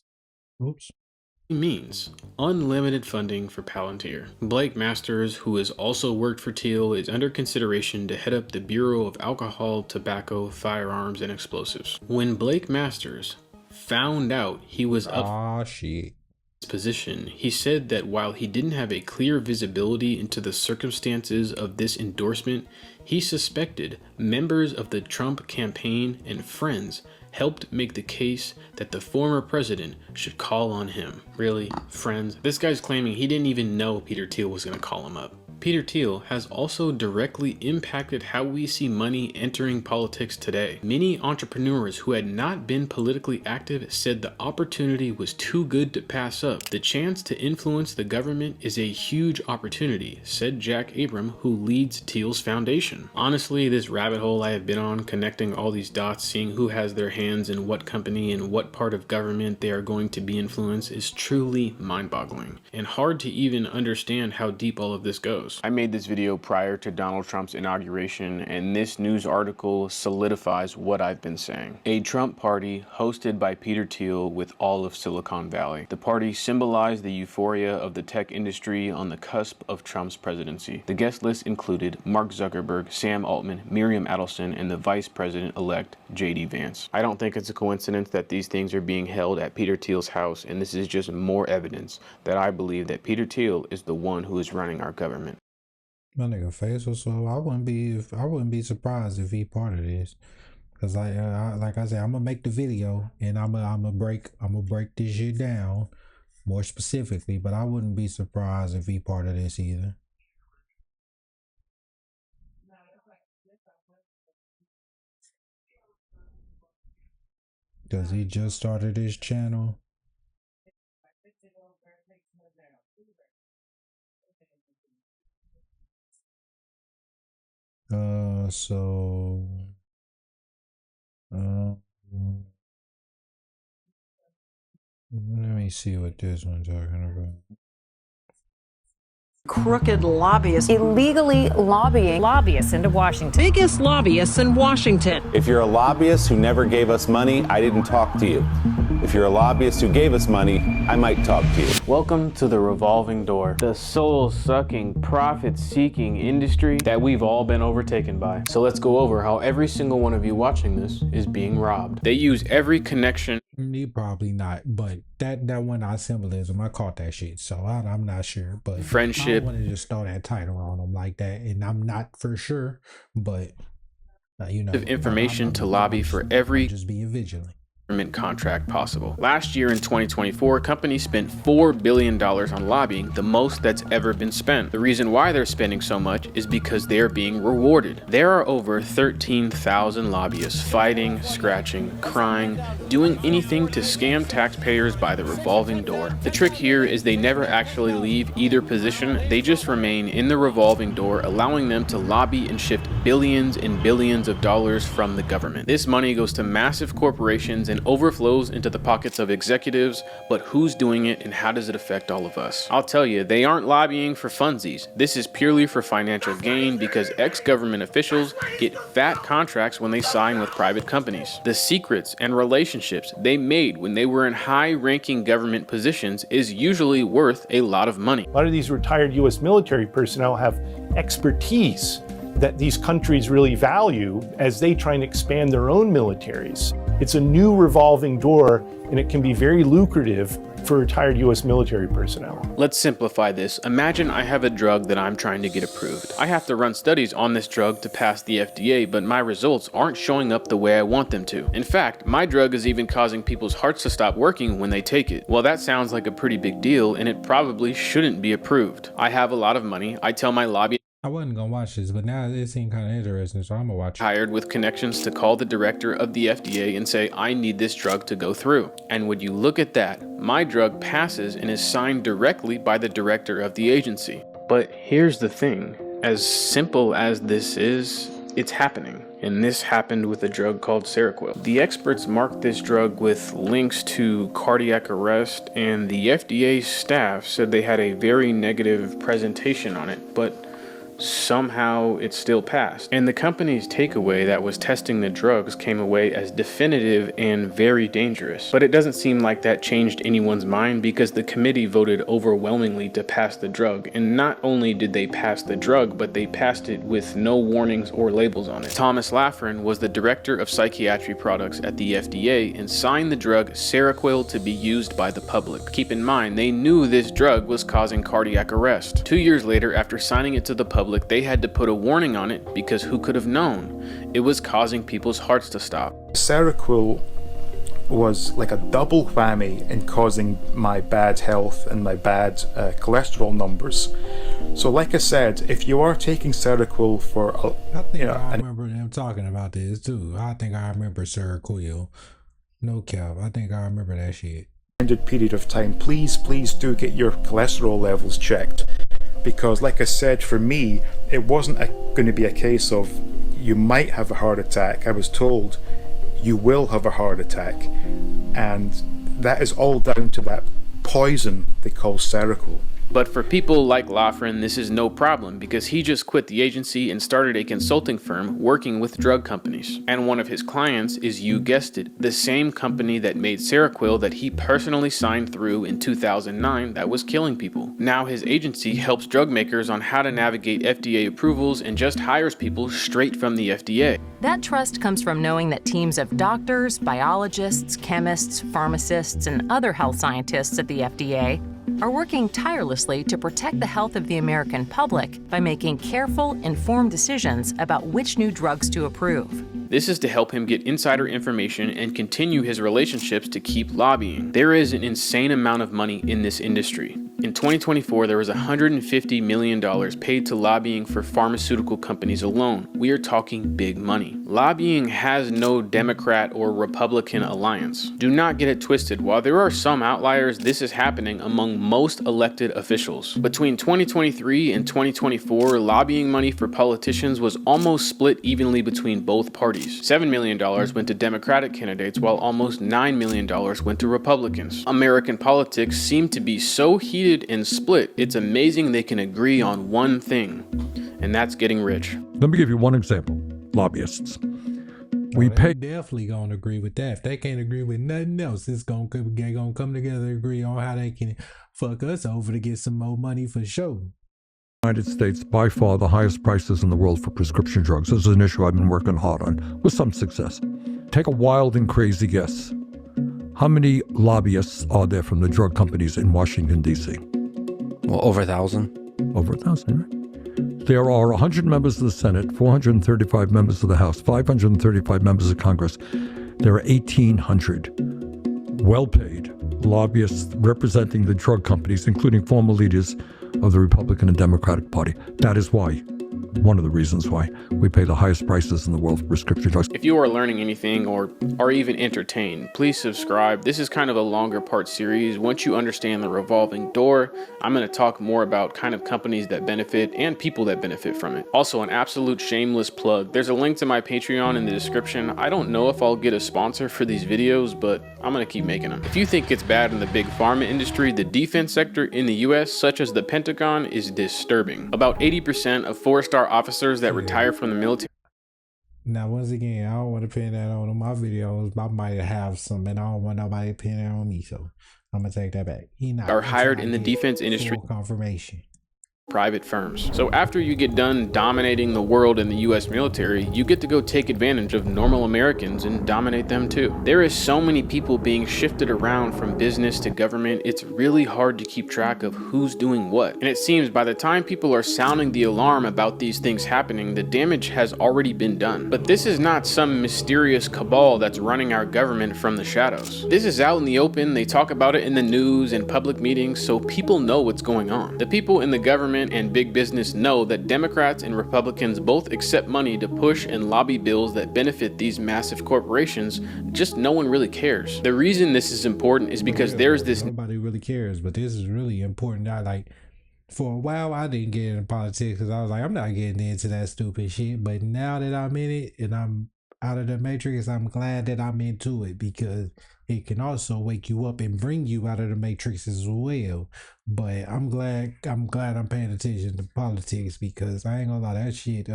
means unlimited funding for Palantir. Blake Masters, who has also worked for Thiel, is under consideration to head up the Bureau of Alcohol, Tobacco, Firearms, and Explosives. When Blake Masters found out he was up his position, he said that while he didn't have a clear visibility into the circumstances of this endorsement, he suspected members of the Trump campaign and friends helped make the case that the former president should call on him. Really? Friends? This guy's claiming he didn't even know Peter Thiel was going to call him up. Peter Thiel has also directly impacted how we see money entering politics today. Many entrepreneurs who had not been politically active said the opportunity was too good to pass up. The chance to influence the government is a huge opportunity, said Jack Abram, who leads Thiel's foundation. Honestly, this rabbit hole I have been on, connecting all these dots, seeing who has their hands in what company and what part of government they are going to be influenced, is truly mind-boggling and hard to even understand how deep all of this goes. I made this video prior to Donald Trump's inauguration, and this news article solidifies what I've been saying. A Trump party hosted by Peter Thiel with all of Silicon Valley. The party symbolized the euphoria of the tech industry on the cusp of Trump's presidency. The guest list included Mark Zuckerberg, Sam Altman, Miriam Adelson, and the Vice President-elect J.D. Vance. I don't think it's a coincidence that these things are being held at Peter Thiel's house, and this is just more evidence that I believe that Peter Thiel is the one who is running our government. My nigga Faisal, so I wouldn't be surprised if he part of this. Cause like I said, I'm gonna make the video and I'm gonna break this shit down more specifically, but I wouldn't be surprised if he part of this either. Cause he just started his channel. So let me see what this one's talking about. Crooked lobbyists illegally lobbying lobbyists into Washington. Biggest lobbyists in Washington. If you're a lobbyist who never gave us money, I didn't talk to you. If you're a lobbyist who gave us money, I might talk to you. Welcome to the revolving door, the soul-sucking, profit-seeking industry that we've all been overtaken by. So let's go over how every single one of you watching this is being robbed. They use every connection. You probably not, but that one out symbolism, I caught that shit, so I'm not sure. But friendship. I don't want to just throw that title on them like that, and I'm not for sure. But you know, information to lobby for every just being vigilant. Contract possible. Last year in 2024, companies spent $4 billion on lobbying, the most that's ever been spent. The reason why they're spending so much is because they're being rewarded. There are over 13,000 lobbyists fighting, scratching, crying, doing anything to scam taxpayers by the revolving door. The trick here is they never actually leave either position, they just remain in the revolving door, allowing them to lobby and shift billions and billions of dollars from the government. This money goes to massive corporations and overflows into the pockets of executives, but who's doing it and how does it affect all of us? I'll tell you, they aren't lobbying for funsies. This is purely for financial gain because ex-government officials get fat contracts when they sign with private companies. The secrets and relationships they made when they were in high-ranking government positions is usually worth a lot of money. A lot of these retired U.S. military personnel have expertise that these countries really value as they try and expand their own militaries. It's a new revolving door, and it can be very lucrative for retired U.S. military personnel. Let's simplify this. Imagine I have a drug that I'm trying to get approved. I have to run studies on this drug to pass the FDA, but my results aren't showing up the way I want them to. In fact, my drug is even causing people's hearts to stop working when they take it. Well, that sounds like a pretty big deal, and it probably shouldn't be approved. I have a lot of money. I tell my lobby I wasn't gonna watch this, but now it seemed kind of interesting, so I'm gonna watch it. Hired with connections to call the director of the FDA and say, I need this drug to go through. And would you look at that, my drug passes and is signed directly by the director of the agency. But here's the thing, as simple as this is, it's happening. And this happened with a drug called Seroquel. The experts marked this drug with links to cardiac arrest, and the FDA staff said they had a very negative presentation on it, but somehow it still passed. And the company's takeaway that was testing the drugs came away as definitive and very dangerous. But it doesn't seem like that changed anyone's mind because the committee voted overwhelmingly to pass the drug. And not only did they pass the drug, but they passed it with no warnings or labels on it. Thomas Laffren was the director of psychiatry products at the FDA and signed the drug Seroquel to be used by the public. Keep in mind, they knew this drug was causing cardiac arrest. 2 years later, after signing it to the public, they had to put a warning on it because who could have known? It was causing people's hearts to stop. Seroquel was like a double whammy in causing my bad health and my bad cholesterol numbers. So like I said, if you are taking Seroquel for I remember them talking about this too. I think I remember Seroquel. No cap, I think I remember that shit. Period of time, please do get your cholesterol levels checked. Because like I said, for me, it wasn't going to be a case of you might have a heart attack. I was told you will have a heart attack. And that is all down to that poison they call Seroquel. But for people like Laffren, this is no problem because he just quit the agency and started a consulting firm working with drug companies. And one of his clients is, you guessed it, the same company that made Seroquel that he personally signed through in 2009 that was killing people. Now his agency helps drug makers on how to navigate FDA approvals and just hires people straight from the FDA. That trust comes from knowing that teams of doctors, biologists, chemists, pharmacists, and other health scientists at the FDA are working tirelessly to protect the health of the American public by making careful, informed decisions about which new drugs to approve. This is to help him get insider information and continue his relationships to keep lobbying. There is an insane amount of money in this industry. In 2024, there was $150 million paid to lobbying for pharmaceutical companies alone. We are talking big money. Lobbying has no Democrat or Republican alliance. Do not get it twisted. While there are some outliers, this is happening among most elected officials. Between 2023 and 2024, lobbying money for politicians was almost split evenly between both parties. $7 million went to Democratic candidates, while almost $9 million went to Republicans. American politics seem to be so heated and split, it's amazing they can agree on one thing, and that's getting rich. Let me give you one example. Lobbyists. We pay. Definitely gonna agree with that. If they can't agree with nothing else, it's gonna come together and agree on how they can fuck us over to get some more money for sure. United States, by far the highest prices in the world for prescription drugs. This is an issue I've been working hard on, with some success. Take a wild and crazy guess. How many lobbyists are there from the drug companies in Washington, D.C.? Well, over 1,000. Over 1,000, right? There are 100 members of the Senate, 435 members of the House, 535 members of Congress. There are 1,800 well-paid lobbyists representing the drug companies, including former leaders of the Republican and Democratic Party. That is why, one of the reasons why, we pay the highest prices in the world for prescription drugs. If you are learning anything or are even entertained, please subscribe. This is kind of a longer part series. Once you understand the revolving door, I'm going to talk more about kind of companies that benefit and people that benefit from it. Also, an absolute shameless plug. There's a link to my Patreon in the description. I don't know if I'll get a sponsor for these videos, but I'm going to keep making them. If you think it's bad in the big pharma industry, the defense sector in the US, such as the Pentagon, is disturbing. About 80% of 4-star officers that retire from the military. Now, once again, I don't want to pin that on my videos. I might have some, and I don't want nobody to pin that on me, so I'm gonna take that back. Are hired in the defense industry. Confirmation. Private firms. So after you get done dominating the world in the US military, you get to go take advantage of normal Americans and dominate them too. There is so many people being shifted around from business to government, it's really hard to keep track of who's doing what. And it seems by the time people are sounding the alarm about these things happening, the damage has already been done. But this is not some mysterious cabal that's running our government from the shadows. This is out in the open, they talk about it in the news and public meetings, so people know what's going on. The people in the government and big business know that Democrats and Republicans both accept money to push and lobby bills that benefit these massive corporations, just no one really cares. The reason this is important is because there's this... Nobody really cares, but this is really important. For a while, I didn't get into politics because I was like, I'm not getting into that stupid shit. But now that I'm in it and I'm out of the matrix, I'm glad that I'm into it because it can also wake you up and bring you out of the matrix as well. But I'm glad I'm paying attention to politics because I ain't gonna lie, that shit,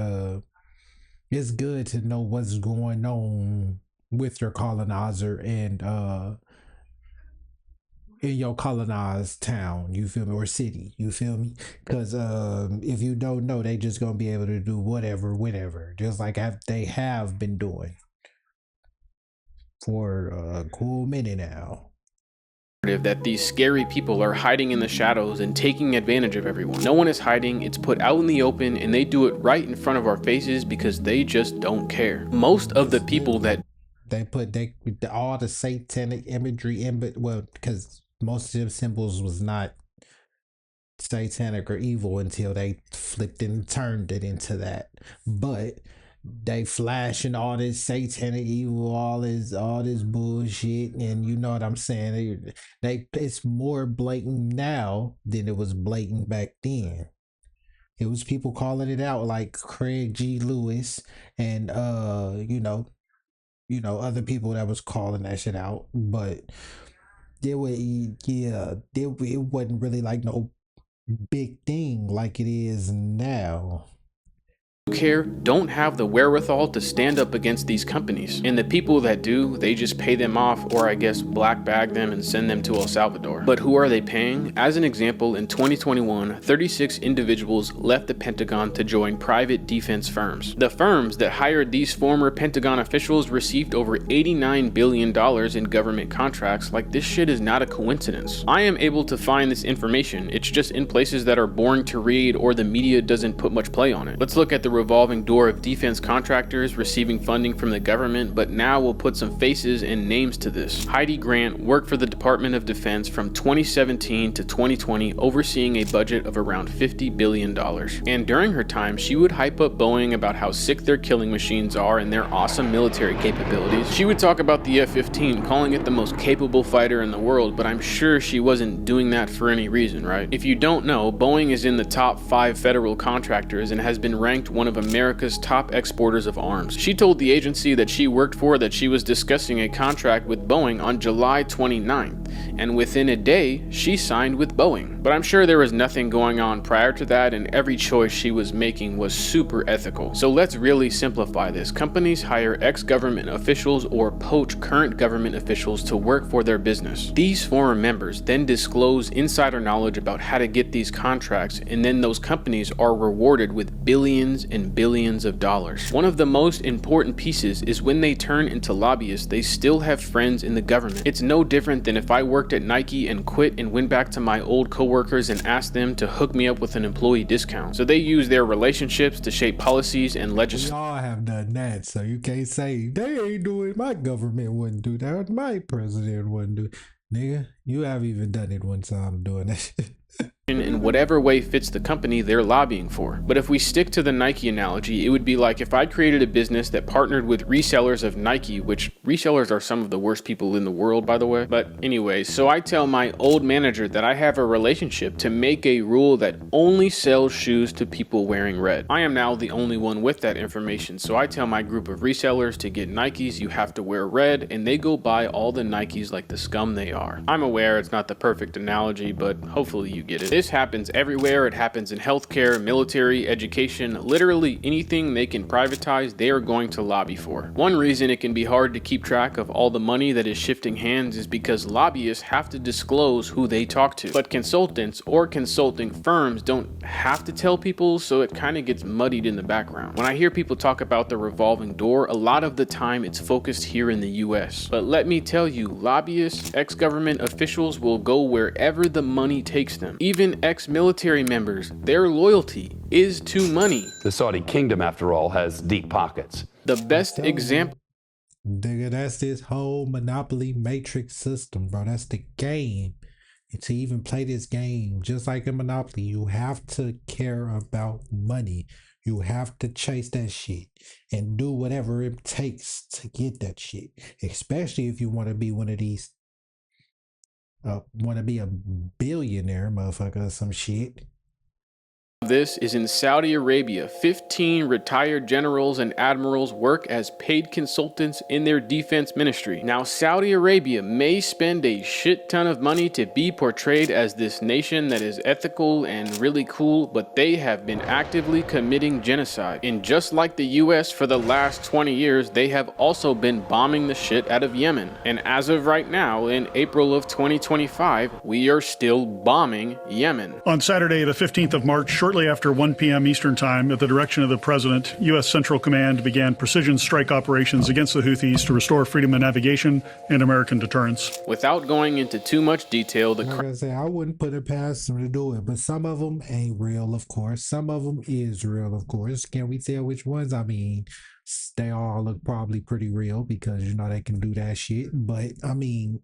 it's good to know what's going on with your colonizer and in your colonized town, you feel me, or city, you feel me? Because if you don't know, they just gonna be able to do whatever, whenever, just like they have been doing for a cool minute now. That these scary people are hiding in the shadows and taking advantage of everyone. No one is hiding, it's put out in the open, and they do it right in front of our faces because they just don't care. Most of the people that they put all the satanic imagery in, but well, because most of them symbols was not satanic or evil until they flipped and turned it into that. But they flashing all this satanic evil, all this bullshit, and you know what I'm saying. It's more blatant now than it was blatant back then. It was people calling it out like Craig G. Lewis and you know other people that was calling that shit out, but it wasn't really like no big thing like it is now. care don't have the wherewithal to stand up against these companies. And the people that do, they just pay them off, or I guess black bag them and send them to El Salvador. But who are they paying? As an example, in 2021, 36 individuals left the Pentagon to join private defense firms. The firms that hired these former Pentagon officials received over $89 billion in government contracts. Like, this shit is not a coincidence. I am able to find this information, it's just in places that are boring to read or the media doesn't put much play on it. Let's look at the revolving door of defense contractors receiving funding from the government, but now we'll put some faces and names to this. Heidi Grant worked for the Department of Defense from 2017 to 2020, overseeing a budget of around $50 billion. And during her time, she would hype up Boeing about how sick their killing machines are and their awesome military capabilities. She would talk about the F-15, calling it the most capable fighter in the world, but I'm sure she wasn't doing that for any reason, right? If you don't know, Boeing is in the top 5 federal contractors and has been ranked one of America's top exporters of arms. She told the agency that she worked for that she was discussing a contract with Boeing on July 29th, and within a day, she signed with Boeing. But I'm sure there was nothing going on prior to that, and every choice she was making was super ethical. So let's really simplify this. Companies hire ex-government officials or poach current government officials to work for their business. These former members then disclose insider knowledge about how to get these contracts, and then those companies are rewarded with billions and billions of dollars. One of the most important pieces is when they turn into lobbyists, they still have friends in the government. It's no different than if I worked at Nike and quit and went back to my old coworkers and asked them to hook me up with an employee discount. So they use their relationships to shape policies and legislation. We all have done that, so you can't say they ain't doing. My government wouldn't do that. My president wouldn't do. Nigga, you have even done it one time doing that shit. In whatever way fits the company they're lobbying for. But if we stick to the Nike analogy, it would be like if I created a business that partnered with resellers of Nike, which resellers are some of the worst people in the world, by the way. But anyways, so I tell my old manager that I have a relationship to make a rule that only sells shoes to people wearing red. I am now the only one with that information, so I tell my group of resellers to get Nikes, you have to wear red, and they go buy all the Nikes like the scum they are. I'm aware it's not the perfect analogy, but hopefully you get it. This happens everywhere. It happens in healthcare, military, education, literally anything they can privatize, they are going to lobby for. One reason it can be hard to keep track of all the money that is shifting hands is because lobbyists have to disclose who they talk to. But consultants or consulting firms don't have to tell people, so it kind of gets muddied in the background. When I hear people talk about the revolving door, a lot of the time it's focused here in the US. But let me tell you, lobbyists, ex-government officials will go wherever the money takes them. Even ex-military members, their loyalty is to money. The Saudi kingdom, after all, has deep pockets. The best example. Nigga, that's this whole monopoly matrix system, bro. That's the game. And to even play this game, just like in Monopoly, you have to care about money. You have to chase that shit and do whatever it takes to get that shit. Especially if you want to be one of these want to be a billionaire motherfucker or some shit. This is in Saudi Arabia. 15 retired generals and admirals work as paid consultants in their defense ministry. Now, Saudi Arabia may spend a shit ton of money to be portrayed as this nation that is ethical and really cool, but they have been actively committing genocide. And just like the US for the last 20 years, they have also been bombing the shit out of Yemen. And as of right now, in April of 2025, we are still bombing Yemen. On Saturday, the 15th of March, shortly after 1 p.m. Eastern Time, at the direction of the President, U.S. Central Command began precision strike operations against the Houthis to restore freedom of navigation and American deterrence. Without going into too much detail, I wouldn't put it past them to do it, but some of them ain't real, of course. Some of them is real, of course. Can we tell which ones? I mean, they all look probably pretty real because, you know, they can do that shit. But, I mean,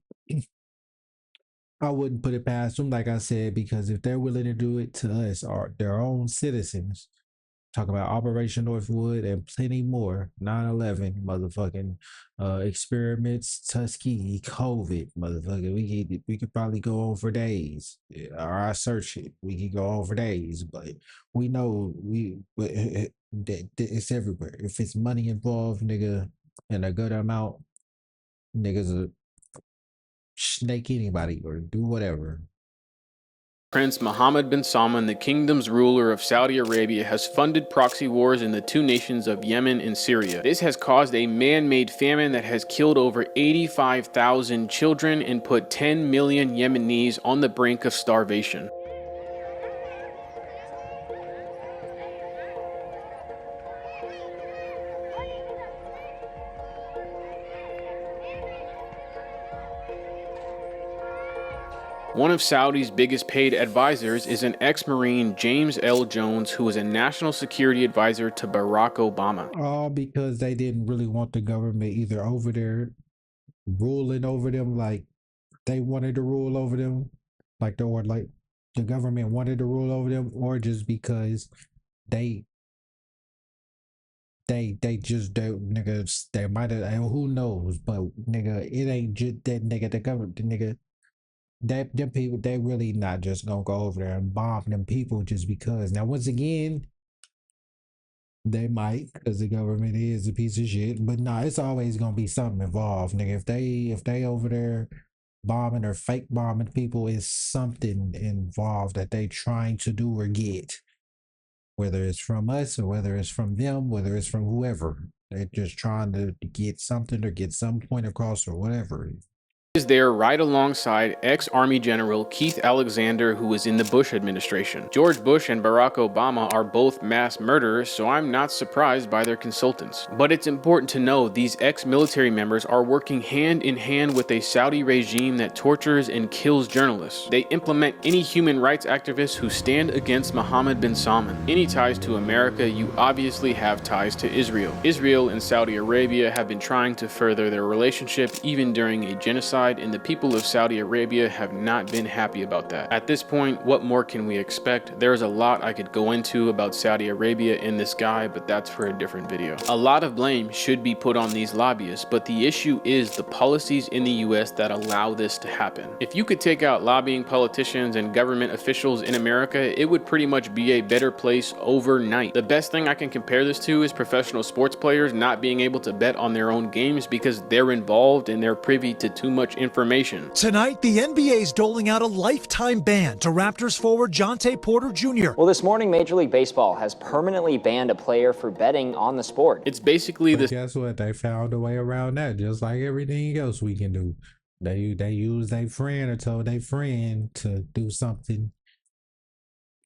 I wouldn't put it past them, like I said, because if they're willing to do it to us or their own citizens, talk about Operation Northwood and plenty more, 9/11, motherfucking experiments, Tuskegee, COVID, motherfucker, we could probably go on for days. Or I search it, we could go on for days, but we know it's everywhere. If it's money involved, nigga, and a good amount, niggas are snake anybody or do whatever. Prince Mohammed bin Salman, the kingdom's ruler of Saudi Arabia, has funded proxy wars in the two nations of Yemen and Syria. This has caused a man-made famine that has killed over 85,000 children and put 10 million Yemenis on the brink of starvation. One of Saudi's biggest paid advisors is an ex-Marine, James L. Jones, who was a national security advisor to Barack Obama. All because they didn't really want the government either over there ruling over them like they wanted to rule over them, like the government wanted to rule over them, or just because they just don't, nigga, they might have, who knows, but nigga, it ain't just that nigga, the government, the nigga, them people, they really not just gonna go over there and bomb them people just because. Now, once again, they might, because the government is a piece of shit, but nah, it's always gonna be something involved, nigga. If they over there bombing or fake bombing people, is something involved that they trying to do or get. Whether it's from us or whether it's from them, whether it's from whoever. They're just trying to get something or get some point across or whatever. Is there right alongside ex-Army General Keith Alexander, who was in the Bush administration. George Bush and Barack Obama are both mass murderers, so I'm not surprised by their consultants. But it's important to know these ex-military members are working hand in hand with a Saudi regime that tortures and kills journalists. They implement any human rights activists who stand against Mohammed bin Salman. Any ties to America, you obviously have ties to Israel. Israel and Saudi Arabia have been trying to further their relationship even during a genocide, and the people of Saudi Arabia have not been happy about that. At this point, what more can we expect? There's a lot I could go into about Saudi Arabia and this guy, but that's for a different video. A lot of blame should be put on these lobbyists, but the issue is the policies in the US that allow this to happen. If you could take out lobbying politicians and government officials in America, it would pretty much be a better place overnight. The best thing I can compare this to is professional sports players not being able to bet on their own games because they're involved and they're privy to too much information. Tonight, the NBA is doling out a lifetime ban to Raptors forward Jonte Porter Jr. Well, this morning, Major League Baseball has permanently banned a player for betting on the sport. It's basically this. Guess what? They found a way around that, just like everything else we can do. They use their friend or told their friend to do something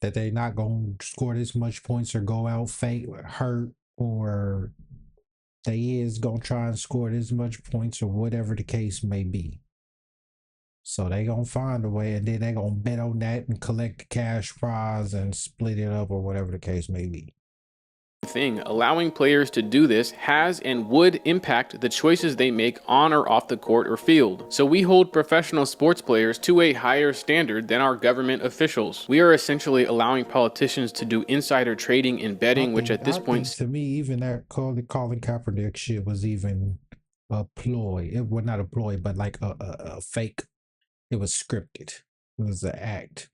that they not gonna score this much points or go out fake hurt, or they is gonna try and score this much points or whatever the case may be. So they gonna find a way, and then they gonna bet on that and collect the cash prize and split it up or whatever the case may be. Thing. Allowing players to do this has and would impact the choices they make on or off the court or field. So we hold professional sports players to a higher standard than our government officials. We are essentially allowing politicians to do insider trading and betting, which at this point, to me, even that Colin Kaepernick shit was even a ploy. It was not a ploy, but like a fake. It was scripted. It was an act.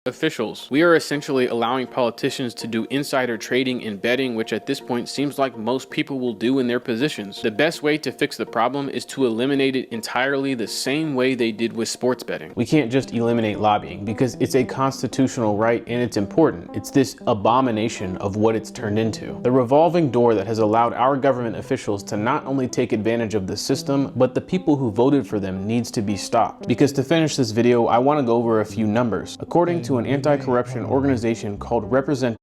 Officials. We are essentially allowing politicians to do insider trading and betting, which at this point seems like most people will do in their positions. The best way to fix the problem is to eliminate it entirely the same way they did with sports betting. We can't just eliminate lobbying because it's a constitutional right and it's important. It's this abomination of what it's turned into. The revolving door that has allowed our government officials to not only take advantage of the system, but the people who voted for them needs to be stopped. Because to finish this video, I want to go over a few numbers. According to an anti-corruption organization called Represent.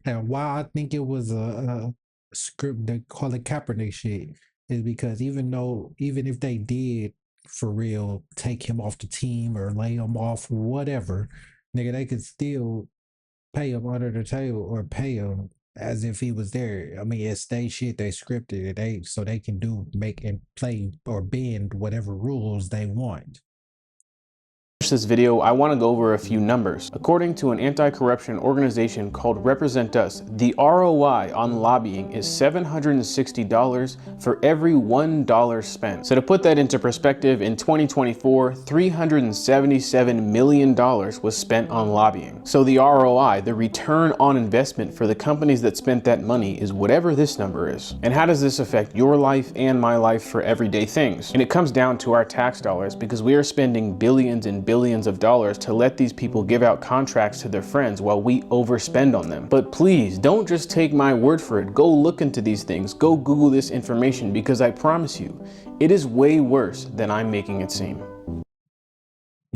And why I think it was a script that called it Kaepernick shit is because even if they did for real take him off the team or lay him off, whatever, nigga, they could still pay him under the table or pay him as if he was there. I mean, it's they shit, they scripted it, so they can make and play or bend whatever rules they want. This video, I want to go over a few numbers. According to an anti-corruption organization called Represent Us, the ROI on lobbying is $760 for every $1 spent. So to put that into perspective, in 2024, $377 million was spent on lobbying. So the ROI, the return on investment for the companies that spent that money, is whatever this number is. And how does this affect your life and my life for everyday things? And it comes down to our tax dollars, because we are spending billions and billions of dollars to let these people give out contracts to their friends while we overspend on them. But please, don't just take my word for it. Go look into these things. Go Google this information, because I promise you, it is way worse than I'm making it seem.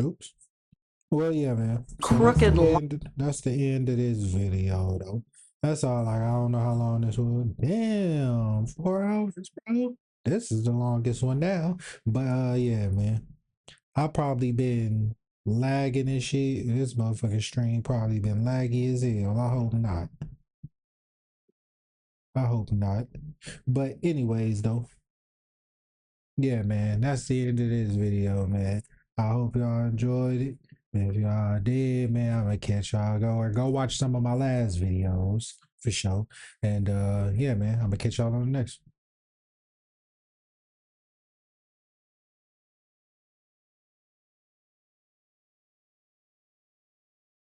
Oops. Well, yeah, man. So Crooked. that's the end of this video, though. That's all. Like, I don't know how long this was. Damn, 4 hours, bro. This is the longest one now. But yeah, man. I probably been lagging and shit. This motherfucking stream probably been laggy as hell. I hope not. I hope not. But anyways, though. Yeah, man. That's the end of this video, man. I hope y'all enjoyed it. If y'all did, man, I'm gonna catch y'all. Go watch some of my last videos for sure. And yeah, man, I'm gonna catch y'all on the next one.